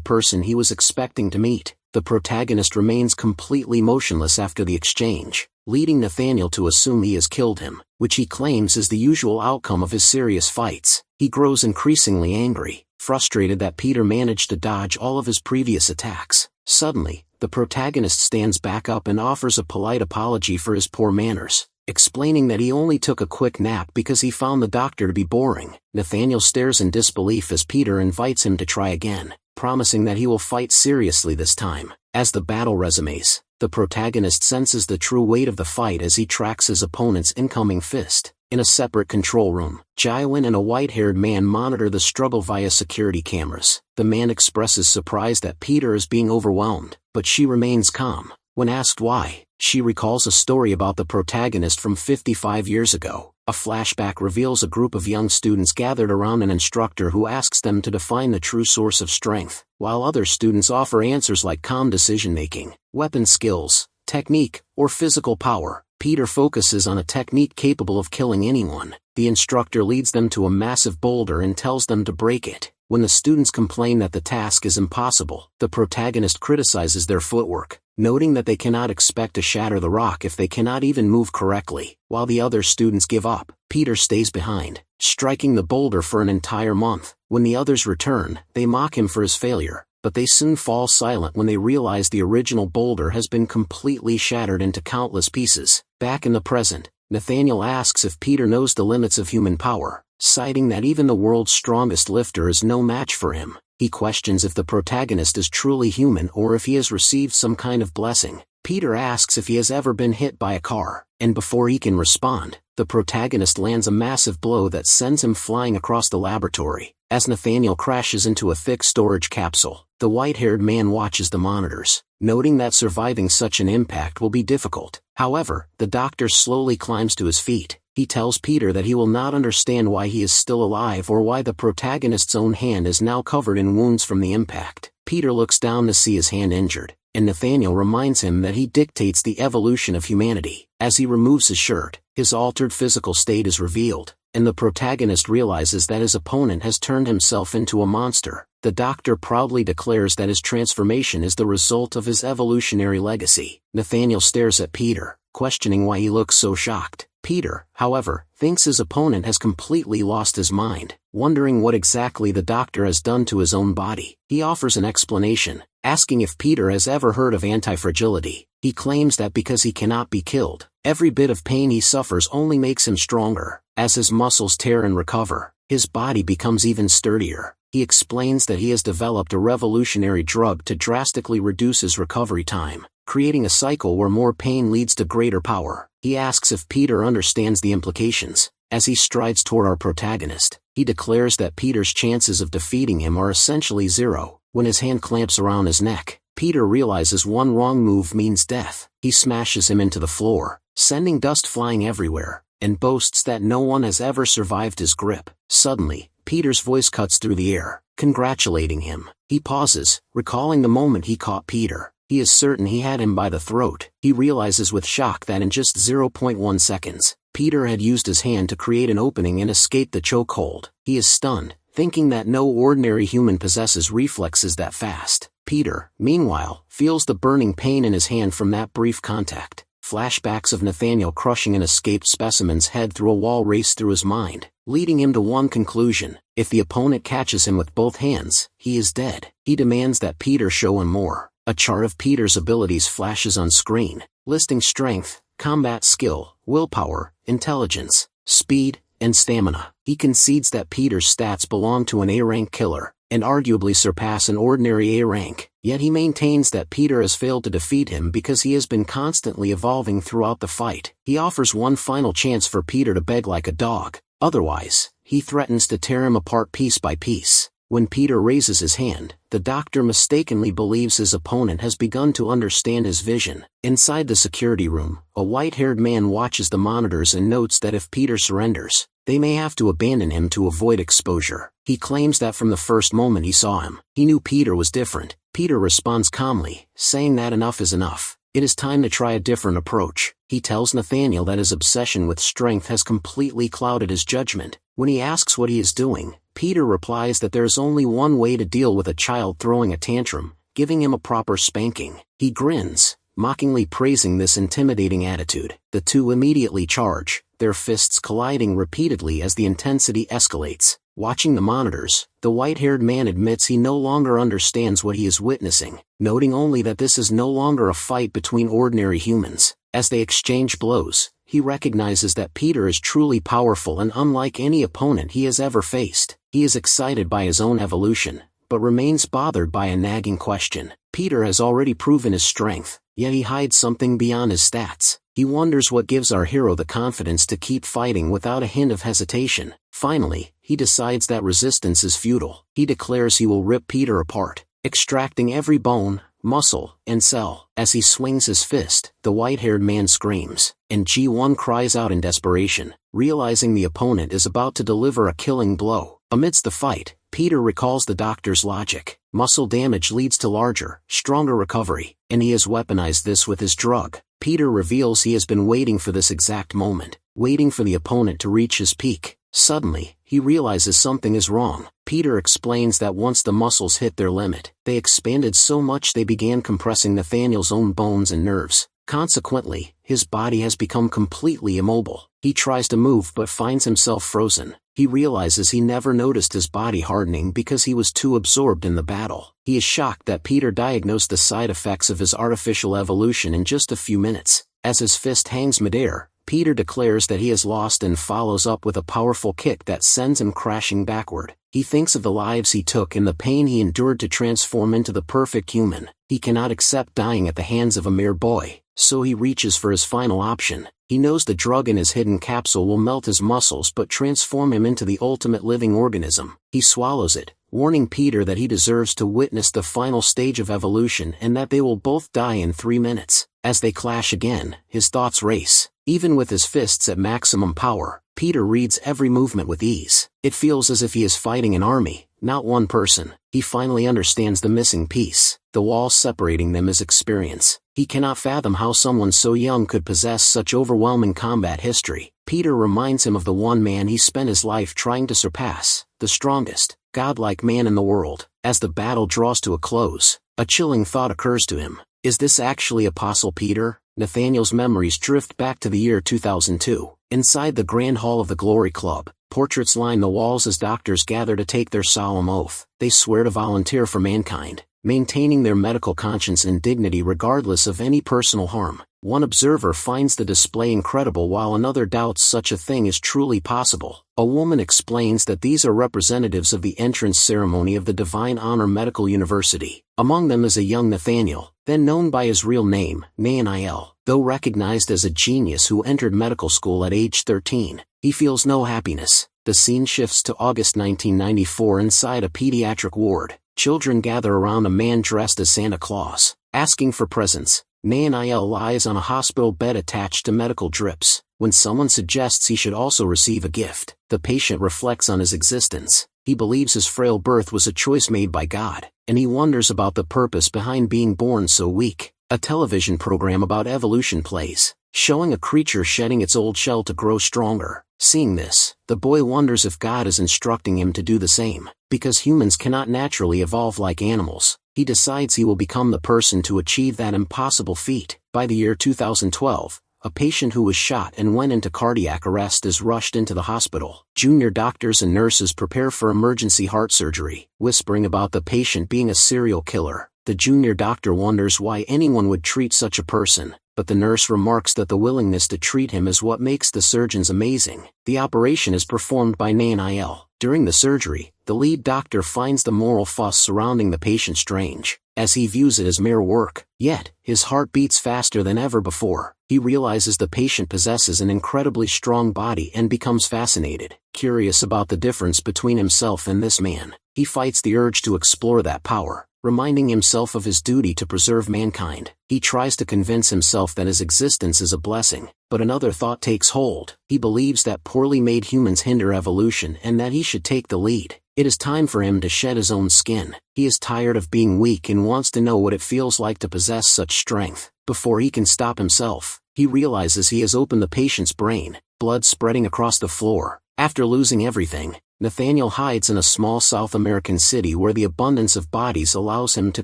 person he was expecting to meet. The protagonist remains completely motionless after the exchange, leading Nathaniel to assume he has killed him, which he claims is the usual outcome of his serious fights. He grows increasingly angry, frustrated that Peter managed to dodge all of his previous attacks. Suddenly, the protagonist stands back up and offers a polite apology for his poor manners, explaining that he only took a quick nap because he found the doctor to be boring. Nathaniel stares in disbelief as Peter invites him to try again, promising that he will fight seriously this time. As the battle resumes, the protagonist senses the true weight of the fight as he tracks his opponent's incoming fist. In a separate control room, Jaiwin and a white-haired man monitor the struggle via security cameras. The man expresses surprise that Peter is being overwhelmed, but she remains calm. When asked why, she recalls a story about the protagonist from 55 years ago. A flashback reveals a group of young students gathered around an instructor who asks them to define the true source of strength, while other students offer answers like calm decision-making, weapon skills, technique, or physical power. Peter focuses on a technique capable of killing anyone. The instructor leads them to a massive boulder and tells them to break it. When the students complain that the task is impossible, the protagonist criticizes their footwork, noting that they cannot expect to shatter the rock if they cannot even move correctly. While the other students give up, Peter stays behind, striking the boulder for an entire month. When the others return, they mock him for his failure, but they soon fall silent when they realize the original boulder has been completely shattered into countless pieces. Back in the present, Nathaniel asks if Peter knows the limits of human power, citing that even the world's strongest lifter is no match for him. He questions if the protagonist is truly human or if he has received some kind of blessing. Peter asks if he has ever been hit by a car, and before he can respond, the protagonist lands a massive blow that sends him flying across the laboratory. As Nathaniel crashes into a thick storage capsule, the white-haired man watches the monitors, noting that surviving such an impact will be difficult. However, the doctor slowly climbs to his feet. He tells Peter that he will not understand why he is still alive or why the protagonist's own hand is now covered in wounds from the impact. Peter looks down to see his hand injured, and Nathaniel reminds him that he dictates the evolution of humanity. As he removes his shirt, his altered physical state is revealed, and the protagonist realizes that his opponent has turned himself into a monster. The doctor proudly declares that his transformation is the result of his evolutionary legacy. Nathaniel stares at Peter, questioning why he looks so shocked. Peter, however, thinks his opponent has completely lost his mind, wondering what exactly the doctor has done to his own body. He offers an explanation, asking if Peter has ever heard of anti-fragility. He claims that because he cannot be killed, every bit of pain he suffers only makes him stronger. As his muscles tear and recover, his body becomes even sturdier. He explains that he has developed a revolutionary drug to drastically reduce his recovery time, creating a cycle where more pain leads to greater power. He asks if Peter understands the implications. As he strides toward our protagonist, he declares that Peter's chances of defeating him are essentially zero. When his hand clamps around his neck, Peter realizes one wrong move means death. He smashes him into the floor, sending dust flying everywhere, and boasts that no one has ever survived his grip. Suddenly, Peter's voice cuts through the air, congratulating him. He pauses, recalling the moment he caught Peter. He is certain he had him by the throat. He realizes with shock that in just 0.1 seconds, Peter had used his hand to create an opening and escape the chokehold. He is stunned, thinking that no ordinary human possesses reflexes that fast. Peter, meanwhile, feels the burning pain in his hand from that brief contact. Flashbacks of Nathaniel crushing an escaped specimen's head through a wall race through his mind, leading him to one conclusion: if the opponent catches him with both hands, he is dead. He demands that Peter show him more. A chart of Peter's abilities flashes on screen, listing strength, combat skill, willpower, intelligence, speed, and stamina. He concedes that Peter's stats belong to an A-rank killer, and arguably surpass an ordinary A rank, yet he maintains that Peter has failed to defeat him because he has been constantly evolving throughout the fight. He offers one final chance for Peter to beg like a dog, otherwise, he threatens to tear him apart piece by piece. When Peter raises his hand, the doctor mistakenly believes his opponent has begun to understand his vision. Inside the security room, a white-haired man watches the monitors and notes that if Peter surrenders, they may have to abandon him to avoid exposure. He claims that from the first moment he saw him, he knew Peter was different. Peter responds calmly, saying that enough is enough. It is time to try a different approach. He tells Nathaniel that his obsession with strength has completely clouded his judgment. When he asks what he is doing, Peter replies that there is only one way to deal with a child throwing a tantrum: giving him a proper spanking. He grins, mockingly praising this intimidating attitude. The two immediately charge, their fists colliding repeatedly as the intensity escalates. Watching the monitors, the white-haired man admits he no longer understands what he is witnessing, noting only that this is no longer a fight between ordinary humans. As they exchange blows, he recognizes that Peter is truly powerful and unlike any opponent he has ever faced. He is excited by his own evolution, but remains bothered by a nagging question. Peter has already proven his strength, yet he hides something beyond his stats. He wonders what gives our hero the confidence to keep fighting without a hint of hesitation. Finally, he decides that resistance is futile. He declares he will rip Peter apart, extracting every bone, muscle, and cell. As he swings his fist, the white-haired man screams, and G1 cries out in desperation, realizing the opponent is about to deliver a killing blow. Amidst the fight, Peter recalls the doctor's logic. Muscle damage leads to larger, stronger recovery, and he has weaponized this with his drug. Peter reveals he has been waiting for this exact moment, waiting for the opponent to reach his peak. Suddenly, he realizes something is wrong. Peter explains that once the muscles hit their limit, they expanded so much they began compressing Nathaniel's own bones and nerves. Consequently, his body has become completely immobile. He tries to move but finds himself frozen. He realizes he never noticed his body hardening because he was too absorbed in the battle. He is shocked that Peter diagnosed the side effects of his artificial evolution in just a few minutes. As his fist hangs midair, Peter declares that he has lost and follows up with a powerful kick that sends him crashing backward. He thinks of the lives he took and the pain he endured to transform into the perfect human. He cannot accept dying at the hands of a mere boy, so he reaches for his final option. He knows the drug in his hidden capsule will melt his muscles but transform him into the ultimate living organism. He swallows it, warning Peter that he deserves to witness the final stage of evolution and that they will both die in 3 minutes. As they clash again, his thoughts race. Even with his fists at maximum power, Peter reads every movement with ease. It feels as if he is fighting an army, not one person. He finally understands the missing piece. The wall separating them is experience. He cannot fathom how someone so young could possess such overwhelming combat history. Peter reminds him of the one man he spent his life trying to surpass, the strongest, godlike man in the world. As the battle draws to a close, a chilling thought occurs to him. Is this actually Apostle Peter? Nathaniel's memories drift back to the year 2002. Inside the Grand Hall of the Glory Club, portraits line the walls as doctors gather to take their solemn oath. They swear to volunteer for mankind, maintaining their medical conscience and dignity regardless of any personal harm. One observer finds the display incredible while another doubts such a thing is truly possible. A woman explains that these are representatives of the entrance ceremony of the Divine Honor Medical University. Among them is a young Nathaniel, then known by his real name, Nathaniel. Though recognized as a genius who entered medical school at age 13, he feels no happiness. The scene shifts to August 1994 inside a pediatric ward. Children gather around a man dressed as Santa Claus, asking for presents. Nathaniel lies on a hospital bed attached to medical drips. When someone suggests he should also receive a gift, the patient reflects on his existence. He believes his frail birth was a choice made by God, and he wonders about the purpose behind being born so weak. A television program about evolution plays, showing a creature shedding its old shell to grow stronger. Seeing this, the boy wonders if God is instructing him to do the same. Because humans cannot naturally evolve like animals, he decides he will become the person to achieve that impossible feat. By the year 2012, a patient who was shot and went into cardiac arrest is rushed into the hospital. Junior doctors and nurses prepare for emergency heart surgery, whispering about the patient being a serial killer. The junior doctor wonders why anyone would treat such a person, but the nurse remarks that the willingness to treat him is what makes the surgeons amazing. The operation is performed by Nail. During the surgery, the lead doctor finds the moral fuss surrounding the patient strange, as he views it as mere work. Yet, his heart beats faster than ever before. He realizes the patient possesses an incredibly strong body and becomes fascinated, curious about the difference between himself and this man. He fights the urge to explore that power, reminding himself of his duty to preserve mankind. He tries to convince himself that his existence is a blessing, but another thought takes hold. He believes that poorly made humans hinder evolution and that he should take the lead. It is time for him to shed his own skin. He is tired of being weak and wants to know what it feels like to possess such strength. Before he can stop himself, he realizes he has opened the patient's brain, blood spreading across the floor. After losing everything, Nathaniel hides in a small South American city where the abundance of bodies allows him to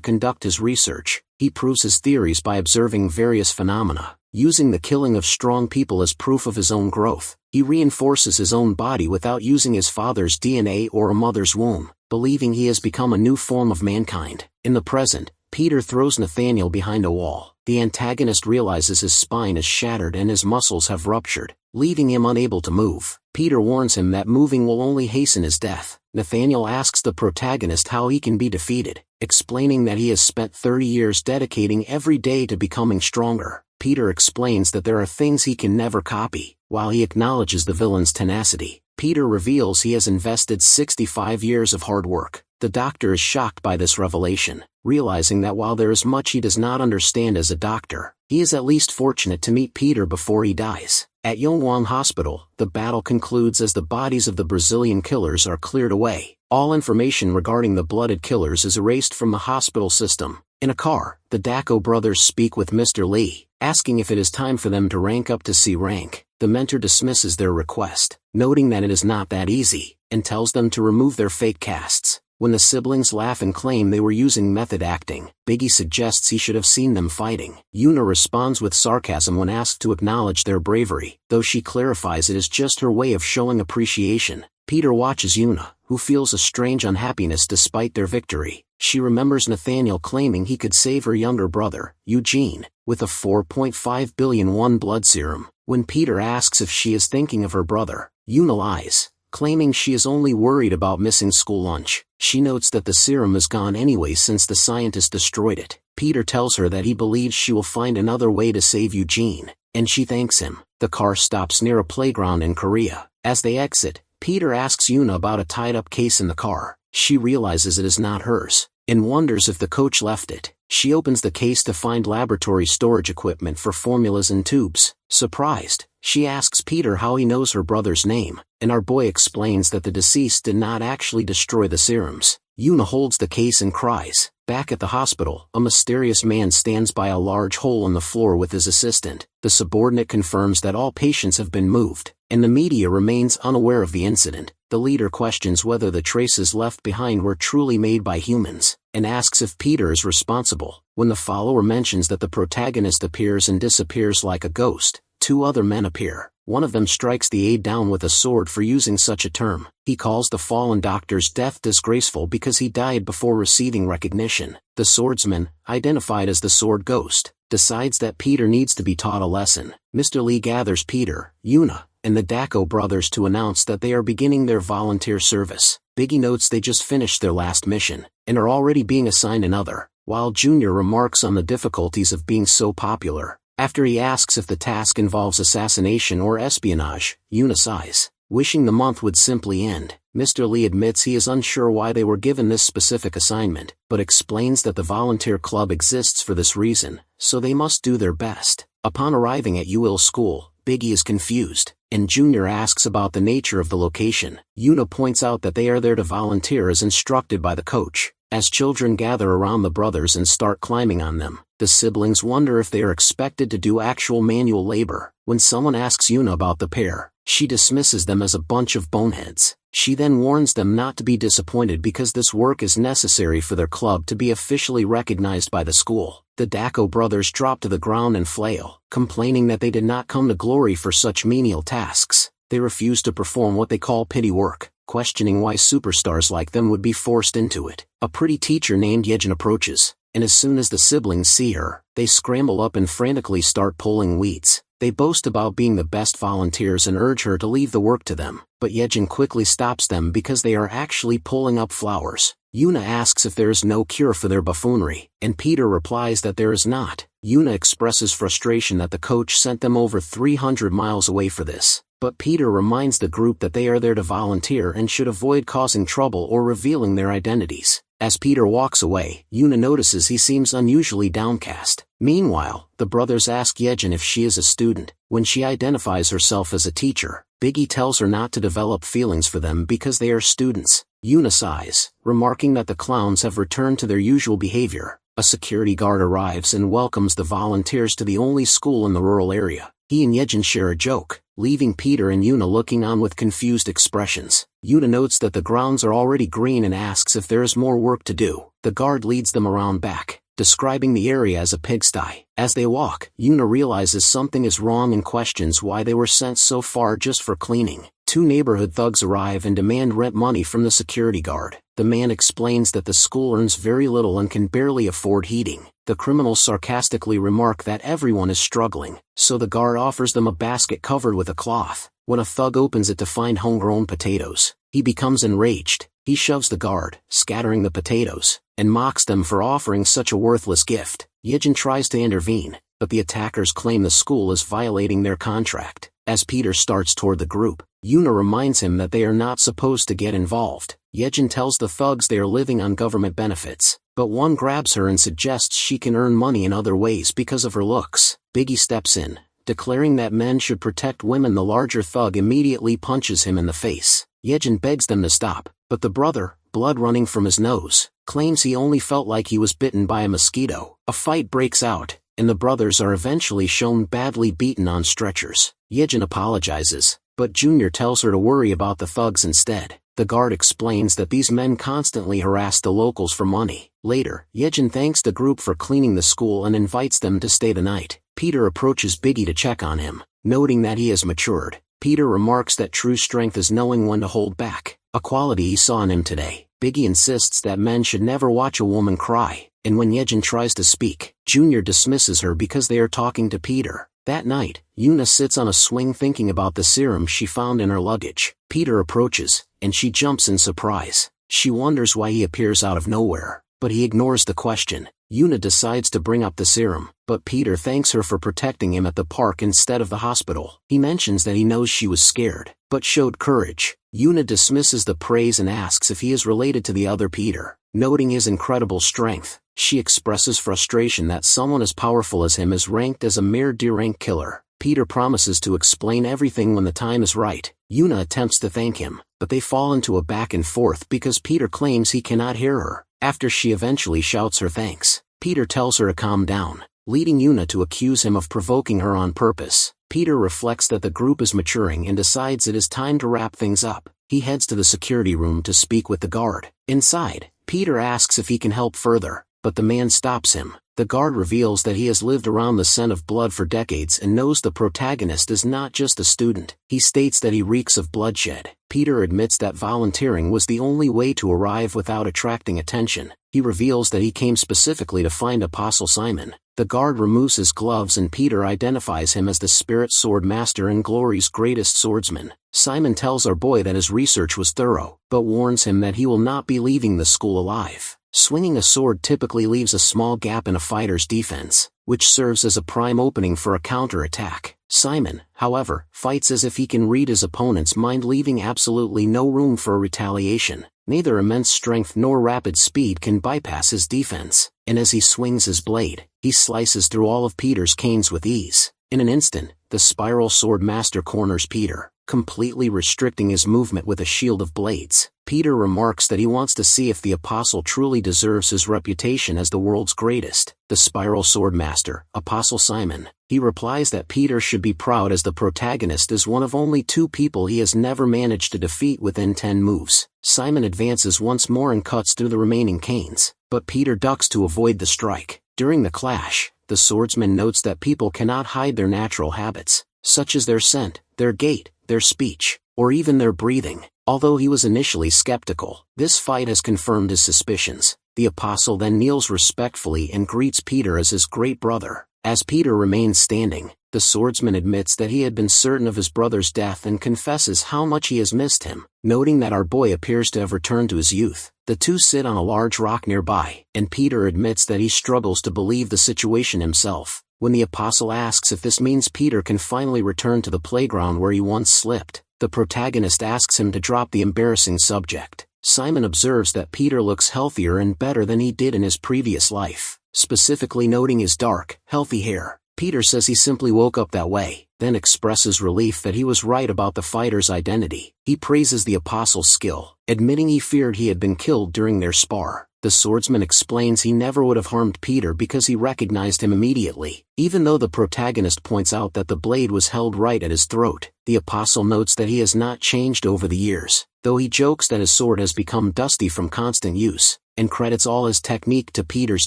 conduct his research. He proves his theories by observing various phenomena, using the killing of strong people as proof of his own growth. He reinforces his own body without using his father's DNA or a mother's womb, believing he has become a new form of mankind. In the present, Peter throws Nathaniel behind a wall. The antagonist realizes his spine is shattered and his muscles have ruptured, leaving him unable to move. Peter warns him that moving will only hasten his death. Nathaniel asks the protagonist how he can be defeated, explaining that he has spent 30 years dedicating every day to becoming stronger. Peter explains that there are things he can never copy. While he acknowledges the villain's tenacity, Peter reveals he has invested 65 years of hard work. The doctor is shocked by this revelation, realizing that while there is much he does not understand as a doctor, he is at least fortunate to meet Peter before he dies. At Yongwang Hospital, the battle concludes as the bodies of the Brazilian killers are cleared away. All information regarding the blooded killers is erased from the hospital system. In a car, the Dacko brothers speak with Mr. Lee, asking if it is time for them to rank up to C rank. The mentor dismisses their request, noting that it is not that easy, and tells them to remove their fake casts. When the siblings laugh and claim they were using method acting, Biggie suggests he should have seen them fighting. Yuna responds with sarcasm when asked to acknowledge their bravery, though she clarifies it is just her way of showing appreciation. Peter watches Yuna, who feels a strange unhappiness despite their victory. She remembers Nathaniel claiming he could save her younger brother, Eugene, with a 4.5 billion won blood serum. When Peter asks if she is thinking of her brother, Yuna lies, claiming she is only worried about missing school lunch. She notes that the serum is gone anyway since the scientist destroyed it. Peter tells her that he believes she will find another way to save Eugene, and she thanks him. The car stops near a playground in Korea. As they exit, Peter asks Yuna about a tied-up case in the car. She realizes it is not hers, and wonders if the coach left it. She opens the case to find laboratory storage equipment for formulas and tubes. Surprised, she asks Peter how he knows her brother's name, and our boy explains that the deceased did not actually destroy the serums. Yuna holds the case and cries. Back at the hospital, a mysterious man stands by a large hole in the floor with his assistant. The subordinate confirms that all patients have been moved, and the media remains unaware of the incident. The leader questions whether the traces left behind were truly made by humans, and asks if Peter is responsible. When the follower mentions that the protagonist appears and disappears like a ghost, two other men appear. One of them strikes the aide down with a sword for using such a term. He calls the fallen doctor's death disgraceful because he died before receiving recognition. The swordsman, identified as the sword ghost, decides that Peter needs to be taught a lesson. Mr. Lee gathers Peter, Yuna, and the Dacko brothers to announce that they are beginning their volunteer service. Biggie notes they just finished their last mission, and are already being assigned another, while Junior remarks on the difficulties of being so popular. After he asks if the task involves assassination or espionage, Yuna sighs, wishing the month would simply end. Mr. Lee admits he is unsure why they were given this specific assignment, but explains that the volunteer club exists for this reason, so they must do their best. Upon arriving at UIL school, Biggie is confused, and Junior asks about the nature of the location. Yuna points out that they are there to volunteer as instructed by the coach. As children gather around the brothers and start climbing on them, the siblings wonder if they are expected to do actual manual labor. When someone asks Yuna about the pair, she dismisses them as a bunch of boneheads. She then warns them not to be disappointed because this work is necessary for their club to be officially recognized by the school. The Dako brothers drop to the ground and flail, complaining that they did not come to glory for such menial tasks. They refuse to perform what they call pity work, questioning why superstars like them would be forced into it. A pretty teacher named Yejin approaches, and as soon as the siblings see her, they scramble up and frantically start pulling weeds. They boast about being the best volunteers and urge her to leave the work to them, but Yejin quickly stops them because they are actually pulling up flowers. Yuna asks if there is no cure for their buffoonery, and Peter replies that there is not. Yuna expresses frustration that the coach sent them over 300 miles away for this, but Peter reminds the group that they are there to volunteer and should avoid causing trouble or revealing their identities. As Peter walks away, Yuna notices he seems unusually downcast. Meanwhile, the brothers ask Yejin if she is a student. When she identifies herself as a teacher, Biggie tells her not to develop feelings for them because they are students. Yuna sighs, remarking that the clowns have returned to their usual behavior. A security guard arrives and welcomes the volunteers to the only school in the rural area. He and Yejin share a joke, leaving Peter and Yuna looking on with confused expressions. Yuna notes that the grounds are already green and asks if there is more work to do. The guard leads them around back, describing the area as a pigsty. As they walk, Yuna realizes something is wrong and questions why they were sent so far just for cleaning. Two neighborhood thugs arrive and demand rent money from the security guard. The man explains that the school earns very little and can barely afford heating. The criminals sarcastically remark that everyone is struggling, so the guard offers them a basket covered with a cloth. When a thug opens it to find homegrown potatoes, he becomes enraged. He shoves the guard, scattering the potatoes, and mocks them for offering such a worthless gift. Yejin tries to intervene, but the attackers claim the school is violating their contract. As Peter starts toward the group, Yuna reminds him that they are not supposed to get involved. Yejin tells the thugs they are living on government benefits, but one grabs her and suggests she can earn money in other ways because of her looks. Biggie steps in, declaring that men should protect women. The larger thug immediately punches him in the face. Yejin begs them to stop, but the brother, blood running from his nose, claims he only felt like he was bitten by a mosquito. A fight breaks out, and the brothers are eventually shown badly beaten on stretchers. Yejin apologizes, but Junior tells her to worry about the thugs instead. The guard explains that these men constantly harass the locals for money. Later, Yejin thanks the group for cleaning the school and invites them to stay the night. Peter approaches Biggie to check on him, noting that he has matured. Peter remarks that true strength is knowing when to hold back, a quality he saw in him today. Biggie insists that men should never watch a woman cry, and when Yejin tries to speak, Junior dismisses her because they are talking to Peter. That night, Yuna sits on a swing thinking about the serum she found in her luggage. Peter approaches, and she jumps in surprise. She wonders why he appears out of nowhere, but he ignores the question. Yuna decides to bring up the serum, but Peter thanks her for protecting him at the park instead of the hospital. He mentions that he knows she was scared, but showed courage. Yuna dismisses the praise and asks if he is related to the other Peter. Noting his incredible strength, she expresses frustration that someone as powerful as him is ranked as a mere D-rank killer. Peter promises to explain everything when the time is right. Yuna attempts to thank him, but they fall into a back and forth because Peter claims he cannot hear her. After she eventually shouts her thanks, Peter tells her to calm down, leading Yuna to accuse him of provoking her on purpose. Peter reflects that the group is maturing and decides it is time to wrap things up. He heads to the security room to speak with the guard. Inside, Peter asks if he can help further, but the man stops him. The guard reveals that he has lived around the scent of blood for decades and knows the protagonist is not just a student. He states that he reeks of bloodshed. Peter admits that volunteering was the only way to arrive without attracting attention. He reveals that he came specifically to find Apostle Simon. The guard removes his gloves and Peter identifies him as the spirit sword master and Glory's greatest swordsman. Simon tells our boy that his research was thorough, but warns him that he will not be leaving the school alive. Swinging a sword typically leaves a small gap in a fighter's defense, which serves as a prime opening for a counter-attack. Simon, however, fights as if he can read his opponent's mind, leaving absolutely no room for a retaliation. Neither immense strength nor rapid speed can bypass his defense, and as he swings his blade, he slices through all of Peter's canes with ease. In an instant, the spiral sword master corners Peter, completely restricting his movement with a shield of blades. Peter remarks that he wants to see if the apostle truly deserves his reputation as the world's greatest. The spiral sword master, Apostle Simon, he replies that Peter should be proud as the protagonist is one of only 2 people he has never managed to defeat within 10 moves. Simon advances once more and cuts through the remaining canes, but Peter ducks to avoid the strike. During the clash, the swordsman notes that people cannot hide their natural habits, such as their scent, their gait, their speech, or even their breathing. Although he was initially skeptical, this fight has confirmed his suspicions. The apostle then kneels respectfully and greets Peter as his great brother. As Peter remains standing, the swordsman admits that he had been certain of his brother's death and confesses how much he has missed him. Noting that our boy appears to have returned to his youth, the 2 sit on a large rock nearby, and Peter admits that he struggles to believe the situation himself. When the apostle asks if this means Peter can finally return to the playground where he once slipped, the protagonist asks him to drop the embarrassing subject. Simon observes that Peter looks healthier and better than he did in his previous life, specifically noting his dark, healthy hair. Peter says he simply woke up that way, then expresses relief that he was right about the fighter's identity. He praises the apostle's skill, admitting he feared he had been killed during their spar. The swordsman explains he never would have harmed Peter because he recognized him immediately. Even though the protagonist points out that the blade was held right at his throat, the apostle notes that he has not changed over the years, though he jokes that his sword has become dusty from constant use, and credits all his technique to Peter's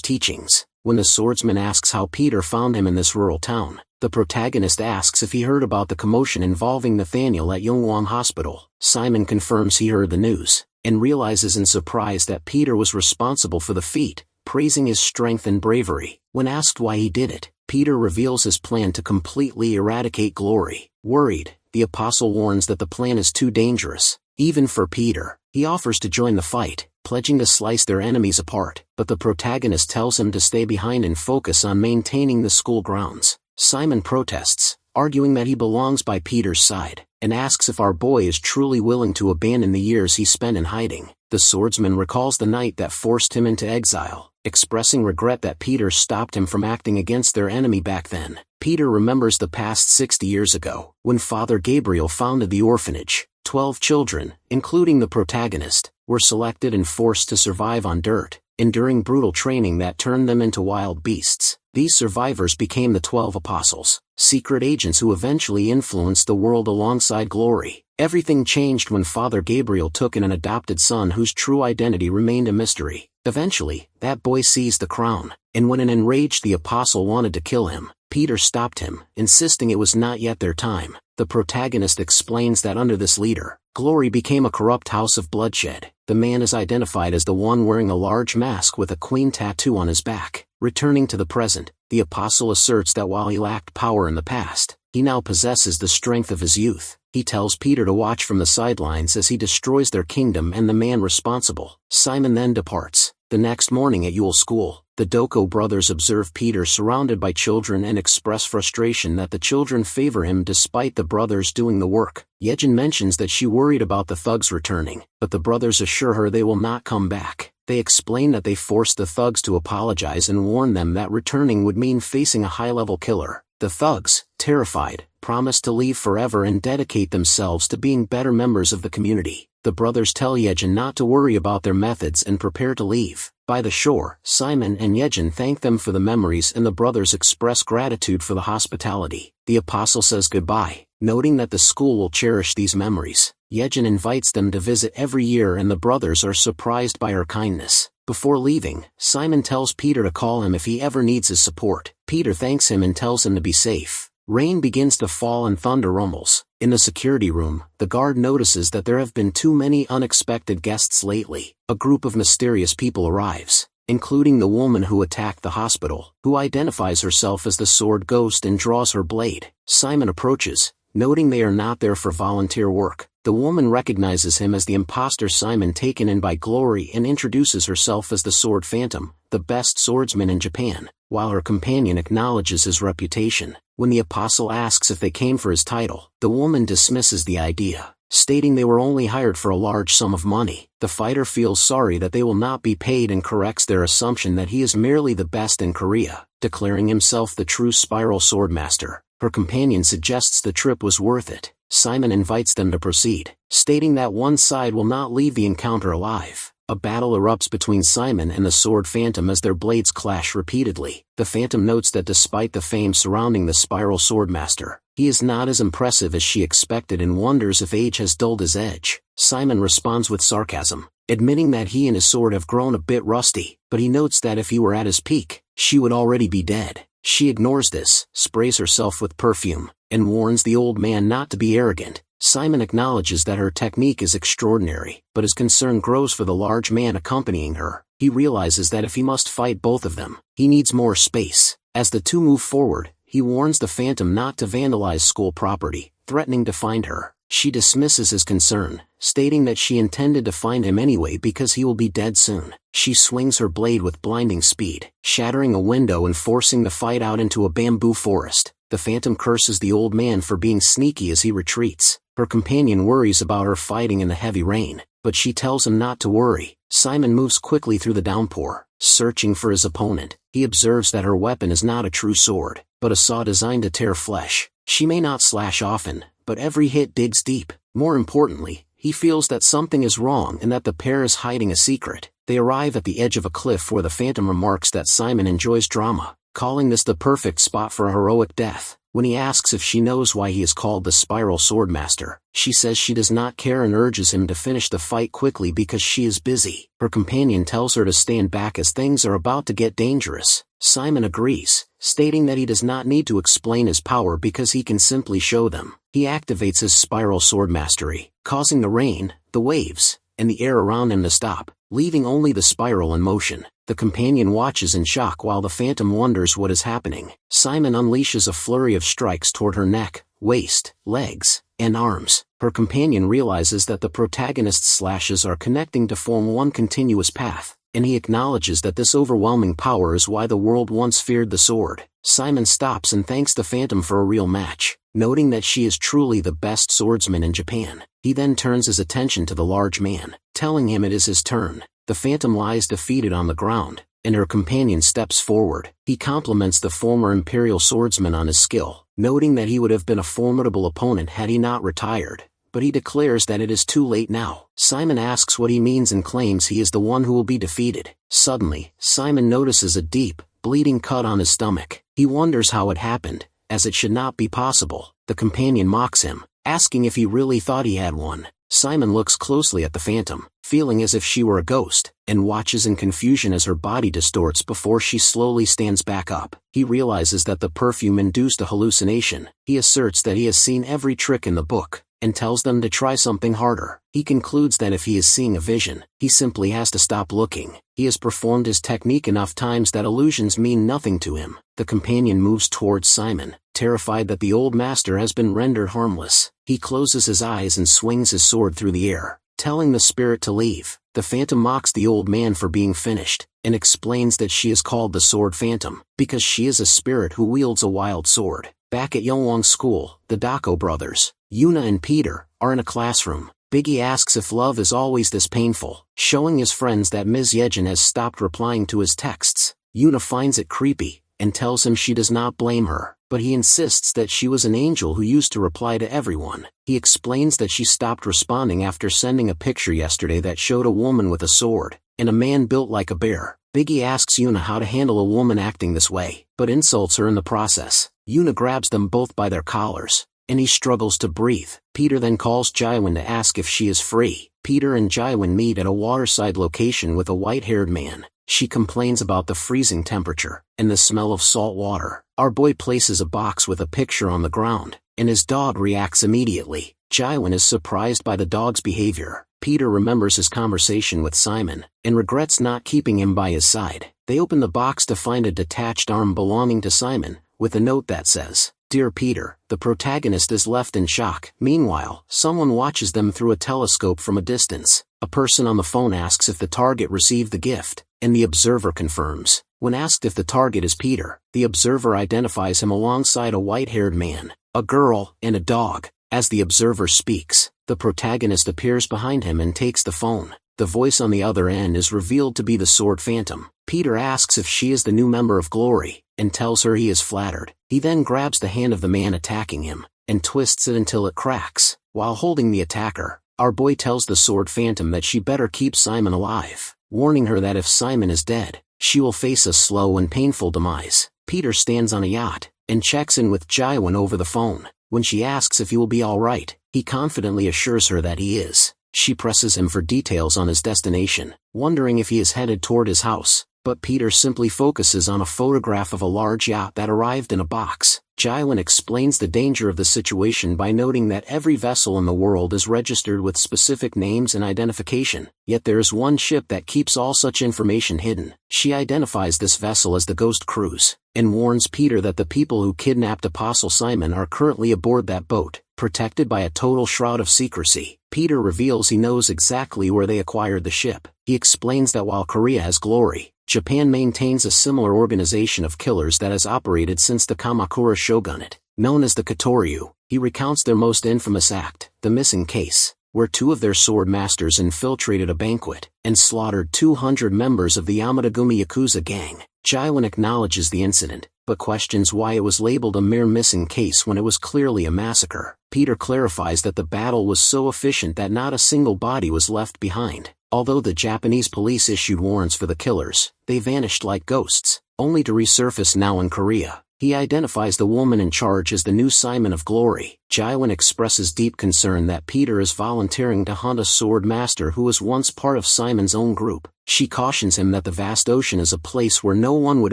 teachings. When the swordsman asks how Peter found him in this rural town, the protagonist asks if he heard about the commotion involving Nathaniel at Yongwang Hospital. Simon confirms he heard the news, and realizes in surprise that Peter was responsible for the feat, praising his strength and bravery. When asked why he did it, Peter reveals his plan to completely eradicate glory. Worried, the apostle warns that the plan is too dangerous, even for Peter. He offers to join the fight, pledging to slice their enemies apart, but the protagonist tells him to stay behind and focus on maintaining the school grounds. Simon protests, arguing that he belongs by Peter's side, and asks if our boy is truly willing to abandon the years he spent in hiding. The swordsman recalls the night that forced him into exile, expressing regret that Peter stopped him from acting against their enemy back then. Peter remembers the past 60 years ago, when Father Gabriel founded the orphanage. 12 children, including the protagonist, were selected and forced to survive on dirt, enduring brutal training that turned them into wild beasts. These survivors became the 12 apostles, secret agents who eventually influenced the world alongside glory. Everything changed when Father Gabriel took in an adopted son whose true identity remained a mystery. Eventually, that boy seized the crown, and when an enraged the apostle wanted to kill him, Peter stopped him, insisting it was not yet their time. The protagonist explains that under this leader, glory became a corrupt house of bloodshed. The man is identified as the one wearing a large mask with a queen tattoo on his back. Returning to the present, the apostle asserts that while he lacked power in the past, he now possesses the strength of his youth. He tells Peter to watch from the sidelines as he destroys their kingdom and the man responsible. Simon then departs. The next morning at Yule School, the Doko brothers observe Peter surrounded by children and express frustration that the children favor him despite the brothers doing the work. Yejin mentions that she worried about the thugs returning, but the brothers assure her they will not come back. They explain that they forced the thugs to apologize and warn them that returning would mean facing a high-level killer. The thugs, terrified, promise to leave forever and dedicate themselves to being better members of the community. The brothers tell Yejin not to worry about their methods and prepare to leave. By the shore, Simon and Yejin thank them for the memories and the brothers express gratitude for the hospitality. The apostle says goodbye, noting that the school will cherish these memories. Yejin invites them to visit every year and the brothers are surprised by her kindness. Before leaving, Simon tells Peter to call him if he ever needs his support. Peter thanks him and tells him to be safe. Rain begins to fall and thunder rumbles. In the security room, the guard notices that there have been too many unexpected guests lately. A group of mysterious people arrives, including the woman who attacked the hospital, who identifies herself as the sword ghost and draws her blade. Simon approaches, noting they are not there for volunteer work. The woman recognizes him as the imposter Simon taken in by glory and introduces herself as the Sword Phantom, the best swordsman in Japan, while her companion acknowledges his reputation. When the apostle asks if they came for his title, the woman dismisses the idea, stating they were only hired for a large sum of money. The fighter feels sorry that they will not be paid and corrects their assumption that he is merely the best in Korea, declaring himself the true spiral sword master. Her companion suggests the trip was worth it. Simon invites them to proceed, stating that one side will not leave the encounter alive. A battle erupts between Simon and the Sword Phantom as their blades clash repeatedly. The Phantom notes that despite the fame surrounding the Spiral Swordmaster, he is not as impressive as she expected and wonders if age has dulled his edge. Simon responds with sarcasm, admitting that he and his sword have grown a bit rusty, but he notes that if he were at his peak, she would already be dead. She ignores this, sprays herself with perfume, and warns the old man not to be arrogant. Simon acknowledges that her technique is extraordinary, but his concern grows for the large man accompanying her. He realizes that if he must fight both of them, he needs more space. As the two move forward, he warns the Phantom not to vandalize school property, threatening to find her. She dismisses his concern, stating that she intended to find him anyway because he will be dead soon. She swings her blade with blinding speed, shattering a window and forcing the fight out into a bamboo forest. The Phantom curses the old man for being sneaky as he retreats. Her companion worries about her fighting in the heavy rain, but she tells him not to worry. Simon moves quickly through the downpour, searching for his opponent. He observes that her weapon is not a true sword, but a saw designed to tear flesh. She may not slash often, but every hit digs deep. More importantly, he feels that something is wrong and that the pair is hiding a secret. They arrive at the edge of a cliff where the Phantom remarks that Simon enjoys drama, calling this the perfect spot for a heroic death. When he asks if she knows why he is called the Spiral Swordmaster, she says she does not care and urges him to finish the fight quickly because she is busy. Her companion tells her to stand back as things are about to get dangerous. Simon agrees, stating that he does not need to explain his power because he can simply show them. He activates his Spiral Sword Mastery, causing the rain, the waves, and the air around him to stop, leaving only the spiral in motion. The companion watches in shock while the Phantom wonders what is happening. Simon unleashes a flurry of strikes toward her neck, waist, legs, and arms. Her companion realizes that the protagonist's slashes are connecting to form one continuous path, and he acknowledges that this overwhelming power is why the world once feared the sword. Simon stops and thanks the Phantom for a real match, noting that she is truly the best swordsman in Japan. He then turns his attention to the large man, telling him it is his turn. The Phantom lies defeated on the ground, and her companion steps forward. He compliments the former Imperial swordsman on his skill, noting that he would have been a formidable opponent had he not retired, but he declares that it is too late now. Simon asks what he means and claims he is the one who will be defeated. Suddenly, Simon notices a deep, bleeding cut on his stomach. He wonders how it happened, as it should not be possible. The companion mocks him, asking if he really thought he had one. Simon looks closely at the Phantom, feeling as if she were a ghost, and watches in confusion as her body distorts before she slowly stands back up. He realizes that the perfume induced a hallucination. He asserts that he has seen every trick in the book, and tells them to try something harder. He concludes that if he is seeing a vision, he simply has to stop looking. He has performed his technique enough times that illusions mean nothing to him. The companion moves towards Simon, terrified that the old master has been rendered harmless. He closes his eyes and swings his sword through the air, telling the spirit to leave. The Phantom mocks the old man for being finished, and explains that she is called the Sword Phantom, because she is a spirit who wields a wild sword. Back at Yeongwon School, the Dako brothers, Yuna and Peter, are in a classroom. Biggie asks if love is always this painful, showing his friends that Ms. Yejin has stopped replying to his texts. Yuna finds it creepy, and tells him she does not blame her, but he insists that she was an angel who used to reply to everyone. He explains that she stopped responding after sending a picture yesterday that showed a woman with a sword, and a man built like a bear. Biggie asks Yuna how to handle a woman acting this way, but insults her in the process. Yuna grabs them both by their collars, and he struggles to breathe. Peter then calls Jaiwon to ask if she is free. Peter and Jaiwon meet at a waterside location with a white-haired man. She complains about the freezing temperature and the smell of salt water. Our boy places a box with a picture on the ground, and his dog reacts immediately. Jaiwon is surprised by the dog's behavior. Peter remembers his conversation with Simon, and regrets not keeping him by his side. They open the box to find a detached arm belonging to Simon, with a note that says, "Dear Peter." The protagonist is left in shock. Meanwhile, someone watches them through a telescope from a distance. A person on the phone asks if the target received the gift, and the observer confirms. When asked if the target is Peter, the observer identifies him alongside a white-haired man, a girl, and a dog. As the observer speaks, the protagonist appears behind him and takes the phone. The voice on the other end is revealed to be the Sword Phantom. Peter asks if she is the new member of Glory, and tells her he is flattered. He then grabs the hand of the man attacking him, and twists it until it cracks. While holding the attacker, our boy tells the Sword Phantom that she better keep Simon alive, warning her that if Simon is dead, she will face a slow and painful demise. Peter stands on a yacht, and checks in with Jaiwan over the phone. When she asks if he will be alright, he confidently assures her that he is. She presses him for details on his destination, wondering if he is headed toward his house, but Peter simply focuses on a photograph of a large yacht that arrived in a box. Jaiwan explains the danger of the situation by noting that every vessel in the world is registered with specific names and identification, yet there is one ship that keeps all such information hidden. She identifies this vessel as the Ghost Cruise, and warns Peter that the people who kidnapped Apostle Simon are currently aboard that boat, protected by a total shroud of secrecy. Peter reveals he knows exactly where they acquired the ship. He explains that while Korea has Glory, Japan maintains a similar organization of killers that has operated since the Kamakura shogunate, known as the Katoryu. He recounts their most infamous act, the missing case, where two of their sword masters infiltrated a banquet and slaughtered 200 members of the Yamadagumi Yakuza gang. Jaiwan acknowledges the incident, but questions why it was labeled a mere missing case when it was clearly a massacre. Peter clarifies that the battle was so efficient that not a single body was left behind. Although the Japanese police issued warrants for the killers, they vanished like ghosts, only to resurface now in Korea. He identifies the woman in charge as the new Simon of Glory. Jaiwan expresses deep concern that Peter is volunteering to hunt a sword master who was once part of Simon's own group. She cautions him that the vast ocean is a place where no one would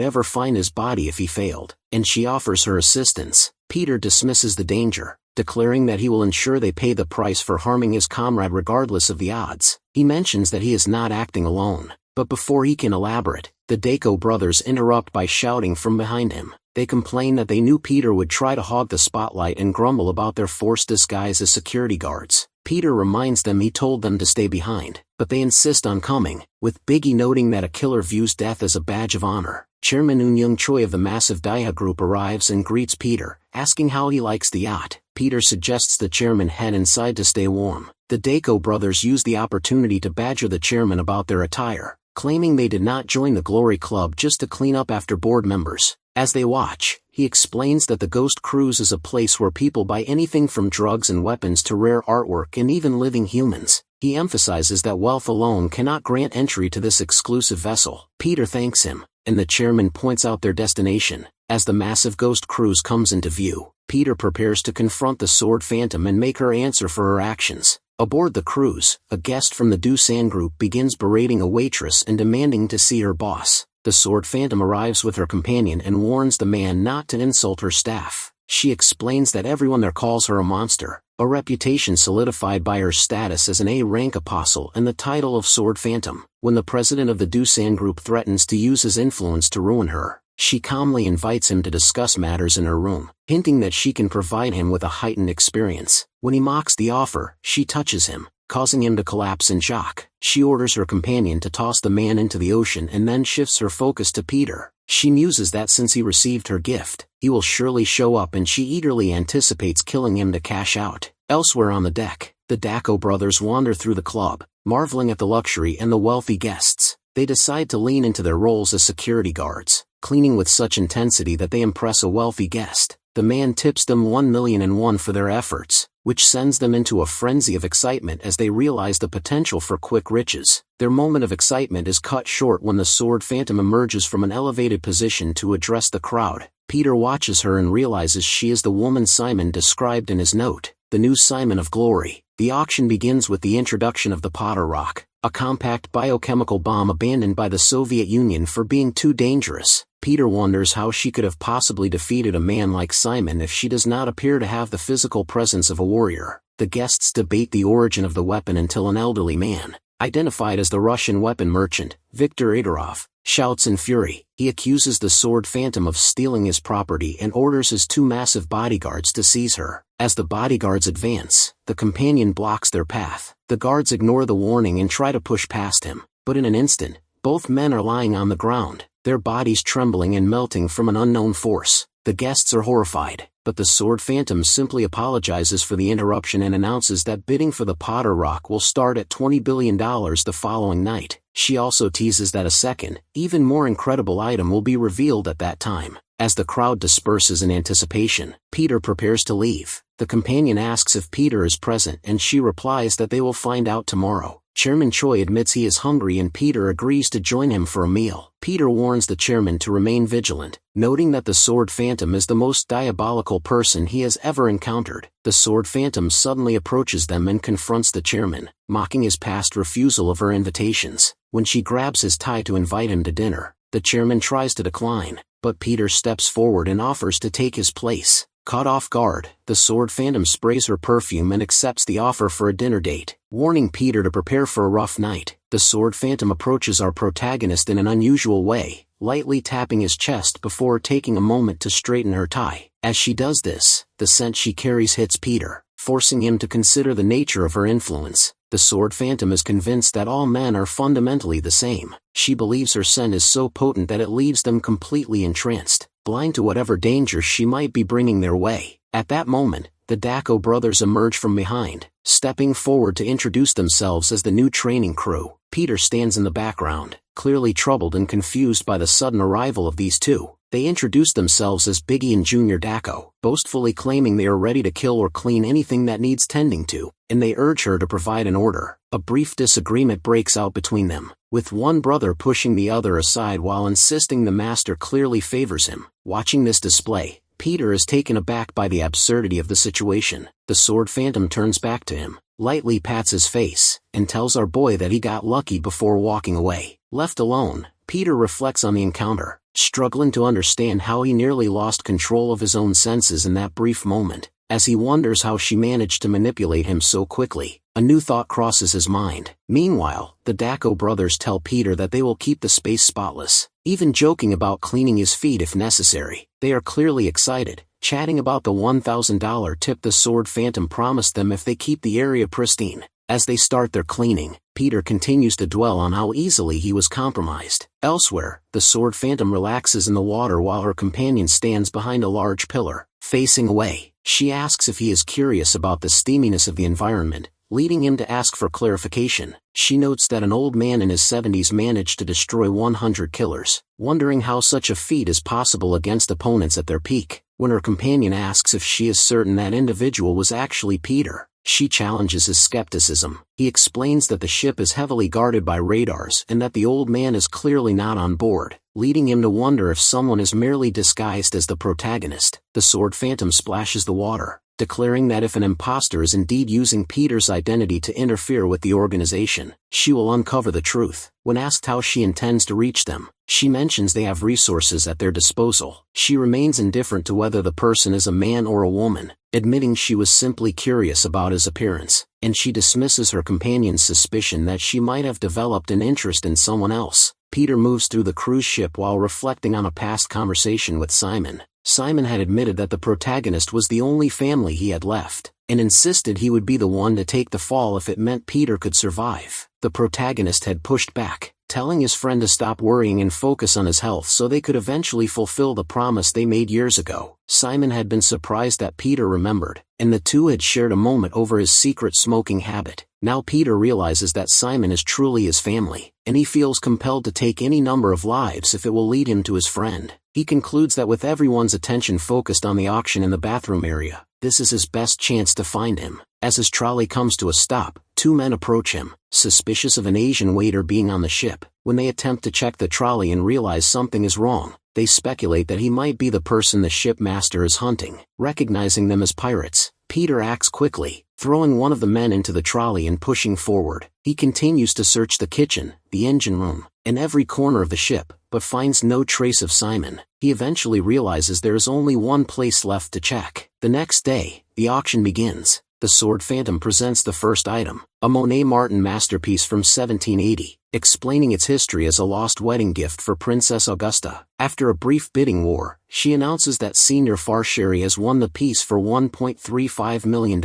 ever find his body if he failed, and she offers her assistance. Peter dismisses the danger, declaring that he will ensure they pay the price for harming his comrade regardless of the odds. He mentions that he is not acting alone, but before he can elaborate, the Dako brothers interrupt by shouting from behind him. They complain that they knew Peter would try to hog the spotlight and grumble about their forced disguise as security guards. Peter reminds them he told them to stay behind, but they insist on coming, with Biggie noting that a killer views death as a badge of honor. Chairman Eun Choi of the massive Daiha group arrives and greets Peter, asking how he likes the yacht. Peter suggests the chairman head inside to stay warm. The Dako brothers use the opportunity to badger the chairman about their attire, claiming they did not join the Glory Club just to clean up after board members. As they watch, he explains that the Ghost Cruise is a place where people buy anything from drugs and weapons to rare artwork and even living humans. He emphasizes that wealth alone cannot grant entry to this exclusive vessel. Peter thanks him, and the chairman points out their destination. As the massive Ghost Cruise comes into view, Peter prepares to confront the Sword Phantom and make her answer for her actions. Aboard the cruise, a guest from the Doosan group begins berating a waitress and demanding to see her boss. The Sword Phantom arrives with her companion and warns the man not to insult her staff. She explains that everyone there calls her a monster, a reputation solidified by her status as an A-rank apostle and the title of Sword Phantom. When the president of the Doosan group threatens to use his influence to ruin her, she calmly invites him to discuss matters in her room, hinting that she can provide him with a heightened experience. When he mocks the offer, she touches him, causing him to collapse in shock. She orders her companion to toss the man into the ocean and then shifts her focus to Peter. She muses that since he received her gift, he will surely show up, and she eagerly anticipates killing him to cash out. Elsewhere on the deck, the Dako brothers wander through the club, marveling at the luxury and the wealthy guests. They decide to lean into their roles as security guards, cleaning with such intensity that they impress a wealthy guest. The man tips them 1,000,001 for their efforts, which sends them into a frenzy of excitement as they realize the potential for quick riches. Their moment of excitement is cut short when the Sword Phantom emerges from an elevated position to address the crowd. Peter watches her and realizes she is the woman Simon described in his note, the new Simon of Glory. The auction begins with the introduction of the Potter Rock, a compact biochemical bomb abandoned by the Soviet Union for being too dangerous. Peter wonders how she could have possibly defeated a man like Simon if she does not appear to have the physical presence of a warrior. The guests debate the origin of the weapon until an elderly man, identified as the Russian weapon merchant, Viktor Idorov, shouts in fury. He accuses the Sword Phantom of stealing his property and orders his two massive bodyguards to seize her. As the bodyguards advance, the companion blocks their path. The guards ignore the warning and try to push past him, but in an instant, both men are lying on the ground, their bodies trembling and melting from an unknown force. The guests are horrified, but the Sword Phantom simply apologizes for the interruption and announces that bidding for the Potter Rock will start at $20 billion the following night. She also teases that a second, even more incredible item will be revealed at that time. As the crowd disperses in anticipation, Peter prepares to leave. The companion asks if Peter is present and she replies that they will find out tomorrow. Chairman Choi admits he is hungry and Peter agrees to join him for a meal. Peter warns the chairman to remain vigilant, noting that the Sword Phantom is the most diabolical person he has ever encountered. The Sword Phantom suddenly approaches them and confronts the chairman, mocking his past refusal of her invitations. When she grabs his tie to invite him to dinner, the chairman tries to decline, but Peter steps forward and offers to take his place. Caught off guard, the Sword Phantom sprays her perfume and accepts the offer for a dinner date. Warning Peter to prepare for a rough night, the Sword Phantom approaches our protagonist in an unusual way, lightly tapping his chest before taking a moment to straighten her tie. As she does this, the scent she carries hits Peter, forcing him to consider the nature of her influence. The Sword Phantom is convinced that all men are fundamentally the same. She believes her scent is so potent that it leaves them completely entranced, blind to whatever danger she might be bringing their way. At that moment, the Daco brothers emerge from behind, stepping forward to introduce themselves as the new training crew. Peter stands in the background, clearly troubled and confused by the sudden arrival of these two. They introduce themselves as Biggie and Junior Daco, boastfully claiming they are ready to kill or clean anything that needs tending to, and they urge her to provide an order. A brief disagreement breaks out between them, with one brother pushing the other aside while insisting the master clearly favors him. Watching this display, Peter is taken aback by the absurdity of the situation. The Sword Phantom turns back to him, lightly pats his face, and tells our boy that he got lucky before walking away. Left alone, Peter reflects on the encounter, struggling to understand how he nearly lost control of his own senses in that brief moment. As he wonders how she managed to manipulate him so quickly, a new thought crosses his mind. Meanwhile, the Daco brothers tell Peter that they will keep the space spotless, even joking about cleaning his feet if necessary. They are clearly excited, chatting about the $1,000 tip the Sword Phantom promised them if they keep the area pristine. As they start their cleaning, Peter continues to dwell on how easily he was compromised. Elsewhere, the Sword Phantom relaxes in the water while her companion stands behind a large pillar, facing away. She asks if he is curious about the steaminess of the environment, leading him to ask for clarification. She notes that an old man in his 70s managed to destroy 100 killers, wondering how such a feat is possible against opponents at their peak. When her companion asks if she is certain that individual was actually Peter, she challenges his skepticism. He explains that the ship is heavily guarded by radars and that the old man is clearly not on board, leading him to wonder if someone is merely disguised as the protagonist. The Sword Phantom splashes the water, declaring that if an imposter is indeed using Peter's identity to interfere with the organization, she will uncover the truth. When asked how she intends to reach them, she mentions they have resources at their disposal. She remains indifferent to whether the person is a man or a woman, admitting she was simply curious about his appearance, and she dismisses her companion's suspicion that she might have developed an interest in someone else. Peter moves through the cruise ship while reflecting on a past conversation with Simon. Simon had admitted that the protagonist was the only family he had left, and insisted he would be the one to take the fall if it meant Peter could survive. The protagonist had pushed back, telling his friend to stop worrying and focus on his health so they could eventually fulfill the promise they made years ago. Simon had been surprised that Peter remembered, and the two had shared a moment over his secret smoking habit. Now Peter realizes that Simon is truly his family, and he feels compelled to take any number of lives if it will lead him to his friend. He concludes that with everyone's attention focused on the auction in the bathroom area, this is his best chance to find him. As his trolley comes to a stop, two men approach him, suspicious of an Asian waiter being on the ship. When they attempt to check the trolley and realize something is wrong, they speculate that he might be the person the shipmaster is hunting. Recognizing them as pirates, Peter acts quickly, throwing one of the men into the trolley and pushing forward. He continues to search the kitchen, the engine room, and every corner of the ship, but finds no trace of Simon. He eventually realizes there is only one place left to check. The next day, the auction begins. The Sword Phantom presents the first item, a Monet Martin masterpiece from 1780, explaining its history as a lost wedding gift for Princess Augusta. After a brief bidding war, she announces that Senior Farsheri has won the piece for $1.35 million.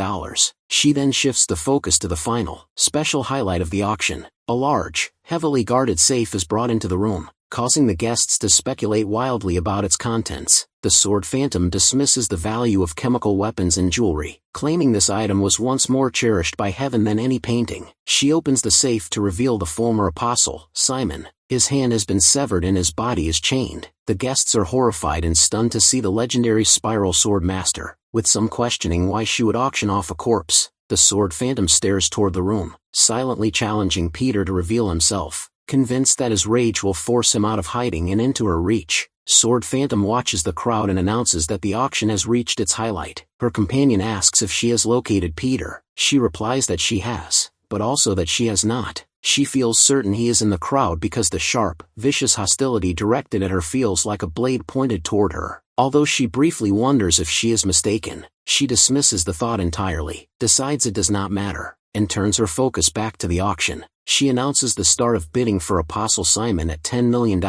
She then shifts the focus to the final, special highlight of the auction. A large, heavily guarded safe is brought into the room, causing the guests to speculate wildly about its contents. The sword phantom dismisses the value of chemical weapons and jewelry, claiming this item was once more cherished by heaven than any painting. She opens the safe to reveal the former apostle, Simon. His hand has been severed and his body is chained. The guests are horrified and stunned to see the legendary spiral sword master, with some questioning why she would auction off a corpse. The sword phantom stares toward the room, silently challenging Peter to reveal himself, convinced that his rage will force him out of hiding and into her reach. Sword Phantom watches the crowd and announces that the auction has reached its highlight. Her companion asks if she has located Peter. She replies that she has, but also that she has not. She feels certain he is in the crowd because the sharp, vicious hostility directed at her feels like a blade pointed toward her. Although she briefly wonders if she is mistaken, she dismisses the thought entirely, decides it does not matter, and turns her focus back to the auction. She announces the start of bidding for Apostle Simon at $10 million.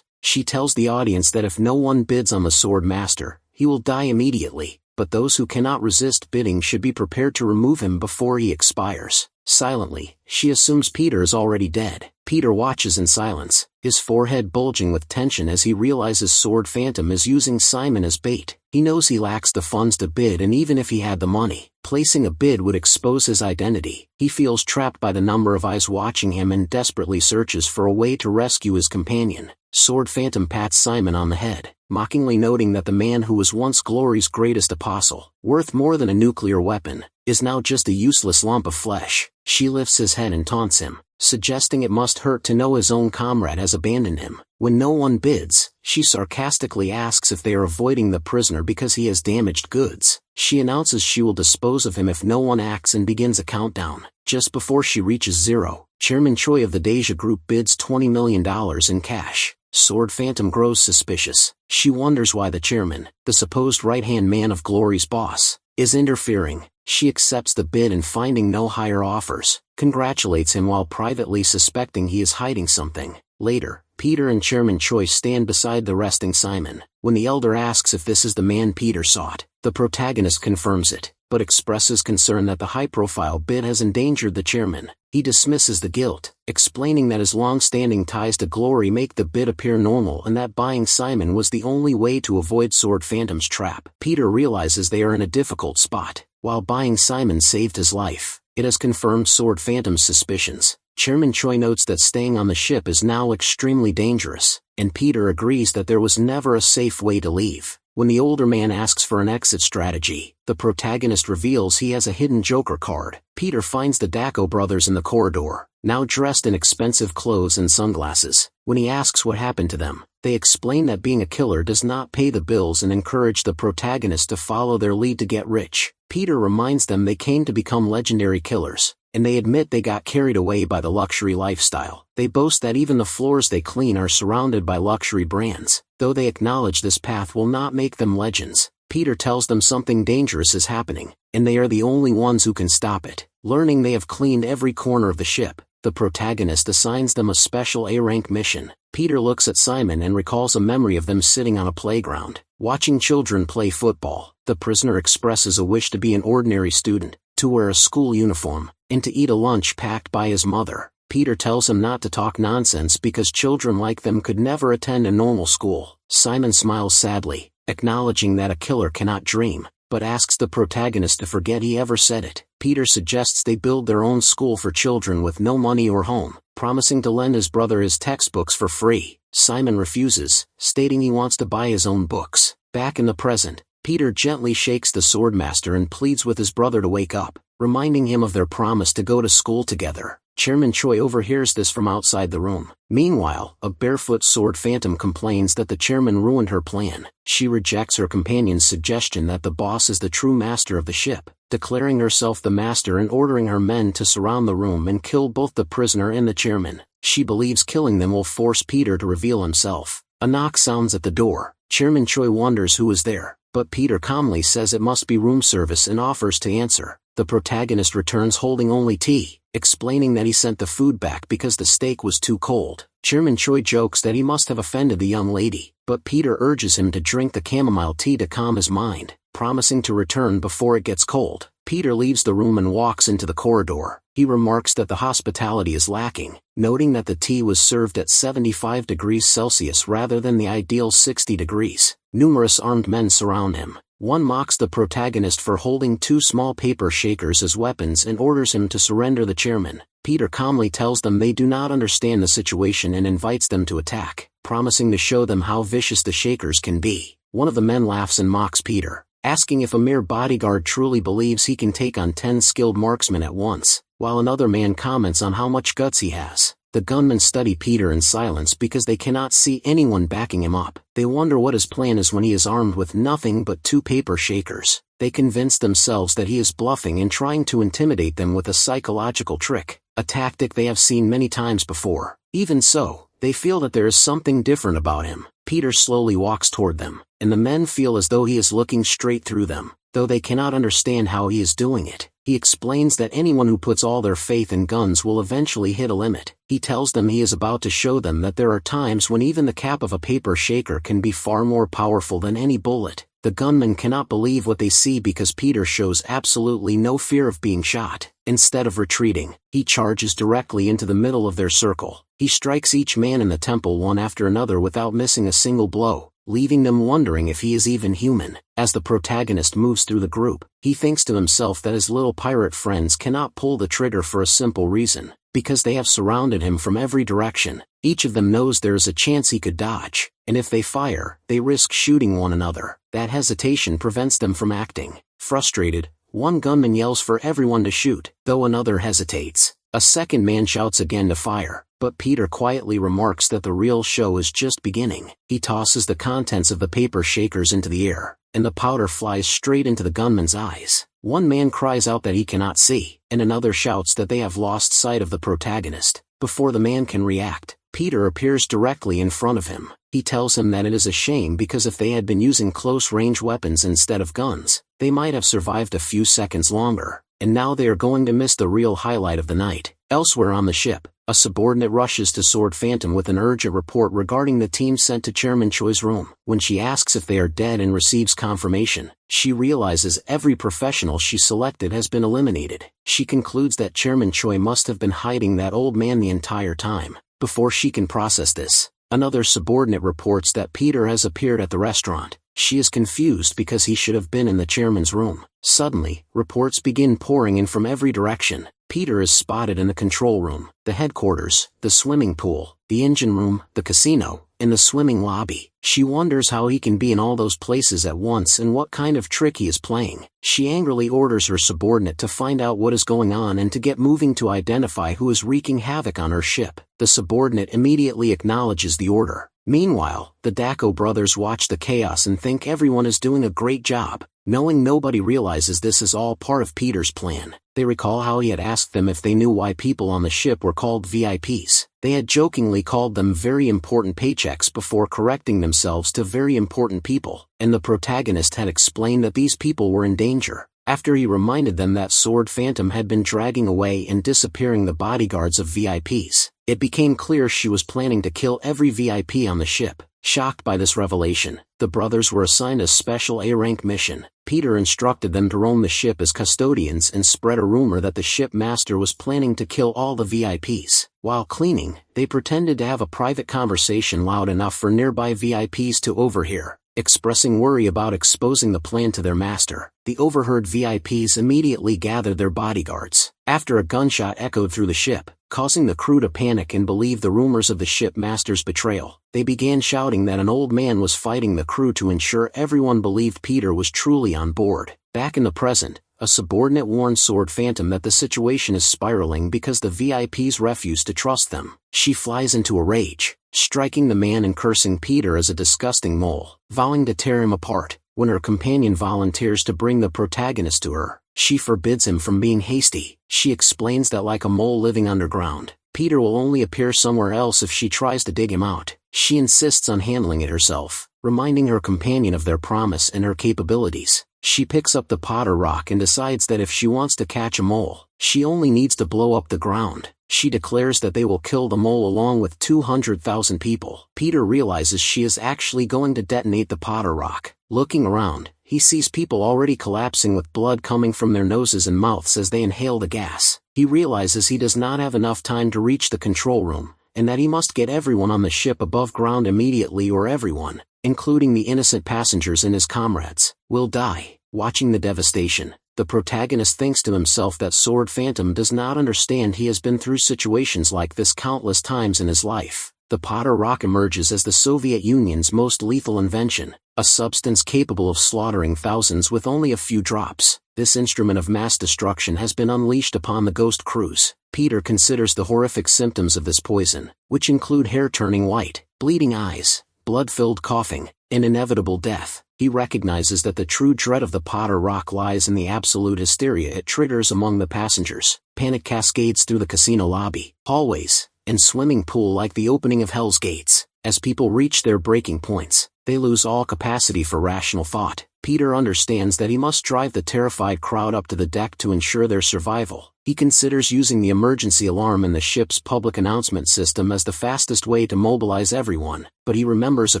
She tells the audience that if no one bids on the sword master, he will die immediately, but those who cannot resist bidding should be prepared to remove him before he expires. Silently, she assumes Peter is already dead. Peter watches in silence, his forehead bulging with tension as he realizes Sword Phantom is using Simon as bait. He knows he lacks the funds to bid, and even if he had the money, placing a bid would expose his identity. He feels trapped by the number of eyes watching him and desperately searches for a way to rescue his companion. Sword Phantom pats Simon on the head, mockingly noting that the man who was once Glory's greatest apostle, worth more than a nuclear weapon, is now just a useless lump of flesh. She lifts his head and taunts him, suggesting it must hurt to know his own comrade has abandoned him. When no one bids, she sarcastically asks if they are avoiding the prisoner because he has damaged goods. She announces she will dispose of him if no one acts and begins a countdown. Just before she reaches zero, Chairman Choi of the Deja Group bids $20 million in cash. Sword Phantom grows suspicious. She wonders why the chairman, the supposed right-hand man of Glory's boss, is interfering. She accepts the bid and, finding no higher offers, congratulates him while privately suspecting he is hiding something. Later, Peter and Chairman Choi stand beside the resting Simon. When the elder asks if this is the man Peter sought, the protagonist confirms it, but expresses concern that the high-profile bid has endangered the chairman. He dismisses the guilt, explaining that his long-standing ties to Glory make the bid appear normal and that buying Simon was the only way to avoid Sword Phantom's trap. Peter realizes they are in a difficult spot. While buying Simon saved his life, it has confirmed Sword Phantom's suspicions. Chairman Choi notes that staying on the ship is now extremely dangerous, and Peter agrees that there was never a safe way to leave. When the older man asks for an exit strategy, the protagonist reveals he has a hidden Joker card. Peter finds the Dacko brothers in the corridor, now dressed in expensive clothes and sunglasses. When he asks what happened to them, they explain that being a killer does not pay the bills and encourage the protagonist to follow their lead to get rich. Peter reminds them they came to become legendary killers, and they admit they got carried away by the luxury lifestyle. They boast that even the floors they clean are surrounded by luxury brands. Though they acknowledge this path will not make them legends, Peter tells them something dangerous is happening, and they are the only ones who can stop it. Learning they have cleaned every corner of the ship, the protagonist assigns them a special A-rank mission. Peter looks at Simon and recalls a memory of them sitting on a playground, watching children play football. The prisoner expresses a wish to be an ordinary student, to wear a school uniform, and to eat a lunch packed by his mother. Peter tells him not to talk nonsense because children like them could never attend a normal school. Simon smiles sadly, acknowledging that a killer cannot dream, but asks the protagonist to forget he ever said it. Peter suggests they build their own school for children with no money or home, promising to lend his brother his textbooks for free. Simon refuses, stating he wants to buy his own books. Back in the present, Peter gently shakes the swordmaster and pleads with his brother to wake up, reminding him of their promise to go to school together. Chairman Choi overhears this from outside the room. Meanwhile, a barefoot Sword Phantom complains that the chairman ruined her plan. She rejects her companion's suggestion that the boss is the true master of the ship, declaring herself the master and ordering her men to surround the room and kill both the prisoner and the chairman. She believes killing them will force Peter to reveal himself. A knock sounds at the door. Chairman Choi wonders who is there, but Peter calmly says it must be room service and offers to answer. The protagonist returns holding only tea, explaining that he sent the food back because the steak was too cold. Chairman Choi jokes that he must have offended the young lady, but Peter urges him to drink the chamomile tea to calm his mind, promising to return before it gets cold. Peter leaves the room and walks into the corridor. He remarks that the hospitality is lacking, noting that the tea was served at 75 degrees Celsius rather than the ideal 60 degrees. Numerous armed men surround him. One mocks the protagonist for holding two small paper shakers as weapons and orders him to surrender the chairman. Peter calmly tells them they do not understand the situation and invites them to attack, promising to show them how vicious the shakers can be. One of the men laughs and mocks Peter, asking if a mere bodyguard truly believes he can take on 10 skilled marksmen at once, while another man comments on how much guts he has. The gunmen study Peter in silence because they cannot see anyone backing him up. They wonder what his plan is when he is armed with nothing but two paper shakers. They convince themselves that he is bluffing and trying to intimidate them with a psychological trick, a tactic they have seen many times before. Even so, they feel that there is something different about him. Peter slowly walks toward them, and the men feel as though he is looking straight through them, though they cannot understand how he is doing it. He explains that anyone who puts all their faith in guns will eventually hit a limit. He tells them he is about to show them that there are times when even the cap of a paper shaker can be far more powerful than any bullet. The gunmen cannot believe what they see because Peter shows absolutely no fear of being shot. Instead of retreating, he charges directly into the middle of their circle. He strikes each man in the temple one after another without missing a single blow, leaving them wondering if he is even human. As the protagonist moves through the group, he thinks to himself that his little pirate friends cannot pull the trigger for a simple reason, because they have surrounded him from every direction. Each of them knows there is a chance he could dodge, and if they fire, they risk shooting one another. That hesitation prevents them from acting. Frustrated, one gunman yells for everyone to shoot, though another hesitates. A second man shouts again to fire, but Peter quietly remarks that the real show is just beginning. He tosses the contents of the paper shakers into the air, and the powder flies straight into the gunman's eyes. One man cries out that he cannot see, and another shouts that they have lost sight of the protagonist. Before the man can react, Peter appears directly in front of him. He tells him that it is a shame because if they had been using close-range weapons instead of guns, they might have survived a few seconds longer, and now they are going to miss the real highlight of the night. Elsewhere on the ship, a subordinate rushes to Sword Phantom with an urgent report regarding the team sent to Chairman Choi's room. When she asks if they are dead and receives confirmation, she realizes every professional she selected has been eliminated. She concludes that Chairman Choi must have been hiding that old man the entire time. Before she can process this, another subordinate reports that Peter has appeared at the restaurant. She is confused because he should have been in the chairman's room. Suddenly, reports begin pouring in from every direction. Peter is spotted in the control room, the headquarters, the swimming pool, the engine room, the casino, and the swimming lobby. She wonders how he can be in all those places at once and what kind of trick he is playing. She angrily orders her subordinate to find out what is going on and to get moving to identify who is wreaking havoc on her ship. The subordinate immediately acknowledges the order. Meanwhile, the Dacko brothers watch the chaos and think everyone is doing a great job, knowing nobody realizes this is all part of Peter's plan. They recall how he had asked them if they knew why people on the ship were called VIPs. They had jokingly called them very important paychecks before correcting themselves to very important people, and the protagonist had explained that these people were in danger. After he reminded them that Sword Phantom had been dragging away and disappearing the bodyguards of VIPs, it became clear she was planning to kill every VIP on the ship. Shocked by this revelation, the brothers were assigned a special A-rank mission. Peter instructed them to roam the ship as custodians and spread a rumor that the ship master was planning to kill all the VIPs. While cleaning, they pretended to have a private conversation loud enough for nearby VIPs to overhear, expressing worry about exposing the plan to their master. The overheard VIPs immediately gathered their bodyguards. After a gunshot echoed through the ship, causing the crew to panic and believe the rumors of the ship master's betrayal, they began shouting that an old man was fighting the crew to ensure everyone believed Peter was truly on board. Back in the present, a subordinate warned Sword Phantom that the situation is spiraling because the VIPs refuse to trust them. She flies into a rage, striking the man and cursing Peter as a disgusting mole, vowing to tear him apart. When her companion volunteers to bring the protagonist to her, she forbids him from being hasty. She explains that like a mole living underground, Peter will only appear somewhere else if she tries to dig him out. She insists on handling it herself, reminding her companion of their promise and her capabilities. She picks up the Potter rock and decides that if she wants to catch a mole, she only needs to blow up the ground. She declares that they will kill the mole along with 200,000 people. Peter realizes she is actually going to detonate the Potter rock. Looking around, he sees people already collapsing with blood coming from their noses and mouths as they inhale the gas. He realizes he does not have enough time to reach the control room, and that he must get everyone on the ship above ground immediately or everyone, including the innocent passengers and his comrades, will die. Watching the devastation, the protagonist thinks to himself that Sword Phantom does not understand he has been through situations like this countless times in his life. The Potter rock emerges as the Soviet Union's most lethal invention, a substance capable of slaughtering thousands with only a few drops. This instrument of mass destruction has been unleashed upon the Ghost crews. Peter considers the horrific symptoms of this poison, which include hair turning white, bleeding eyes, blood-filled coughing, and inevitable death. He recognizes that the true dread of the Potter rock lies in the absolute hysteria it triggers among the passengers. Panic cascades through the casino lobby, hallways, and swimming pool like the opening of Hell's Gates. As people reach their breaking points, they lose all capacity for rational thought. Peter understands that he must drive the terrified crowd up to the deck to ensure their survival. He considers using the emergency alarm in the ship's public announcement system as the fastest way to mobilize everyone, but he remembers a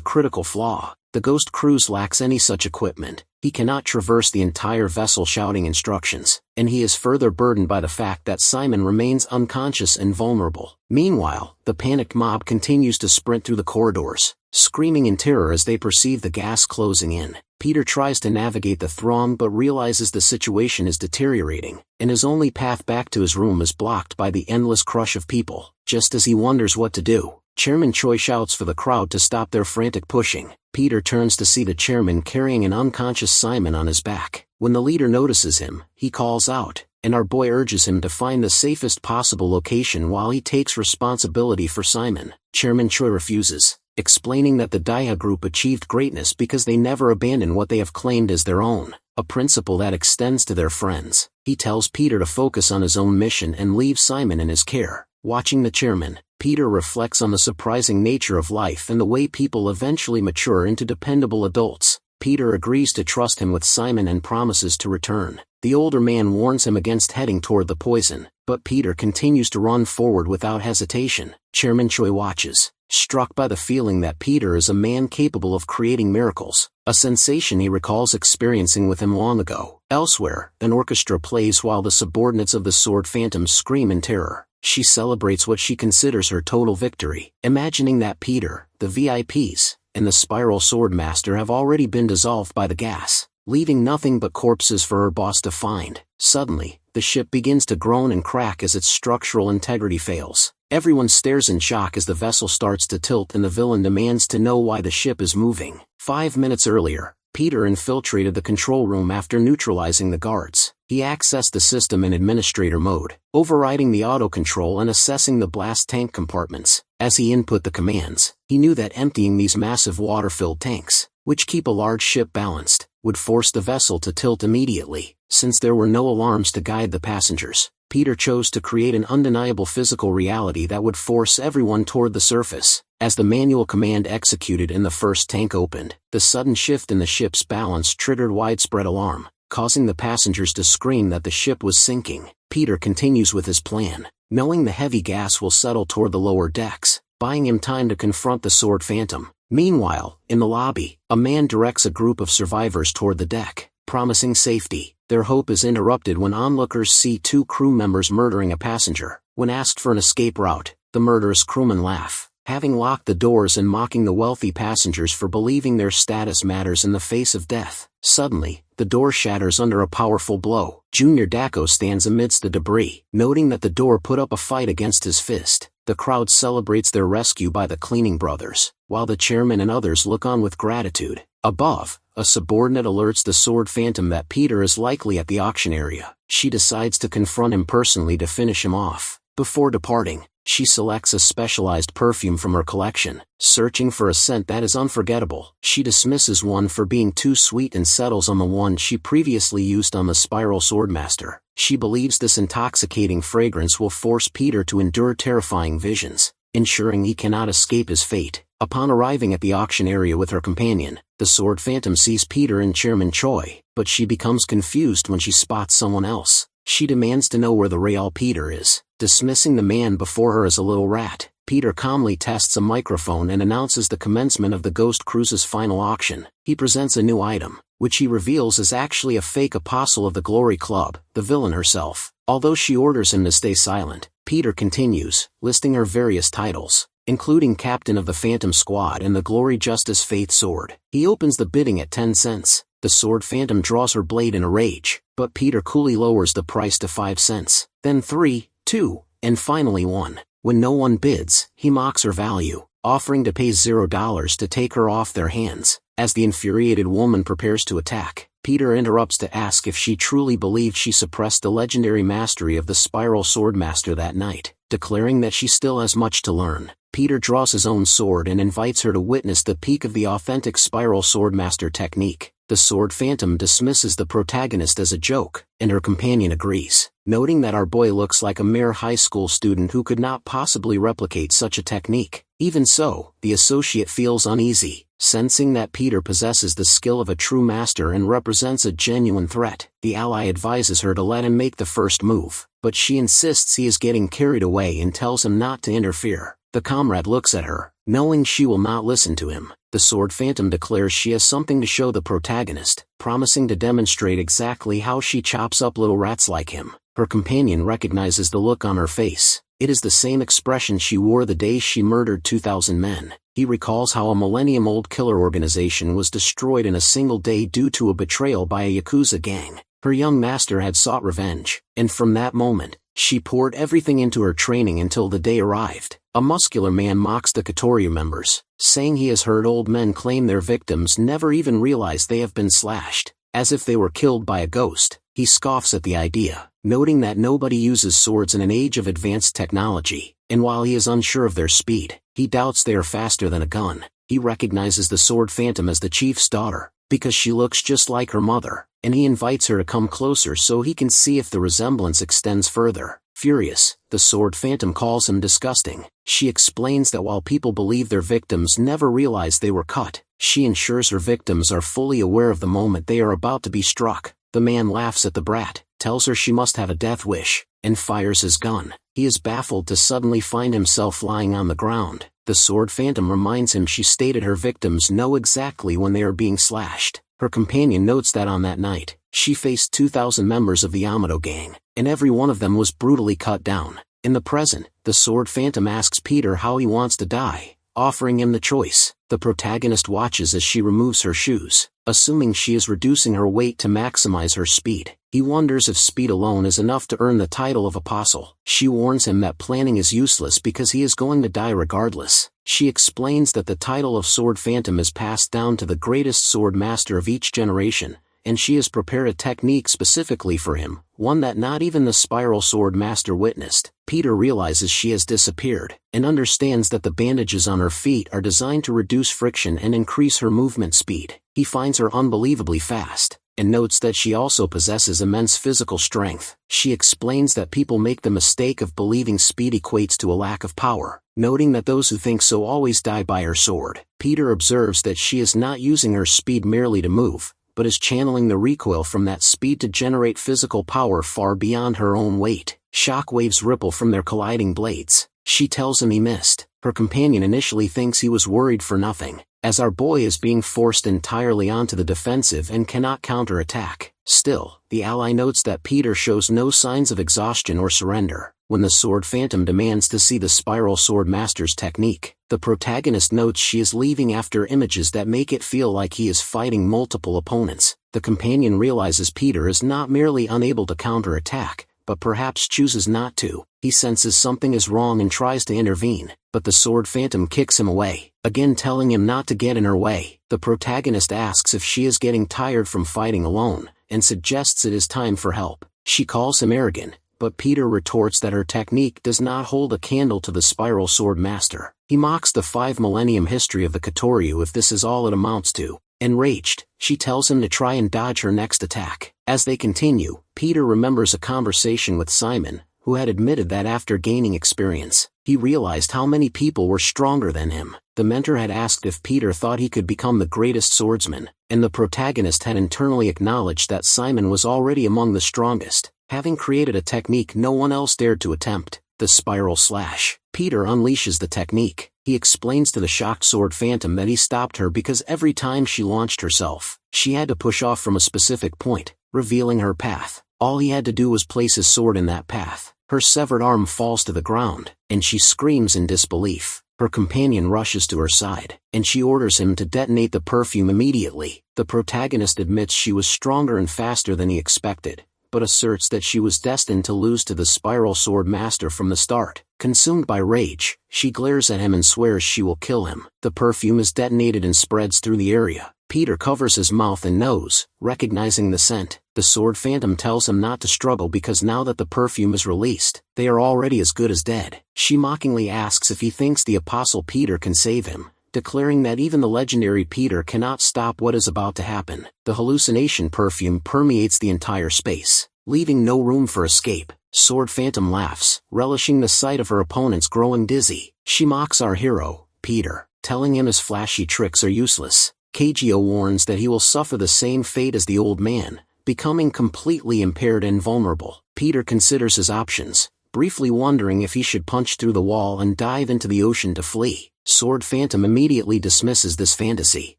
critical flaw. The Ghost cruise lacks any such equipment. He cannot traverse the entire vessel shouting instructions, and he is further burdened by the fact that Simon remains unconscious and vulnerable. Meanwhile, the panicked mob continues to sprint through the corridors, screaming in terror as they perceive the gas closing in. Peter tries to navigate the throng but realizes the situation is deteriorating, and his only path back to his room is blocked by the endless crush of people. Just as he wonders what to do, Chairman Choi shouts for the crowd to stop their frantic pushing. Peter turns to see the chairman carrying an unconscious Simon on his back. When the leader notices him, he calls out, and our boy urges him to find the safest possible location while he takes responsibility for Simon. Chairman Choi refuses, explaining that the Daiha group achieved greatness because they never abandon what they have claimed as their own, a principle that extends to their friends. He tells Peter to focus on his own mission and leave Simon in his care. Watching the chairman, Peter reflects on the surprising nature of life and the way people eventually mature into dependable adults. Peter agrees to trust him with Simon and promises to return. The older man warns him against heading toward the poison, but Peter continues to run forward without hesitation. Chairman Choi watches, struck by the feeling that Peter is a man capable of creating miracles, a sensation he recalls experiencing with him long ago. Elsewhere, an orchestra plays while the subordinates of the Sword Phantom scream in terror. She celebrates what she considers her total victory, imagining that Peter, the VIPs, and the Spiral Sword Master have already been dissolved by the gas, leaving nothing but corpses for her boss to find. Suddenly, the ship begins to groan and crack as its structural integrity fails. Everyone stares in shock as the vessel starts to tilt and the villain demands to know why the ship is moving. 5 minutes earlier, Peter infiltrated the control room after neutralizing the guards. He accessed the system in administrator mode, overriding the auto control and assessing the blast tank compartments. As he input the commands, he knew that emptying these massive water-filled tanks, which keep a large ship balanced, would force the vessel to tilt immediately. Since there were no alarms to guide the passengers, Peter chose to create an undeniable physical reality that would force everyone toward the surface. As the manual command executed and the first tank opened, the sudden shift in the ship's balance triggered widespread alarm, causing the passengers to scream that the ship was sinking. Peter continues with his plan, knowing the heavy gas will settle toward the lower decks, buying him time to confront the Sword Phantom. Meanwhile, in the lobby, a man directs a group of survivors toward the deck, promising safety. Their hope is interrupted when onlookers see 2 crew members murdering a passenger. When asked for an escape route, the murderous crewmen laugh, having locked the doors and mocking the wealthy passengers for believing their status matters in the face of death. Suddenly, the door shatters under a powerful blow. Junior Dako stands amidst the debris, noting that the door put up a fight against his fist. The crowd celebrates their rescue by the cleaning brothers, while the chairman and others look on with gratitude. Above, a subordinate alerts the Sword Phantom that Peter is likely at the auction area. She decides to confront him personally to finish him off. Before departing, she selects a specialized perfume from her collection, searching for a scent that is unforgettable. She dismisses one for being too sweet and settles on the one she previously used on the Spiral Swordmaster. She believes this intoxicating fragrance will force Peter to endure terrifying visions, ensuring he cannot escape his fate. Upon arriving at the auction area with her companion, the Sword Phantom sees Peter and Chairman Choi, but she becomes confused when she spots someone else. She demands to know where the Real Peter is. dismissing the man before her as a little rat. Peter calmly tests a microphone and announces the commencement of the Ghost Cruise's final auction. He presents a new item, which he reveals is actually a fake apostle of the Glory Club, the villain herself. Although she orders him to stay silent, Peter continues, listing her various titles, including Captain of the Phantom Squad and the Glory Justice Faith Sword. He opens the bidding at 10 cents. The Sword Phantom draws her blade in a rage, but Peter coolly lowers the price to 5 cents. Then 3, 2, and finally 1. When no one bids, he mocks her value, offering to pay $0 to take her off their hands. As the infuriated woman prepares to attack, Peter interrupts to ask if she truly believed she suppressed the legendary mastery of the Spiral Swordmaster that night, declaring that she still has much to learn. Peter draws his own sword and invites her to witness the peak of the authentic Spiral Swordmaster technique. The Sword Phantom dismisses the protagonist as a joke, and her companion agrees, noting that our boy looks like a mere high school student who could not possibly replicate such a technique. Even so, the associate feels uneasy, sensing that Peter possesses the skill of a true master and represents a genuine threat. The ally advises her to let him make the first move, but she insists he is getting carried away and tells him not to interfere. The comrade looks at her, knowing she will not listen to him. The Sword Phantom declares she has something to show the protagonist, promising to demonstrate exactly how she chops up little rats like him. Her companion recognizes the look on her face. It is the same expression she wore the day she murdered 2,000 men. He recalls how a millennium-old killer organization was destroyed in a single day due to a betrayal by a Yakuza gang. Her young master had sought revenge, and from that moment, she poured everything into her training until the day arrived. A muscular man mocks the Katoryu members, saying he has heard old men claim their victims never even realized they have been slashed, as if they were killed by a ghost. He scoffs at the idea, noting that nobody uses swords in an age of advanced technology, and while he is unsure of their speed, he doubts they are faster than a gun. He recognizes the Sword Phantom as the chief's daughter, because she looks just like her mother, and he invites her to come closer so he can see if the resemblance extends further. Furious, the Sword Phantom calls him disgusting. She explains that while people believe their victims never realized they were cut, she ensures her victims are fully aware of the moment they are about to be struck. The man laughs at the brat, tells her she must have a death wish, and fires his gun. He is baffled to suddenly find himself lying on the ground. The Sword Phantom reminds him she stated her victims know exactly when they are being slashed. Her companion notes that on that night, she faced 2,000 members of the Yamato gang, and every one of them was brutally cut down. In the present, the Sword Phantom asks Peter how he wants to die, offering him the choice. The protagonist watches as she removes her shoes, assuming she is reducing her weight to maximize her speed. He wonders if speed alone is enough to earn the title of apostle. She warns him that planning is useless because he is going to die regardless. She explains that the title of Sword Phantom is passed down to the greatest sword master of each generation, and she has prepared a technique specifically for him, one that not even the Spiral Sword Master witnessed. Peter realizes she has disappeared, and understands that the bandages on her feet are designed to reduce friction and increase her movement speed. He finds her unbelievably fast, and notes that she also possesses immense physical strength. She explains that people make the mistake of believing speed equates to a lack of power, noting that those who think so always die by her sword. Peter observes that she is not using her speed merely to move, but is channeling the recoil from that speed to generate physical power far beyond her own weight. Shockwaves ripple from their colliding blades. She tells him he missed. Her companion initially thinks he was worried for nothing, as our boy is being forced entirely onto the defensive and cannot counterattack. Still, the ally notes that Peter shows no signs of exhaustion or surrender. When the Sword Phantom demands to see the Spiral Sword Master's technique, the protagonist notes she is leaving after images that make it feel like he is fighting multiple opponents. The companion realizes Peter is not merely unable to counterattack, but perhaps chooses not to. He senses something is wrong and tries to intervene, but the Sword Phantom kicks him away, again telling him not to get in her way. The protagonist asks if she is getting tired from fighting alone, and suggests it is time for help. She calls him arrogant, but Peter retorts that her technique does not hold a candle to the Spiral Sword Master. He mocks the 5 millennium history of the Katoryu if this is all it amounts to. Enraged, she tells him to try and dodge her next attack. As they continue, Peter remembers a conversation with Simon, who had admitted that after gaining experience, he realized how many people were stronger than him. The mentor had asked if Peter thought he could become the greatest swordsman, and the protagonist had internally acknowledged that Simon was already among the strongest, having created a technique no one else dared to attempt. the spiral slash. Peter unleashes the technique. He explains to the shocked Sword Phantom that he stopped her because every time she launched herself, she had to push off from a specific point, revealing her path. All he had to do was place his sword in that path. Her severed arm falls to the ground, and she screams in disbelief. Her companion rushes to her side, and she orders him to detonate the perfume immediately. The protagonist admits she was stronger and faster than he expected, but asserts that she was destined to lose to the Spiral Sword Master from the start. Consumed by rage, she glares at him and swears she will kill him. The perfume is detonated and spreads through the area. Peter covers his mouth and nose, recognizing the scent. The Sword Phantom tells him not to struggle because now that the perfume is released, they are already as good as dead. She mockingly asks if he thinks the Apostle Peter can save him, declaring that even the legendary Peter cannot stop what is about to happen. The hallucination perfume permeates the entire space, leaving no room for escape. Sword Phantom laughs, relishing the sight of her opponents growing dizzy. She mocks our hero, Peter, telling him his flashy tricks are useless. Kageo warns that he will suffer the same fate as the old man, becoming completely impaired and vulnerable. Peter considers his options, briefly wondering if he should punch through the wall and dive into the ocean to flee. Sword Phantom immediately dismisses this fantasy,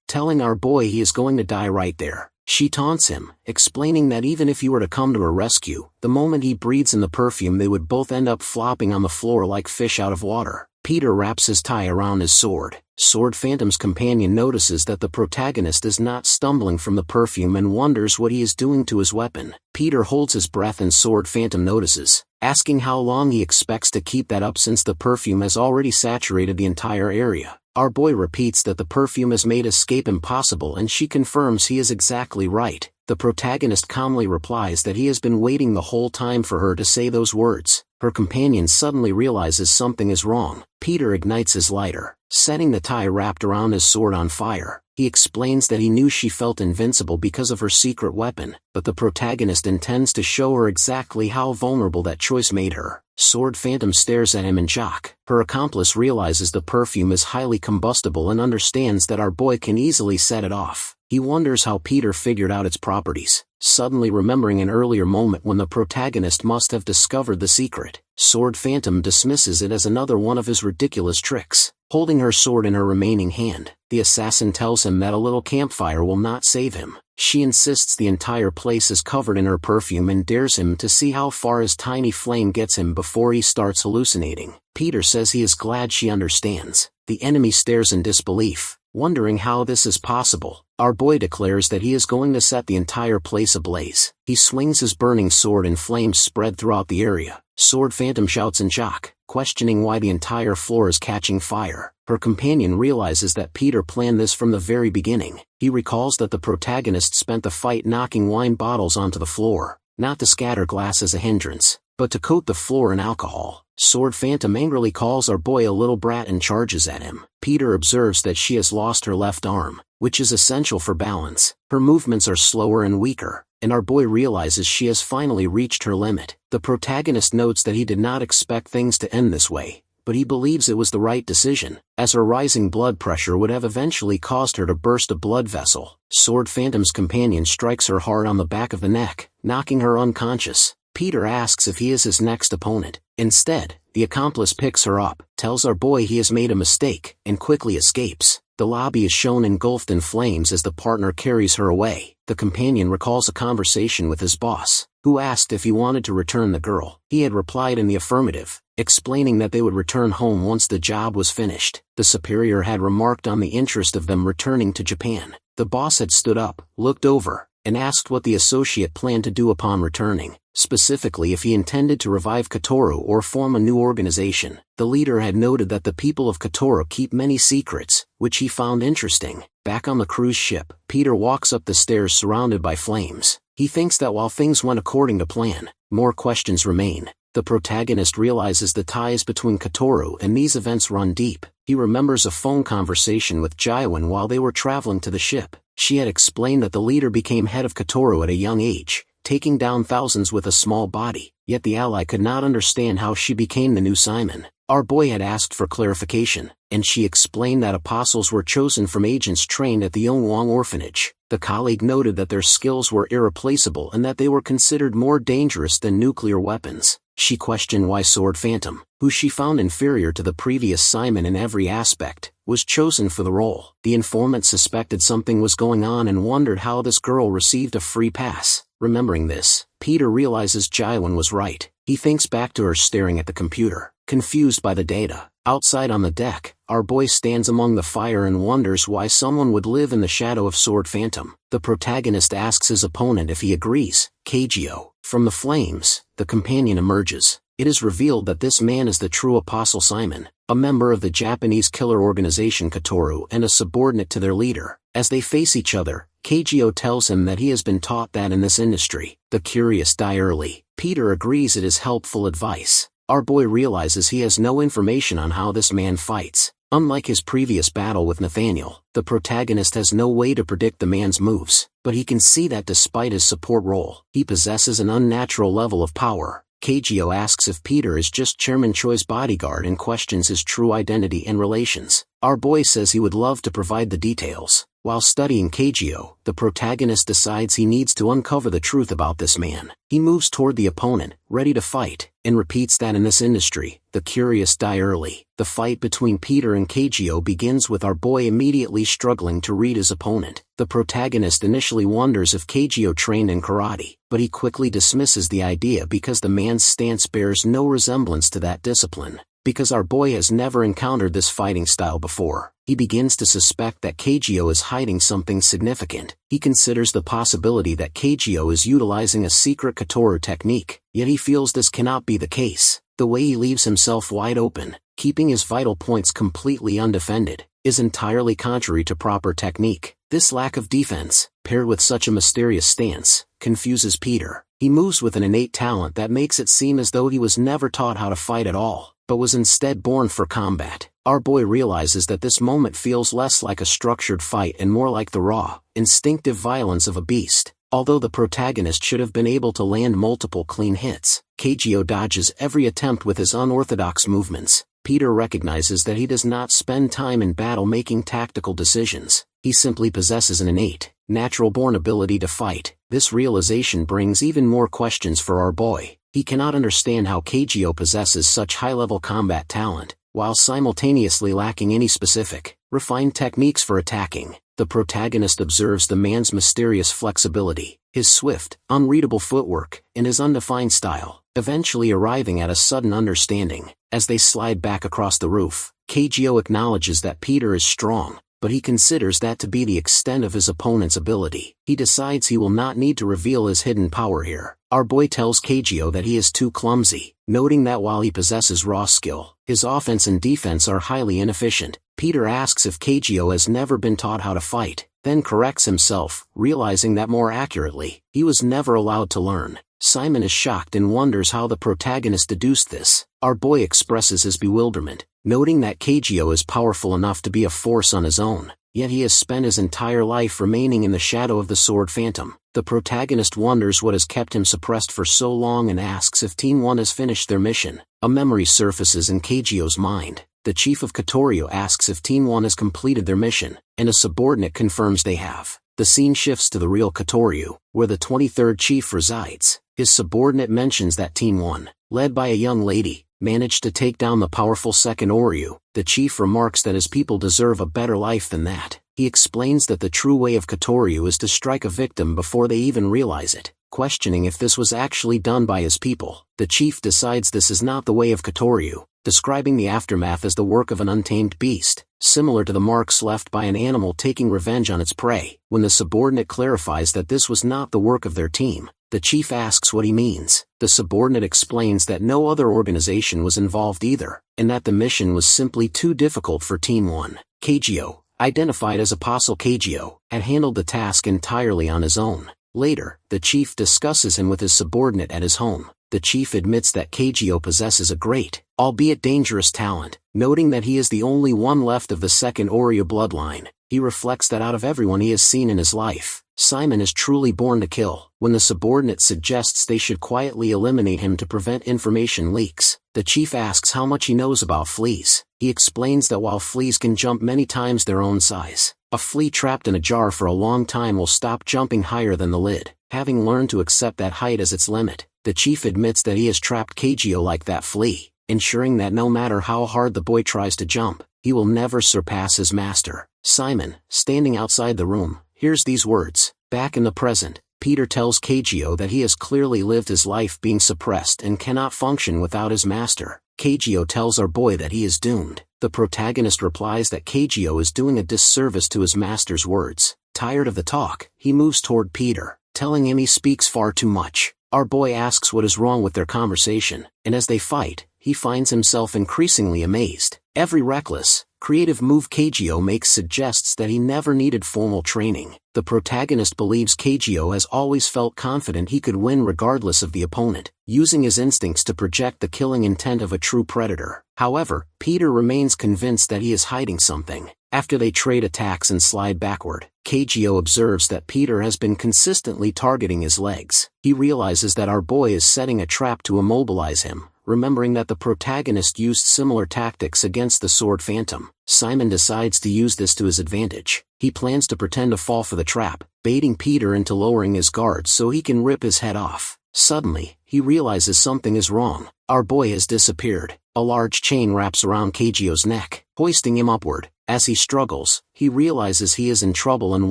telling our boy he is going to die right there. She taunts him, explaining that even if he were to come to her rescue, the moment he breathes in the perfume they would both end up flopping on the floor like fish out of water. Peter wraps his tie around his sword. Sword Phantom's companion notices that the protagonist is not stumbling from the perfume and wonders what he is doing to his weapon. Peter holds his breath and Sword Phantom notices, asking how long he expects to keep that up since the perfume has already saturated the entire area. Our boy repeats that the perfume has made escape impossible and she confirms he is exactly right. The protagonist calmly replies that he has been waiting the whole time for her to say those words. Her companion suddenly realizes something is wrong. Peter ignites his lighter, setting the tie wrapped around his sword on fire. He explains that he knew she felt invincible because of her secret weapon, but the protagonist intends to show her exactly how vulnerable that choice made her. Sword Phantom stares at him in shock. Her accomplice realizes the perfume is highly combustible and understands that our boy can easily set it off. He wonders how Peter figured out its properties, suddenly remembering an earlier moment when the protagonist must have discovered the secret. Sword Phantom dismisses it as another one of his ridiculous tricks. Holding her sword in her remaining hand, the assassin tells him that a little campfire will not save him. She insists the entire place is covered in her perfume and dares him to see how far his tiny flame gets him before he starts hallucinating. Peter says he is glad she understands. The enemy stares in disbelief, wondering how this is possible. Our boy declares that he is going to set the entire place ablaze. He swings his burning sword and flames spread throughout the area. Sword Phantom shouts in shock, questioning why the entire floor is catching fire. Her companion realizes that Peter planned this from the very beginning. He recalls that the protagonist spent the fight knocking wine bottles onto the floor, not to scatter glass as a hindrance, but to coat the floor in alcohol. Sword Phantom angrily calls our boy a little brat and charges at him. Peter observes that she has lost her left arm, which is essential for balance. Her movements are slower and weaker, and our boy realizes she has finally reached her limit. The protagonist notes that he did not expect things to end this way, but he believes it was the right decision, as her rising blood pressure would have eventually caused her to burst a blood vessel. Sword Phantom's companion strikes her hard on the back of the neck, knocking her unconscious. Peter asks if he is his next opponent. Instead, the accomplice picks her up, tells our boy he has made a mistake, and quickly escapes. The lobby is shown engulfed in flames as the partner carries her away. The companion recalls a conversation with his boss, who asked if he wanted to return the girl. He had replied in the affirmative, explaining that they would return home once the job was finished. The superior had remarked on the interest of them returning to Japan. The boss had stood up, looked over, and asked what the associate planned to do upon returning, specifically if he intended to revive Kotoru or form a new organization. The leader had noted that the people of Kotoru keep many secrets, which he found interesting. Back on the cruise ship, Peter walks up the stairs surrounded by flames. He thinks that while things went according to plan, more questions remain. The protagonist realizes the ties between Kotoru and these events run deep. He remembers a phone conversation with Jaiwan while they were traveling to the ship. She had explained that the leader became head of Kotoru at a young age, taking down thousands with a small body, yet the ally could not understand how she became the new Simon. Our boy had asked for clarification, and she explained that apostles were chosen from agents trained at the Yongwang orphanage. The colleague noted that their skills were irreplaceable and that they were considered more dangerous than nuclear weapons. She questioned why Sword Phantom, who she found inferior to the previous Simon in every aspect, was chosen for the role. The informant suspected something was going on and wondered how this girl received a free pass. Remembering this, Peter realizes Jaiwan was right. He thinks back to her staring at the computer, confused by the data. Outside on the deck, our boy stands among the fire and wonders why someone would live in the shadow of Sword Phantom. The protagonist asks his opponent if he agrees. Kagyo. From the flames, the companion emerges. It is revealed that this man is the true Apostle Simon, a member of the Japanese killer organization Katoru and a subordinate to their leader. As they face each other, Kagyo tells him that he has been taught that in this industry, the curious die early. Peter agrees it is helpful advice. Our boy realizes he has no information on how this man fights. Unlike his previous battle with Nathaniel, the protagonist has no way to predict the man's moves, but he can see that despite his support role, he possesses an unnatural level of power. Kagyo asks if Peter is just Chairman Choi's bodyguard and questions his true identity and relations. Our boy says he would love to provide the details. While studying Kagyo, the protagonist decides he needs to uncover the truth about this man. He moves toward the opponent, ready to fight, and repeats that in this industry, the curious die early. The fight between Peter and Kagyo begins with our boy immediately struggling to read his opponent. The protagonist initially wonders if Kagyo trained in karate, but he quickly dismisses the idea because the man's stance bears no resemblance to that discipline. Because our boy has never encountered this fighting style before, he begins to suspect that Kagyo is hiding something significant. He considers the possibility that Kagyo is utilizing a secret Katoru technique, yet he feels this cannot be the case. The way he leaves himself wide open, keeping his vital points completely undefended, is entirely contrary to proper technique. This lack of defense, paired with such a mysterious stance, confuses Peter. He moves with an innate talent that makes it seem as though he was never taught how to fight at all, but was instead born for combat. Our boy realizes that this moment feels less like a structured fight and more like the raw, instinctive violence of a beast. Although the protagonist should have been able to land multiple clean hits, Kagyo dodges every attempt with his unorthodox movements. Peter recognizes that he does not spend time in battle making tactical decisions. He simply possesses an innate, natural-born ability to fight. This realization brings even more questions for our boy. He cannot understand how Kagyo possesses such high-level combat talent, while simultaneously lacking any specific, refined techniques for attacking. The protagonist observes the man's mysterious flexibility, his swift, unreadable footwork, and his undefined style, eventually arriving at a sudden understanding. As they slide back across the roof, Kagyo acknowledges that Peter is strong, but he considers that to be the extent of his opponent's ability. He decides he will not need to reveal his hidden power here. Our boy tells Kagyo that he is too clumsy, noting that while he possesses raw skill, his offense and defense are highly inefficient. Peter asks if Kagyo has never been taught how to fight, then corrects himself, realizing that more accurately, he was never allowed to learn. Simon is shocked and wonders how the protagonist deduced this. Our boy expresses his bewilderment, noting that Kagyo is powerful enough to be a force on his own, yet he has spent his entire life remaining in the shadow of the Sword Phantom. The protagonist wonders what has kept him suppressed for so long and asks if Team 1 has finished their mission. A memory surfaces in Kagyo's mind. The chief of Katoru asks if Team 1 has completed their mission, and a subordinate confirms they have. The scene shifts to the real Katoru, where the 23rd chief resides. His subordinate mentions that Team 1, led by a young lady, managed to take down the powerful second Oryu. The chief remarks that his people deserve a better life than that. He explains that the true way of Katoru is to strike a victim before they even realize it. Questioning if this was actually done by his people, the chief decides this is not the way of Katoru, describing the aftermath as the work of an untamed beast, similar to the marks left by an animal taking revenge on its prey. When the subordinate clarifies that this was not the work of their team, the chief asks what he means. The subordinate explains that no other organization was involved either, and that the mission was simply too difficult for Team 1. Kagyo, identified as Apostle Kagyo, had handled the task entirely on his own. Later, the chief discusses him with his subordinate at his home. The chief admits that Kagyo possesses a great, albeit dangerous talent, noting that he is the only one left of the second Oryu bloodline. He reflects that out of everyone he has seen in his life, Simon is truly born to kill. When the subordinate suggests they should quietly eliminate him to prevent information leaks, the chief asks how much he knows about fleas. He explains that while fleas can jump many times their own size, a flea trapped in a jar for a long time will stop jumping higher than the lid. Having learned to accept that height as its limit, the chief admits that he has trapped Kagyo like that flea, ensuring that no matter how hard the boy tries to jump, he will never surpass his master. Simon, standing outside the room, hears these words. Back in the present, Peter tells Kagyo that he has clearly lived his life being suppressed and cannot function without his master. Kagyo tells our boy that he is doomed. The protagonist replies that Kagyo is doing a disservice to his master's words. Tired of the talk, he moves toward Peter, telling him he speaks far too much. Our boy asks what is wrong with their conversation, and as they fight, he finds himself increasingly amazed. Every reckless, creative move Kagyo makes suggests that he never needed formal training. The protagonist believes Kagyo has always felt confident he could win regardless of the opponent, using his instincts to project the killing intent of a true predator. However, Peter remains convinced that he is hiding something. After they trade attacks and slide backward, Kagyo observes that Peter has been consistently targeting his legs. He realizes that our boy is setting a trap to immobilize him, remembering that the protagonist used similar tactics against the sword phantom. Simon decides to use this to his advantage. He plans to pretend to fall for the trap, baiting Peter into lowering his guard so he can rip his head off. Suddenly, he realizes something is wrong. Our boy has disappeared. A large chain wraps around Kagyo's neck, hoisting him upward. As he struggles, he realizes he is in trouble and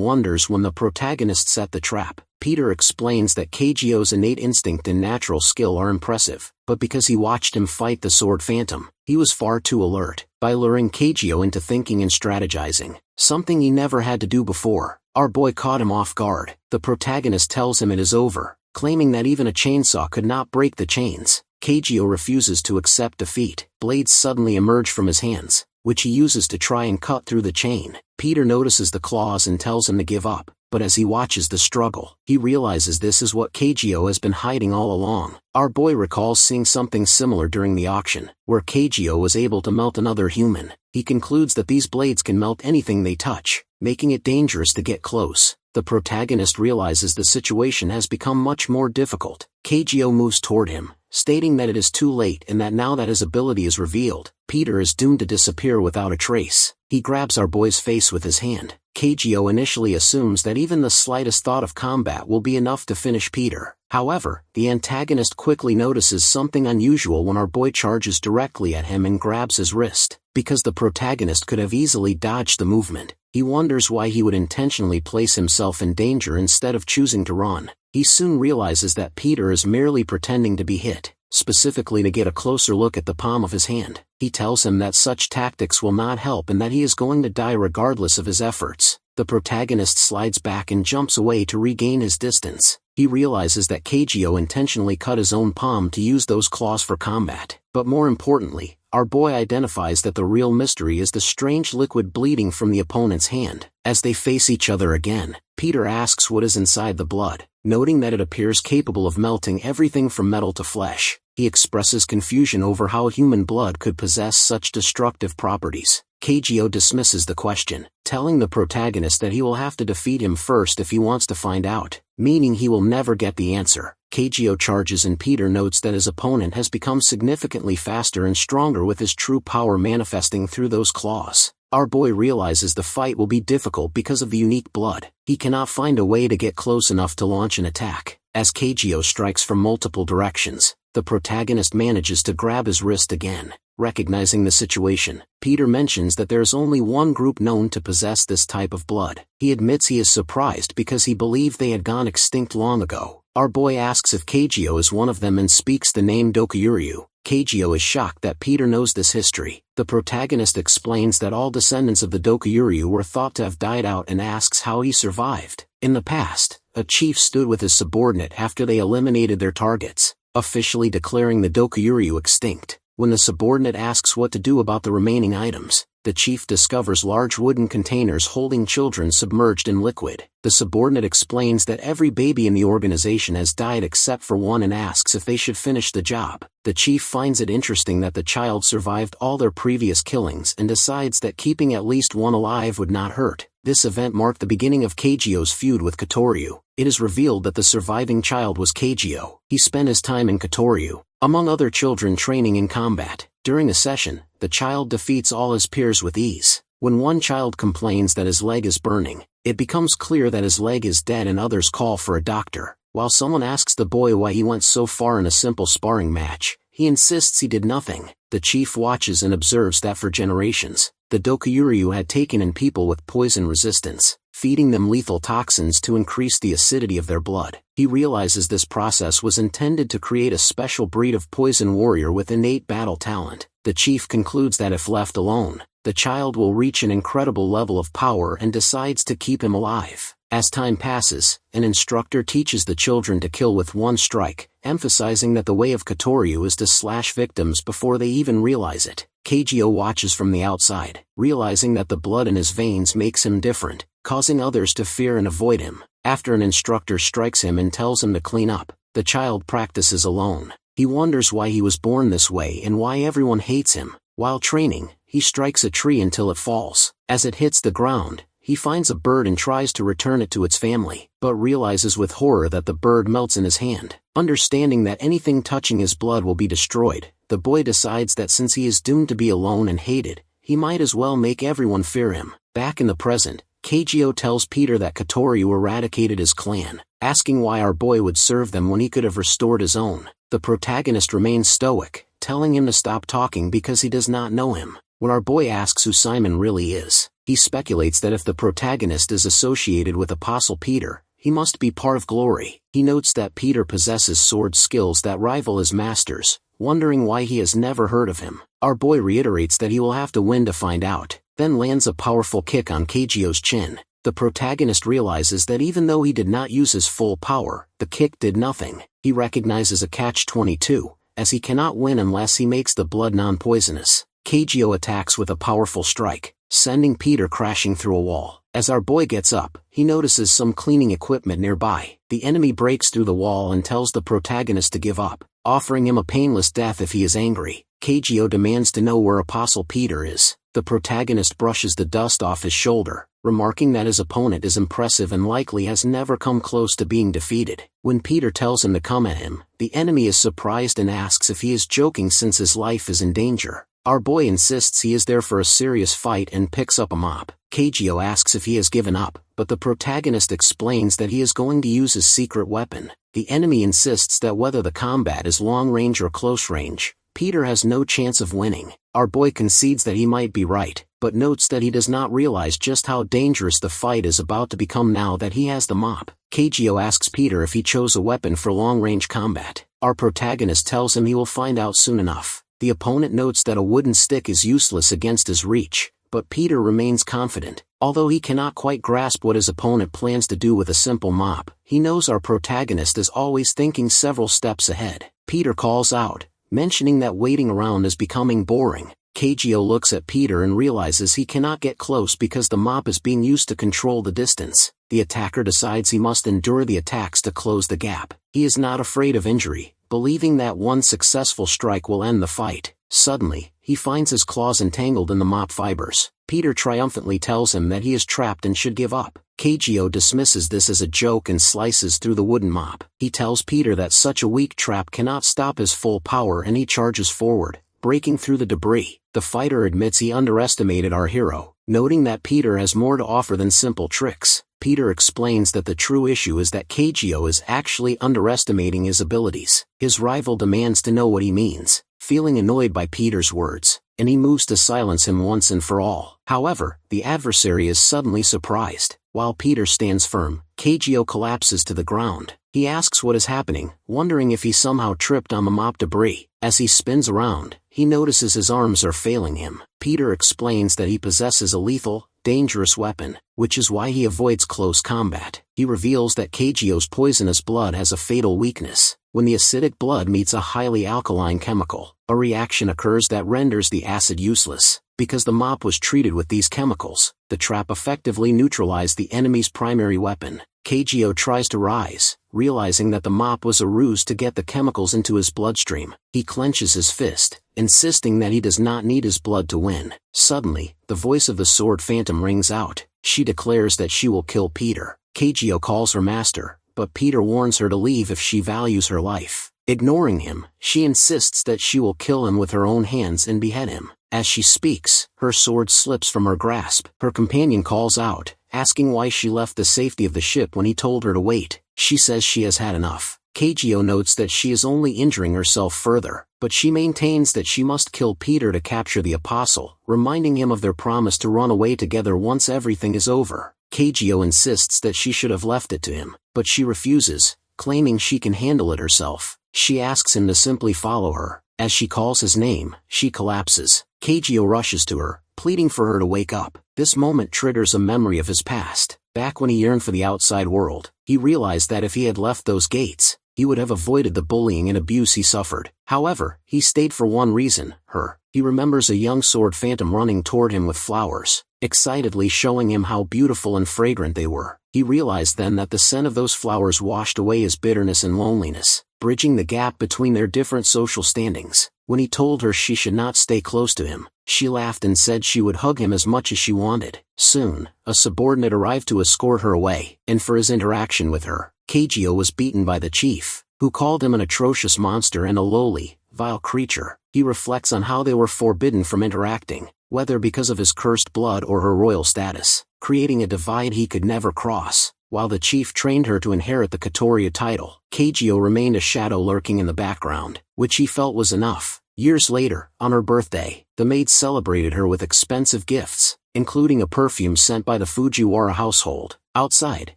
wonders when the protagonist set the trap. Peter explains that Kagyo's innate instinct and natural skill are impressive, but because he watched him fight the sword phantom, he was far too alert. By luring Kagyo into thinking and strategizing, something he never had to do before, our boy caught him off guard. The protagonist tells him it is over, claiming that even a chainsaw could not break the chains. Kagyo refuses to accept defeat. Blades suddenly emerge from his hands, which he uses to try and cut through the chain. Peter notices the claws and tells him to give up, but as he watches the struggle, he realizes this is what Kagyo has been hiding all along. Our boy recalls seeing something similar during the auction, where Kagyo was able to melt another human. He concludes that these blades can melt anything they touch, making it dangerous to get close. The protagonist realizes the situation has become much more difficult. Kagyo moves toward him, stating that it is too late and that now that his ability is revealed, Peter is doomed to disappear without a trace. He grabs our boy's face with his hand. Kagyo initially assumes that even the slightest thought of combat will be enough to finish Peter. However, the antagonist quickly notices something unusual when our boy charges directly at him and grabs his wrist. Because the protagonist could have easily dodged the movement, he wonders why he would intentionally place himself in danger instead of choosing to run. He soon realizes that Peter is merely pretending to be hit, specifically to get a closer look at the palm of his hand. He tells him that such tactics will not help and that he is going to die regardless of his efforts. The protagonist slides back and jumps away to regain his distance. He realizes that Kagyo intentionally cut his own palm to use those claws for combat. But more importantly, our boy identifies that the real mystery is the strange liquid bleeding from the opponent's hand. As they face each other again, Peter asks what is inside the blood, noting that it appears capable of melting everything from metal to flesh. He expresses confusion over how human blood could possess such destructive properties. Kagyo dismisses the question, telling the protagonist that he will have to defeat him first if he wants to find out, meaning he will never get the answer. Kagyo charges and Peter notes that his opponent has become significantly faster and stronger with his true power manifesting through those claws. Our boy realizes the fight will be difficult because of the unique blood. He cannot find a way to get close enough to launch an attack. As Kagyo strikes from multiple directions, the protagonist manages to grab his wrist again. Recognizing the situation, Peter mentions that there is only one group known to possess this type of blood. He admits he is surprised because he believed they had gone extinct long ago. Our boy asks if Kagyo is one of them and speaks the name Dokuyoryu. Kagyo is shocked that Peter knows this history. The protagonist explains that all descendants of the Dokuyoryu were thought to have died out and asks how he survived. In the past, a chief stood with his subordinate after they eliminated their targets, officially declaring the Dokuyoryu extinct. When the subordinate asks what to do about the remaining items, the chief discovers large wooden containers holding children submerged in liquid. The subordinate explains that every baby in the organization has died except for one and asks if they should finish the job. The chief finds it interesting that the child survived all their previous killings and decides that keeping at least one alive would not hurt. This event marked the beginning of Kagyo's feud with Kotoryu. It is revealed that the surviving child was Kagyo. He spent his time in Kotoryu, among other children training in combat. During a session, the child defeats all his peers with ease. When one child complains that his leg is burning, it becomes clear that his leg is dead and others call for a doctor. While someone asks the boy why he went so far in a simple sparring match, he insists he did nothing. The chief watches and observes that for generations, the Dokuryū had taken in people with poison resistance, feeding them lethal toxins to increase the acidity of their blood. He realizes this process was intended to create a special breed of poison warrior with innate battle talent. The chief concludes that if left alone, the child will reach an incredible level of power and decides to keep him alive. As time passes, an instructor teaches the children to kill with one strike, emphasizing that the way of Kotoryu is to slash victims before they even realize it. Kagyo watches from the outside, realizing that the blood in his veins makes him different, causing others to fear and avoid him. After an instructor strikes him and tells him to clean up, the child practices alone. He wonders why he was born this way and why everyone hates him. While training, he strikes a tree until it falls. As it hits the ground, he finds a bird and tries to return it to its family, but realizes with horror that the bird melts in his hand. Understanding that anything touching his blood will be destroyed, the boy decides that since he is doomed to be alone and hated, he might as well make everyone fear him. Back in the present, Kagyo tells Peter that Kotoryu eradicated his clan, asking why our boy would serve them when he could have restored his own. The protagonist remains stoic, telling him to stop talking because he does not know him. When our boy asks who Simon really is, he speculates that if the protagonist is associated with Apostle Peter, he must be part of Glory. He notes that Peter possesses sword skills that rival his master's, wondering why he has never heard of him. Our boy reiterates that he will have to win to find out, then lands a powerful kick on Kagyo's chin. The protagonist realizes that even though he did not use his full power, the kick did nothing. He recognizes a catch-22, as he cannot win unless he makes the blood non-poisonous. Kagyo attacks with a powerful strike, sending Peter crashing through a wall. As our boy gets up, he notices some cleaning equipment nearby. The enemy breaks through the wall and tells the protagonist to give up, offering him a painless death if he is angry. Kagyo demands to know where Apostle Peter is. The protagonist brushes the dust off his shoulder, remarking that his opponent is impressive and likely has never come close to being defeated. When Peter tells him to come at him, the enemy is surprised and asks if he is joking since his life is in danger. Our boy insists he is there for a serious fight and picks up a mop. Kagyo asks if he has given up, but the protagonist explains that he is going to use his secret weapon. The enemy insists that whether the combat is long range or close range, Peter has no chance of winning. Our boy concedes that he might be right, but notes that he does not realize just how dangerous the fight is about to become now that he has the mop. Kagyo asks Peter if he chose a weapon for long-range combat. Our protagonist tells him he will find out soon enough. The opponent notes that a wooden stick is useless against his reach, but Peter remains confident. Although he cannot quite grasp what his opponent plans to do with a simple mop, he knows our protagonist is always thinking several steps ahead. Peter calls out, mentioning that waiting around is becoming boring. Kagyo looks at Peter and realizes he cannot get close because the mop is being used to control the distance. The attacker decides he must endure the attacks to close the gap. He is not afraid of injury, believing that one successful strike will end the fight. Suddenly, he finds his claws entangled in the mop fibers. Peter triumphantly tells him that he is trapped and should give up. Kagyo dismisses this as a joke and slices through the wooden mop. He tells Peter that such a weak trap cannot stop his full power and he charges forward, breaking through the debris. The fighter admits he underestimated our hero, noting that Peter has more to offer than simple tricks. Peter explains that the true issue is that Kagyo is actually underestimating his abilities. His rival demands to know what he means, feeling annoyed by Peter's words, and he moves to silence him once and for all. However, the adversary is suddenly surprised. While Peter stands firm, Kagyo collapses to the ground. He asks what is happening, wondering if he somehow tripped on the mop debris. As he spins around, he notices his arms are failing him. Peter explains that he possesses a lethal, dangerous weapon, which is why he avoids close combat. He reveals that Kagyo's poisonous blood has a fatal weakness. When the acidic blood meets a highly alkaline chemical, a reaction occurs that renders the acid useless. Because the mop was treated with these chemicals, the trap effectively neutralized the enemy's primary weapon. Kagyo tries to rise, realizing that the mop was a ruse to get the chemicals into his bloodstream. He clenches his fist, insisting that he does not need his blood to win. Suddenly, the voice of the sword phantom rings out. She declares that she will kill Peter. Kagyo calls her master, but Peter warns her to leave if she values her life. Ignoring him, she insists that she will kill him with her own hands and behead him. As she speaks, her sword slips from her grasp. Her companion calls out, asking why she left the safety of the ship when he told her to wait. She says she has had enough. Kagyo notes that she is only injuring herself further, but she maintains that she must kill Peter to capture the apostle, reminding him of their promise to run away together once everything is over. Kagyo insists that she should have left it to him, but she refuses, claiming she can handle it herself. She asks him to simply follow her. As she calls his name, she collapses. Kagyo rushes to her, pleading for her to wake up. This moment triggers a memory of his past. Back when he yearned for the outside world, he realized that if he had left those gates, he would have avoided the bullying and abuse he suffered. However, he stayed for one reason, her. He remembers a young sword phantom running toward him with flowers, excitedly showing him how beautiful and fragrant they were. He realized then that the scent of those flowers washed away his bitterness and loneliness, bridging the gap between their different social standings. When he told her she should not stay close to him, she laughed and said she would hug him as much as she wanted. Soon, a subordinate arrived to escort her away, and for his interaction with her, Kagyo was beaten by the chief, who called him an atrocious monster and a lowly, vile creature. He reflects on how they were forbidden from interacting, whether because of his cursed blood or her royal status, creating a divide he could never cross. While the chief trained her to inherit the Kotoryu title, Kagyo remained a shadow lurking in the background, which he felt was enough. Years later, on her birthday, the maids celebrated her with expensive gifts, including a perfume sent by the Fujiwara household. Outside,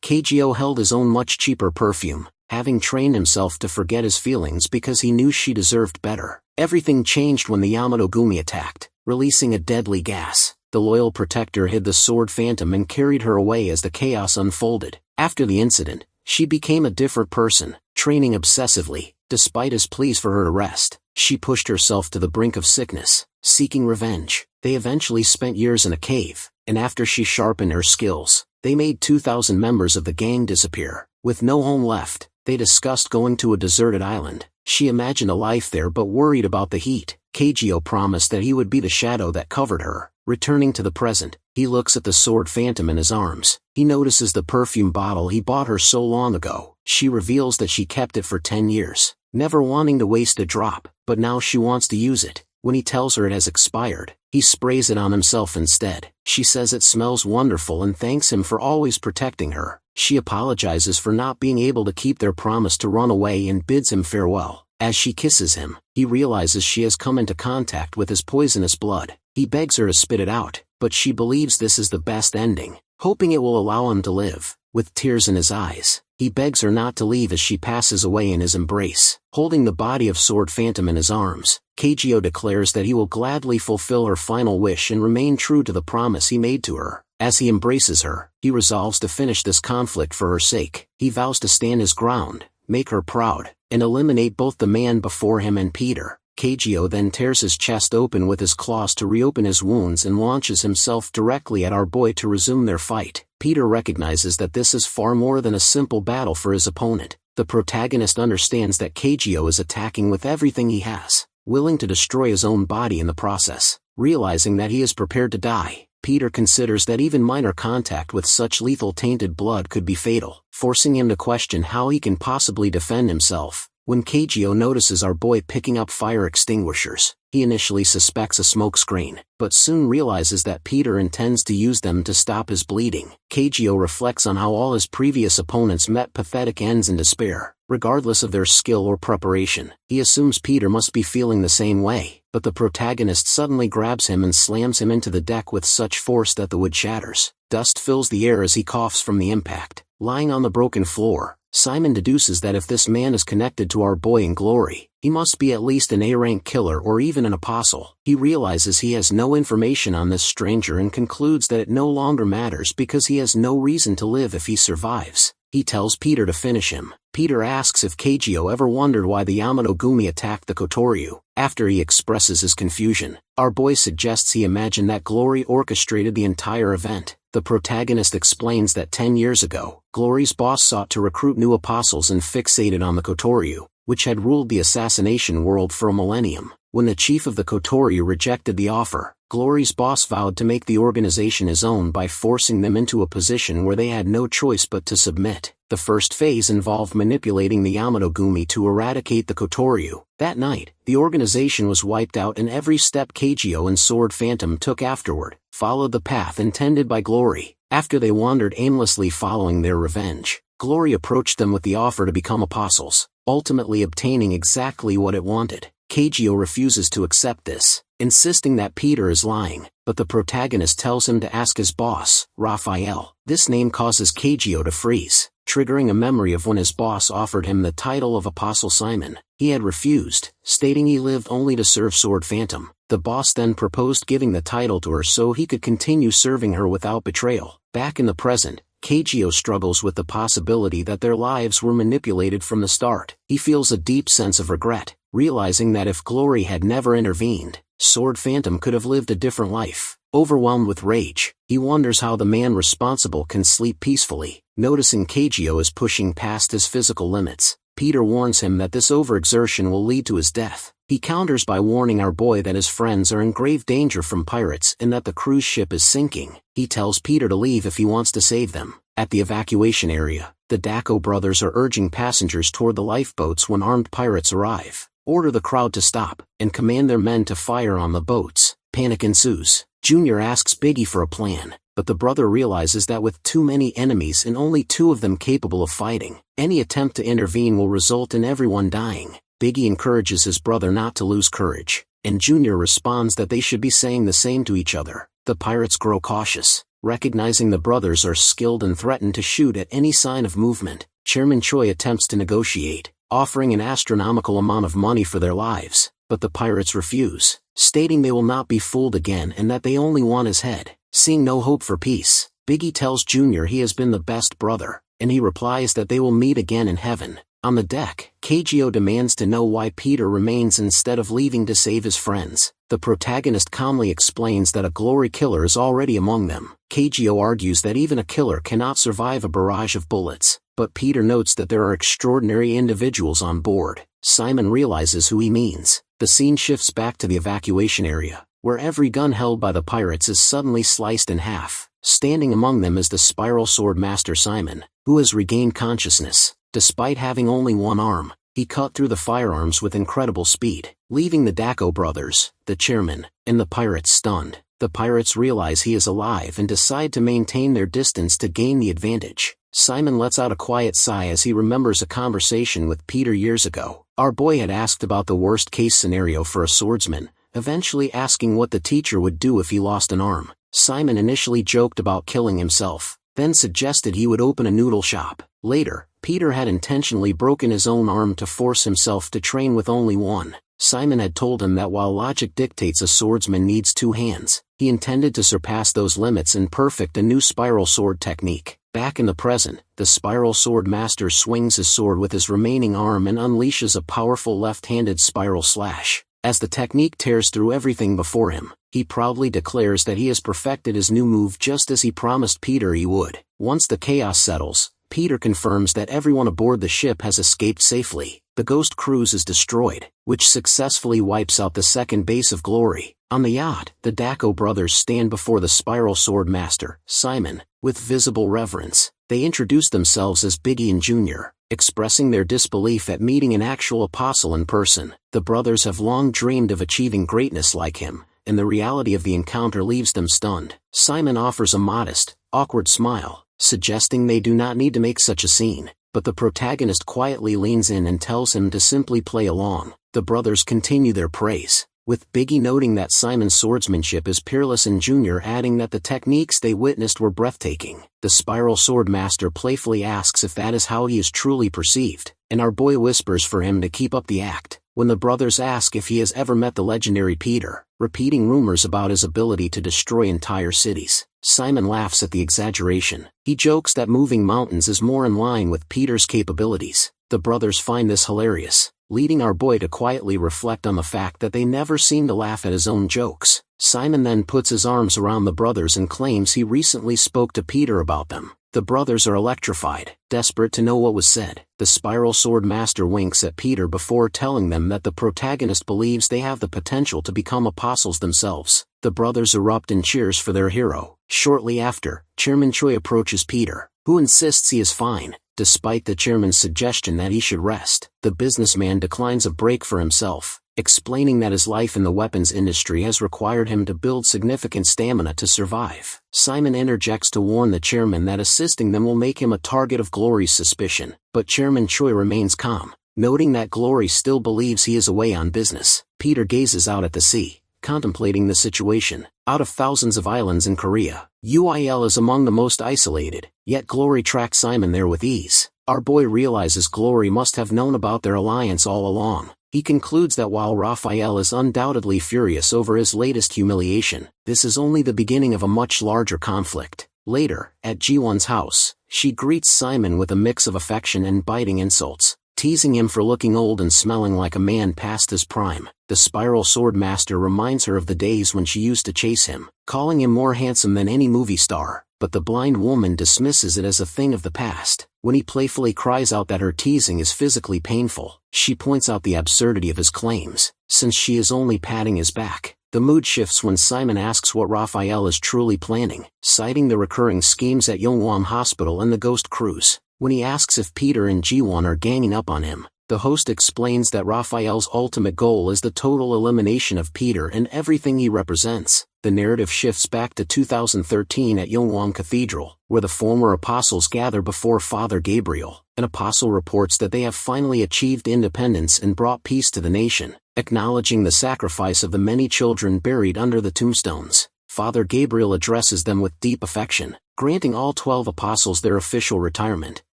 Kagyo held his own much cheaper perfume, having trained himself to forget his feelings because he knew she deserved better. Everything changed when the Yamato Gumi attacked, releasing a deadly gas. The loyal protector hid the sword phantom and carried her away as the chaos unfolded. After the incident, she became a different person, training obsessively. Despite his pleas for her to rest, she pushed herself to the brink of sickness, seeking revenge. They eventually spent years in a cave, and after she sharpened her skills, they made 2,000 members of the gang disappear. With no home left, they discussed going to a deserted island. She imagined a life there but worried about the heat. Kagyo promised that he would be the shadow that covered her. Returning to the present, he looks at the sword phantom in his arms. He notices the perfume bottle he bought her so long ago. She reveals that she kept it for 10 years, never wanting to waste a drop, but now she wants to use it. When he tells her it has expired, he sprays it on himself instead. She says it smells wonderful and thanks him for always protecting her. She apologizes for not being able to keep their promise to run away and bids him farewell. As she kisses him, he realizes she has come into contact with his poisonous blood. He begs her to spit it out, but she believes this is the best ending, hoping it will allow him to live. With tears in his eyes, he begs her not to leave as she passes away in his embrace. Holding the body of Sword Phantom in his arms, Kagyo declares that he will gladly fulfill her final wish and remain true to the promise he made to her. As he embraces her, he resolves to finish this conflict for her sake. He vows to stand his ground, make her proud, and eliminate both the man before him and Peter. Kagyo then tears his chest open with his claws to reopen his wounds and launches himself directly at our boy to resume their fight. Peter recognizes that this is far more than a simple battle for his opponent. The protagonist understands that Kagyo is attacking with everything he has, willing to destroy his own body in the process. Realizing that he is prepared to die, Peter considers that even minor contact with such lethal tainted blood could be fatal, forcing him to question how he can possibly defend himself. When Kagyo notices our boy picking up fire extinguishers, he initially suspects a smokescreen, but soon realizes that Peter intends to use them to stop his bleeding. Kagyo reflects on how all his previous opponents met pathetic ends in despair, regardless of their skill or preparation. He assumes Peter must be feeling the same way, but the protagonist suddenly grabs him and slams him into the deck with such force that the wood shatters. Dust fills the air as he coughs from the impact. Lying on the broken floor, Simon deduces that if this man is connected to our boy in glory, he must be at least an A-rank killer or even an apostle. He realizes he has no information on this stranger and concludes that it no longer matters because he has no reason to live if he survives. He tells Peter to finish him. Peter asks if Kagyo ever wondered why the Yamato Gumi attacked the Kotoryu. After he expresses his confusion, our boy suggests he imagined that Glory orchestrated the entire event. The protagonist explains that 10 years ago, Glory's boss sought to recruit new apostles and fixated on the Kotoryu, which had ruled the assassination world for a millennium. When the chief of the Kotoryu rejected the offer, Glory's boss vowed to make the organization his own by forcing them into a position where they had no choice but to submit. The first phase involved manipulating the Yamato Gumi to eradicate the Kotoryu. That night, the organization was wiped out and every step Kagyo and Sword Phantom took afterward followed the path intended by Glory. After they wandered aimlessly following their revenge, Glory approached them with the offer to become apostles, ultimately obtaining exactly what it wanted. Kagyo refuses to accept this, insisting that Peter is lying, but the protagonist tells him to ask his boss, Raphael. This name causes Kagyo to freeze, triggering a memory of when his boss offered him the title of Apostle Simon. He had refused, stating he lived only to serve Sword Phantom. The boss then proposed giving the title to her so he could continue serving her without betrayal. Back in the present, Kagyo struggles with the possibility that their lives were manipulated from the start. He feels a deep sense of regret, realizing that if Glory had never intervened, Sword Phantom could have lived a different life. Overwhelmed with rage, he wonders how the man responsible can sleep peacefully. Noticing Kagyo is pushing past his physical limits, Peter warns him that this overexertion will lead to his death. He counters by warning our boy that his friends are in grave danger from pirates and that the cruise ship is sinking. He tells Peter to leave if he wants to save them. At the evacuation area, the Dako brothers are urging passengers toward the lifeboats when armed pirates arrive. Order the crowd to stop, and command their men to fire on the boats. Panic ensues. Junior asks Biggie for a plan, but the brother realizes that with too many enemies and only two of them capable of fighting, any attempt to intervene will result in everyone dying. Biggie encourages his brother not to lose courage, and Junior responds that they should be saying the same to each other. The pirates grow cautious, recognizing the brothers are skilled and threaten to shoot at any sign of movement. Chairman Choi attempts to negotiate, offering an astronomical amount of money for their lives, but the pirates refuse, stating they will not be fooled again and that they only want his head. Seeing no hope for peace, Biggie tells Junior he has been the best brother, and he replies that they will meet again in heaven. On the deck, Kagyo demands to know why Peter remains instead of leaving to save his friends. The protagonist calmly explains that a glory killer is already among them. Kagyo argues that even a killer cannot survive a barrage of bullets, but Peter notes that there are extraordinary individuals on board. Simon realizes who he means. The scene shifts back to the evacuation area, where every gun held by the pirates is suddenly sliced in half. Standing among them is the Spiral Sword Master Simon, who has regained consciousness. Despite having only one arm, he cut through the firearms with incredible speed, leaving the Dako brothers, the chairman, and the pirates stunned. The pirates realize he is alive and decide to maintain their distance to gain the advantage. Simon lets out a quiet sigh as he remembers a conversation with Peter years ago. Our boy had asked about the worst-case scenario for a swordsman, eventually asking what the teacher would do if he lost an arm. Simon initially joked about killing himself, then suggested he would open a noodle shop. Later, Peter had intentionally broken his own arm to force himself to train with only one. Simon had told him that while logic dictates a swordsman needs two hands, he intended to surpass those limits and perfect a new spiral sword technique. Back in the present, the Spiral Sword Master swings his sword with his remaining arm and unleashes a powerful left-handed spiral slash. As the technique tears through everything before him, he proudly declares that he has perfected his new move just as he promised Peter he would. Once the chaos settles, Peter confirms that everyone aboard the ship has escaped safely. The Ghost Cruise is destroyed, which successfully wipes out the second base of Glory. On the yacht, the Dako brothers stand before the Spiral Sword Master, Simon, with visible reverence. They introduce themselves as Biggie and Junior, expressing their disbelief at meeting an actual apostle in person. The brothers have long dreamed of achieving greatness like him, and the reality of the encounter leaves them stunned. Simon offers a modest, awkward smile, suggesting they do not need to make such a scene, but the protagonist quietly leans in and tells him to simply play along. The brothers continue their praise, with Biggie noting that Simon's swordsmanship is peerless and Junior adding that the techniques they witnessed were breathtaking. The Spiral Sword Master playfully asks if that is how he is truly perceived, and our boy whispers for him to keep up the act. When the brothers ask if he has ever met the legendary Peter, repeating rumors about his ability to destroy entire cities, Simon laughs at the exaggeration. He jokes that moving mountains is more in line with Peter's capabilities. The brothers find this hilarious, leading our boy to quietly reflect on the fact that they never seem to laugh at his own jokes. Simon then puts his arms around the brothers and claims he recently spoke to Peter about them. The brothers are electrified, desperate to know what was said. The Spiral Sword Master winks at Peter before telling them that the protagonist believes they have the potential to become apostles themselves. The brothers erupt in cheers for their hero. Shortly after, Chairman Choi approaches Peter, who insists he is fine, despite the chairman's suggestion that he should rest. The businessman declines a break for himself, explaining that his life in the weapons industry has required him to build significant stamina to survive. Simon interjects to warn the chairman that assisting them will make him a target of Glory's suspicion, but Chairman Choi remains calm, noting that Glory still believes he is away on business. Peter gazes out at the sea, contemplating the situation. Out of thousands of islands in Korea, UIL is among the most isolated, yet Glory tracks Simon there with ease. Our boy realizes Glory must have known about their alliance all along. He concludes that while Raphael is undoubtedly furious over his latest humiliation, this is only the beginning of a much larger conflict. Later, at Jiwon's house, she greets Simon with a mix of affection and biting insults, teasing him for looking old and smelling like a man past his prime. The spiral sword master reminds her of the days when she used to chase him, calling him more handsome than any movie star, but the blind woman dismisses it as a thing of the past. When he playfully cries out that her teasing is physically painful, she points out the absurdity of his claims, since she is only patting his back. The mood shifts when Simon asks what Raphael is truly planning, citing the recurring schemes at Yonghwam Hospital and the Ghost Cruise. When he asks if Peter and Jiwon are ganging up on him, the host explains that Raphael's ultimate goal is the total elimination of Peter and everything he represents. The narrative shifts back to 2013 at Yonghwam Cathedral, where the former apostles gather before Father Gabriel. An apostle reports that they have finally achieved independence and brought peace to the nation, acknowledging the sacrifice of the many children buried under the tombstones. Father Gabriel addresses them with deep affection, granting all 12 apostles their official retirement.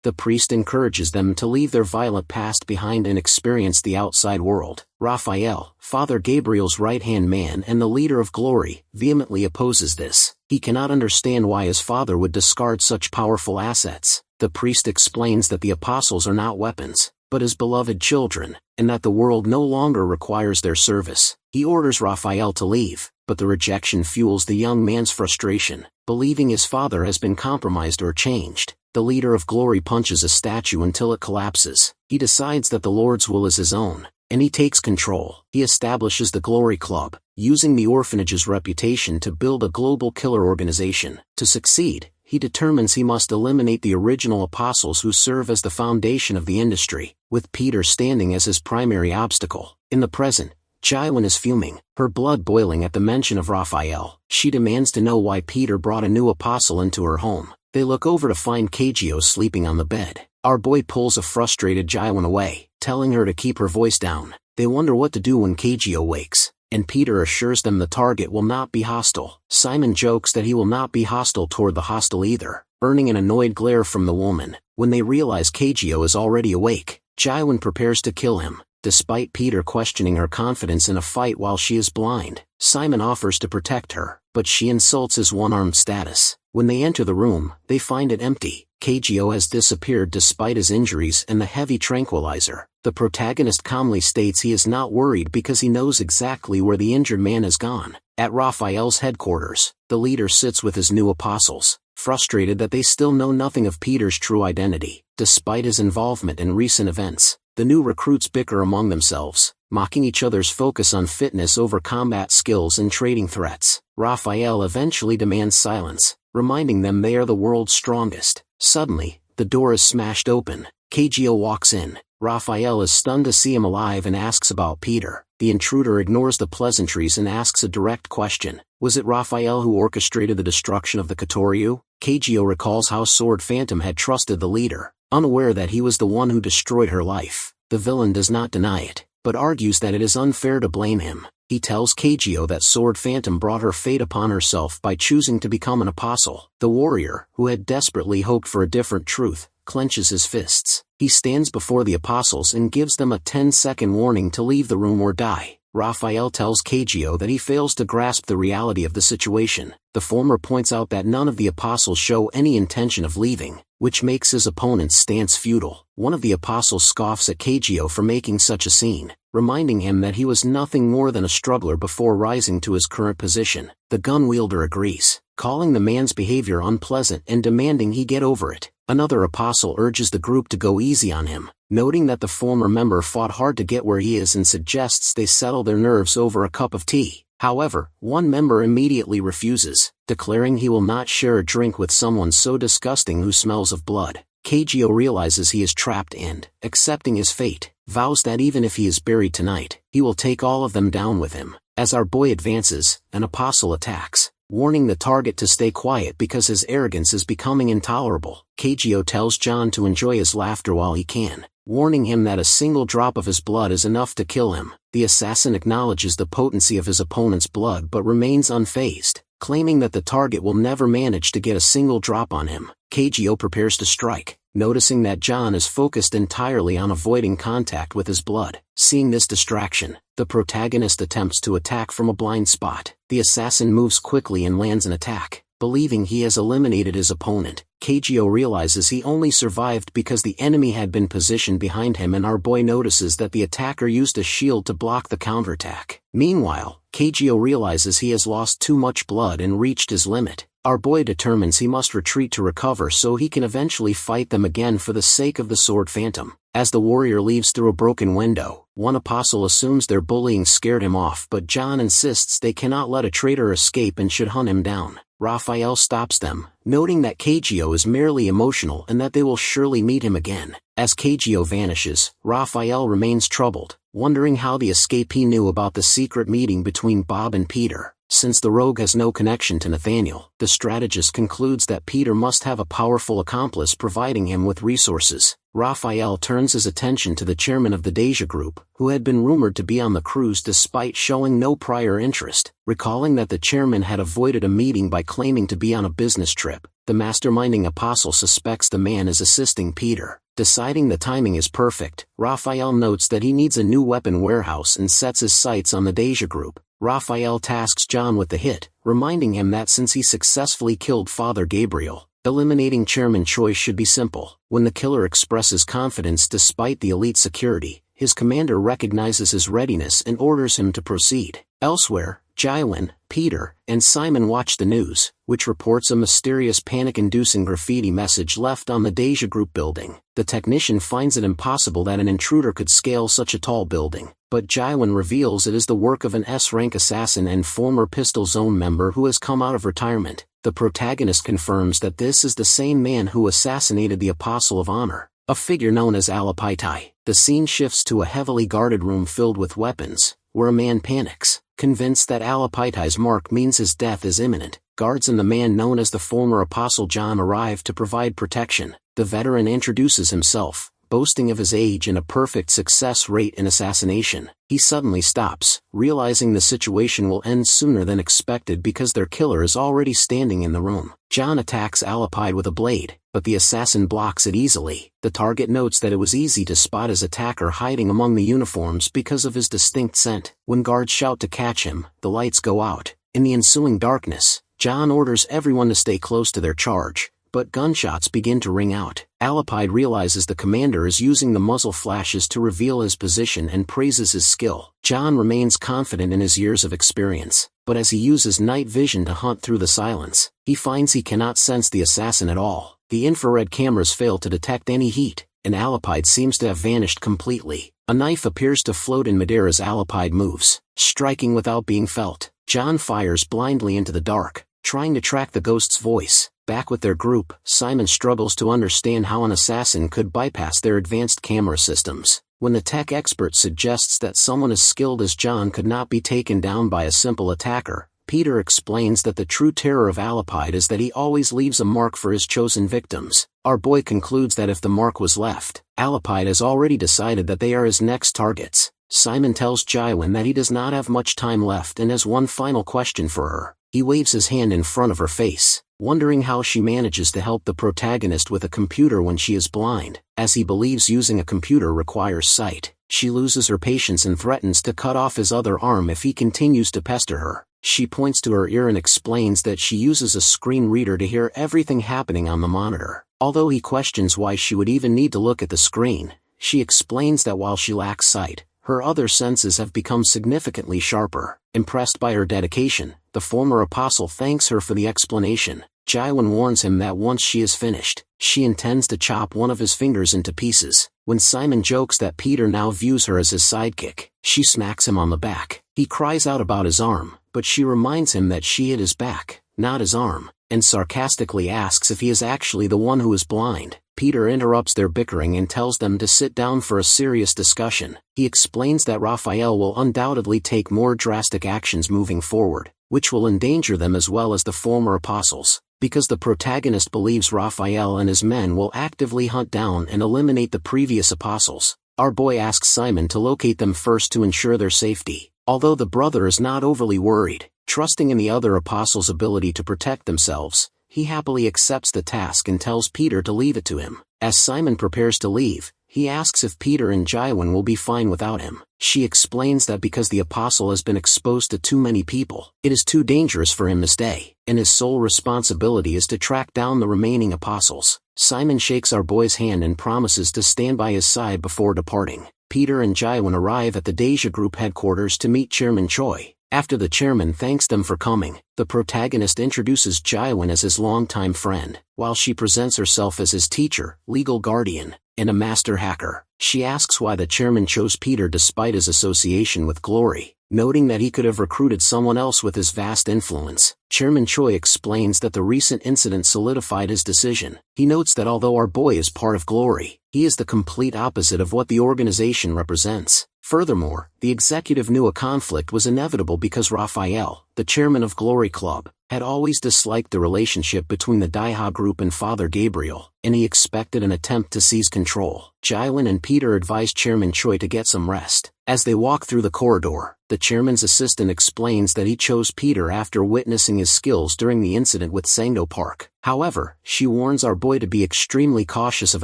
The priest encourages them to leave their violent past behind and experience the outside world. Raphael, Father Gabriel's right-hand man and the leader of Glory, vehemently opposes this. He cannot understand why his father would discard such powerful assets. The priest explains that the apostles are not weapons, but his beloved children, and that the world no longer requires their service. He orders Raphael to leave, but the rejection fuels the young man's frustration, believing his father has been compromised or changed. The leader of Glory punches a statue until it collapses. He decides that the Lord's will is his own, and he takes control. He establishes the Glory Club, using the orphanage's reputation to build a global killer organization. To succeed, he determines he must eliminate the original apostles who serve as the foundation of the industry, with Peter standing as his primary obstacle. In the present, Jiwon is fuming, her blood boiling at the mention of Raphael. She demands to know why Peter brought a new apostle into her home. They look over to find Kagyo sleeping on the bed. Our boy pulls a frustrated Jiwon away, telling her to keep her voice down. They wonder what to do when Kagyo wakes, and Peter assures them the target will not be hostile. Simon jokes that he will not be hostile toward the hostile either, earning an annoyed glare from the woman. When they realize Kagyo is already awake, Jiwon prepares to kill him. Despite Peter questioning her confidence in a fight while she is blind, Simon offers to protect her, but she insults his one-armed status. When they enter the room, they find it empty. Kagyo has disappeared despite his injuries and the heavy tranquilizer. The protagonist calmly states he is not worried because he knows exactly where the injured man has gone. At Raphael's headquarters, the leader sits with his new apostles, frustrated that they still know nothing of Peter's true identity. Despite his involvement in recent events, the new recruits bicker among themselves, mocking each other's focus on fitness over combat skills and trading threats. Raphael eventually demands silence, reminding them they are the world's strongest. Suddenly, the door is smashed open. Kagyo walks in. Raphael is stunned to see him alive and asks about Peter. The intruder ignores the pleasantries and asks a direct question. Was it Raphael who orchestrated the destruction of the Katoryu? Kagyo recalls how Sword Phantom had trusted the leader, unaware that he was the one who destroyed her life. The villain does not deny it, but argues that it is unfair to blame him. He tells Kagyo that Sword Phantom brought her fate upon herself by choosing to become an apostle. The warrior, who had desperately hoped for a different truth, clenches his fists. He stands before the apostles and gives them a 10-second warning to leave the room or die. Raphael tells Kagyo that he fails to grasp the reality of the situation. The former points out that none of the apostles show any intention of leaving, which makes his opponent's stance futile. One of the apostles scoffs at Kagyo for making such a scene, reminding him that he was nothing more than a struggler before rising to his current position. The gun wielder agrees, calling the man's behavior unpleasant and demanding he get over it. Another apostle urges the group to go easy on him, noting that the former member fought hard to get where he is and suggests they settle their nerves over a cup of tea. However, one member immediately refuses, declaring he will not share a drink with someone so disgusting who smells of blood. Kagyo realizes he is trapped and, accepting his fate, vows that even if he is buried tonight, he will take all of them down with him. As our boy advances, an apostle attacks, warning the target to stay quiet because his arrogance is becoming intolerable. Kagyo tells John to enjoy his laughter while he can, warning him that a single drop of his blood is enough to kill him. The assassin acknowledges the potency of his opponent's blood but remains unfazed, claiming that the target will never manage to get a single drop on him. Kagyo prepares to strike, noticing that John is focused entirely on avoiding contact with his blood. Seeing this distraction, the protagonist attempts to attack from a blind spot. The assassin moves quickly and lands an attack. Believing he has eliminated his opponent, Kagyo realizes he only survived because the enemy had been positioned behind him, and our boy notices that the attacker used a shield to block the counterattack. Meanwhile, Kagyo realizes he has lost too much blood and reached his limit. Our boy determines he must retreat to recover so he can eventually fight them again for the sake of the sword phantom. As the warrior leaves through a broken window, one apostle assumes their bullying scared him off, but John insists they cannot let a traitor escape and should hunt him down. Raphael stops them, noting that Kagyo is merely emotional and that they will surely meet him again. As Kagyo vanishes, Raphael remains troubled, wondering how the escapee knew about the secret meeting between Bob and Peter. Since the rogue has no connection to Nathaniel, the strategist concludes that Peter must have a powerful accomplice providing him with resources. Raphael turns his attention to the chairman of the Deja group, who had been rumored to be on the cruise despite showing no prior interest. Recalling that the chairman had avoided a meeting by claiming to be on a business trip, the masterminding apostle suspects the man is assisting Peter. Deciding the timing is perfect, Raphael notes that he needs a new weapon warehouse and sets his sights on the Deja group. Raphael tasks John with the hit, reminding him that since he successfully killed Father Gabriel, eliminating Chairman Choi should be simple. When the killer expresses confidence despite the elite security, his commander recognizes his readiness and orders him to proceed. Elsewhere, Jywin, Peter, and Simon watch the news, which reports a mysterious panic-inducing graffiti message left on the Deja group building. The technician finds it impossible that an intruder could scale such a tall building, but Jywin reveals it is the work of an S-rank assassin and former Pistol Zone member who has come out of retirement. The protagonist confirms that this is the same man who assassinated the Apostle of Honor, a figure known as Alapaitai. The scene shifts to a heavily guarded room filled with weapons, where a man panics, convinced that Alapaitai's mark means his death is imminent. Guards and the man known as the former Apostle John arrive to provide protection. The veteran introduces himself, boasting of his age and a perfect success rate in assassination. He suddenly stops, realizing the situation will end sooner than expected because their killer is already standing in the room. John attacks Alapaid with a blade, but the assassin blocks it easily. The target notes that it was easy to spot his attacker hiding among the uniforms because of his distinct scent. When guards shout to catch him, the lights go out. In the ensuing darkness, John orders everyone to stay close to their charge, but gunshots begin to ring out. Alapaid realizes the commander is using the muzzle flashes to reveal his position and praises his skill. John remains confident in his years of experience, but as he uses night vision to hunt through the silence, he finds he cannot sense the assassin at all. The infrared cameras fail to detect any heat, and Alapaid seems to have vanished completely. A knife appears to float in midair as Alapaid moves, striking without being felt. John fires blindly into the dark, trying to track the ghost's voice. Back with their group, Simon struggles to understand how an assassin could bypass their advanced camera systems. When the tech expert suggests that someone as skilled as John could not be taken down by a simple attacker, Peter explains that the true terror of Alapaid is that he always leaves a mark for his chosen victims. Our boy concludes that if the mark was left, Alapaid has already decided that they are his next targets. Simon tells Jywin that he does not have much time left and has one final question for her. He waves his hand in front of her face, wondering how she manages to help the protagonist with a computer when she is blind. As he believes using a computer requires sight, she loses her patience and threatens to cut off his other arm if he continues to pester her. She points to her ear and explains that she uses a screen reader to hear everything happening on the monitor. Although he questions why she would even need to look at the screen, she explains that while she lacks sight, her other senses have become significantly sharper. Impressed by her dedication, the former apostle thanks her for the explanation. Jywin warns him that once she is finished, she intends to chop one of his fingers into pieces. When Simon jokes that Peter now views her as his sidekick, she smacks him on the back. He cries out about his arm, but she reminds him that she hit his back, not his arm, and sarcastically asks if he is actually the one who is blind. Peter interrupts their bickering and tells them to sit down for a serious discussion. He explains that Raphael will undoubtedly take more drastic actions moving forward, which will endanger them as well as the former apostles, because the protagonist believes Raphael and his men will actively hunt down and eliminate the previous apostles. Our boy asks Simon to locate them first to ensure their safety, although the brother is not overly worried, trusting in the other apostles' ability to protect themselves. He happily accepts the task and tells Peter to leave it to him. As Simon prepares to leave, he asks if Peter and Jiwon will be fine without him. She explains that because the apostle has been exposed to too many people, it is too dangerous for him to stay, and his sole responsibility is to track down the remaining apostles. Simon shakes our boy's hand and promises to stand by his side before departing. Peter and Jiwon arrive at the Deja Group headquarters to meet Chairman Choi. After the chairman thanks them for coming, the protagonist introduces Jiwon as his longtime friend, while she presents herself as his teacher, legal guardian, and a master hacker. She asks why the chairman chose Peter despite his association with Glory, noting that he could have recruited someone else with his vast influence. Chairman Choi explains that the recent incident solidified his decision. He notes that although our boy is part of Glory, he is the complete opposite of what the organization represents. Furthermore, the executive knew a conflict was inevitable because Raphael, the chairman of Glory Club, had always disliked the relationship between the Daiha Group and Father Gabriel, and he expected an attempt to seize control. Jiwon and Peter advised Chairman Choi to get some rest. As they walk through the corridor, the chairman's assistant explains that he chose Peter after witnessing his skills during the incident with Sangdo Park. However, she warns our boy to be extremely cautious of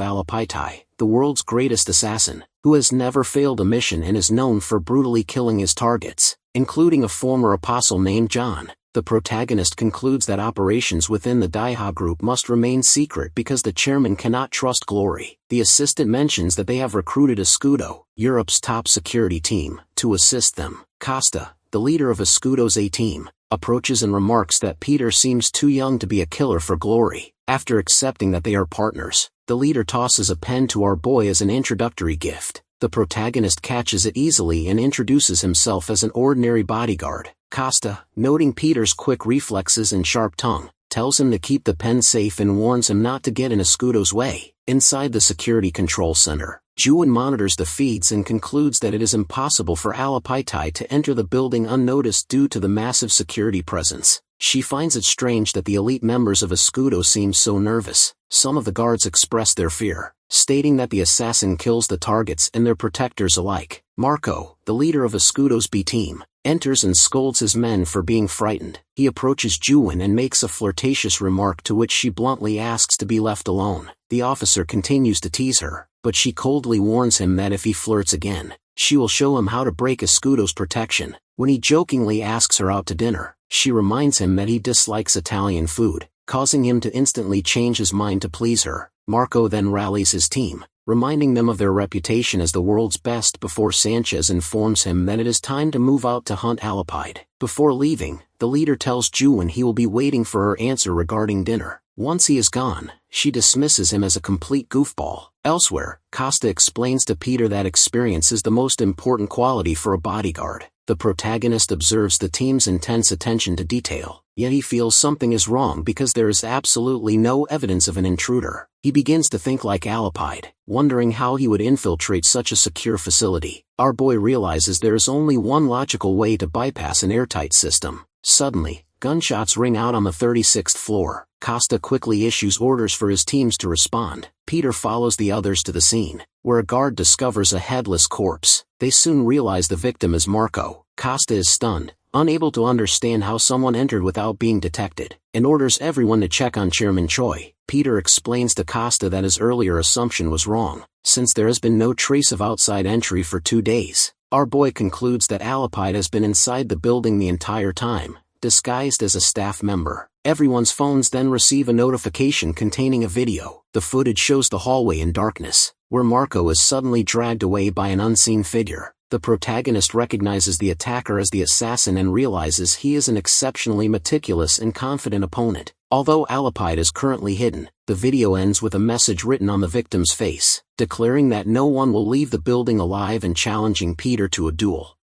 Alapaitai, the world's greatest assassin, who has never failed a mission and is known for brutally killing his targets, including a former apostle named John. The protagonist concludes that operations within the Daiha Group must remain secret because the chairman cannot trust Glory. The assistant mentions that they have recruited Escudo, Europe's top security team, to assist them. Costa, the leader of Escudo's A-team, approaches and remarks that Peter seems too young to be a killer for Glory. After accepting that they are partners, the leader tosses a pen to our boy as an introductory gift. The protagonist catches it easily and introduces himself as an ordinary bodyguard. Costa, noting Peter's quick reflexes and sharp tongue, tells him to keep the pen safe and warns him not to get in Escudo's way. Inside the security control center, Jiwon monitors the feeds and concludes that it is impossible for Alapaitai to enter the building unnoticed due to the massive security presence. She finds it strange that the elite members of Escudo seem so nervous. Some of the guards express their fear, stating that the assassin kills the targets and their protectors alike. Marco, the leader of Escudo's B team, enters and scolds his men for being frightened. He approaches Jiwon and makes a flirtatious remark to which she bluntly asks to be left alone. The officer continues to tease her, but she coldly warns him that if he flirts again, she will show him how to break Escudo's protection. When he jokingly asks her out to dinner, she reminds him that he dislikes Italian food, causing him to instantly change his mind to please her. Marco then rallies his team, reminding them of their reputation as the world's best before Sanchez informs him that it is time to move out to hunt Alapide. Before leaving, the leader tells Jiwon he will be waiting for her answer regarding dinner. Once he is gone, she dismisses him as a complete goofball. Elsewhere, Costa explains to Peter that experience is the most important quality for a bodyguard. The protagonist observes the team's intense attention to detail, yet he feels something is wrong because there is absolutely no evidence of an intruder. He begins to think like Alapide, wondering how he would infiltrate such a secure facility. Our boy realizes there is only one logical way to bypass an airtight system. Suddenly, gunshots ring out on the 36th floor. Costa quickly issues orders for his teams to respond. Peter follows the others to the scene, where a guard discovers a headless corpse. They soon realize the victim is Marco. Costa is stunned, unable to understand how someone entered without being detected, and orders everyone to check on Chairman Choi. Peter explains to Costa that his earlier assumption was wrong, since there has been no trace of outside entry for 2 days. Our boy concludes that Alapide has been inside the building the entire time, disguised as a staff member. Everyone's phones then receive a notification containing a video. The footage shows the hallway in darkness, where Marco is suddenly dragged away by an unseen figure. The protagonist recognizes the attacker as the assassin and realizes he is an exceptionally meticulous and confident opponent. Although Alapide is currently hidden, the video ends with a message written on the victim's face, declaring that no one will leave the building alive and challenging Peter to a duel.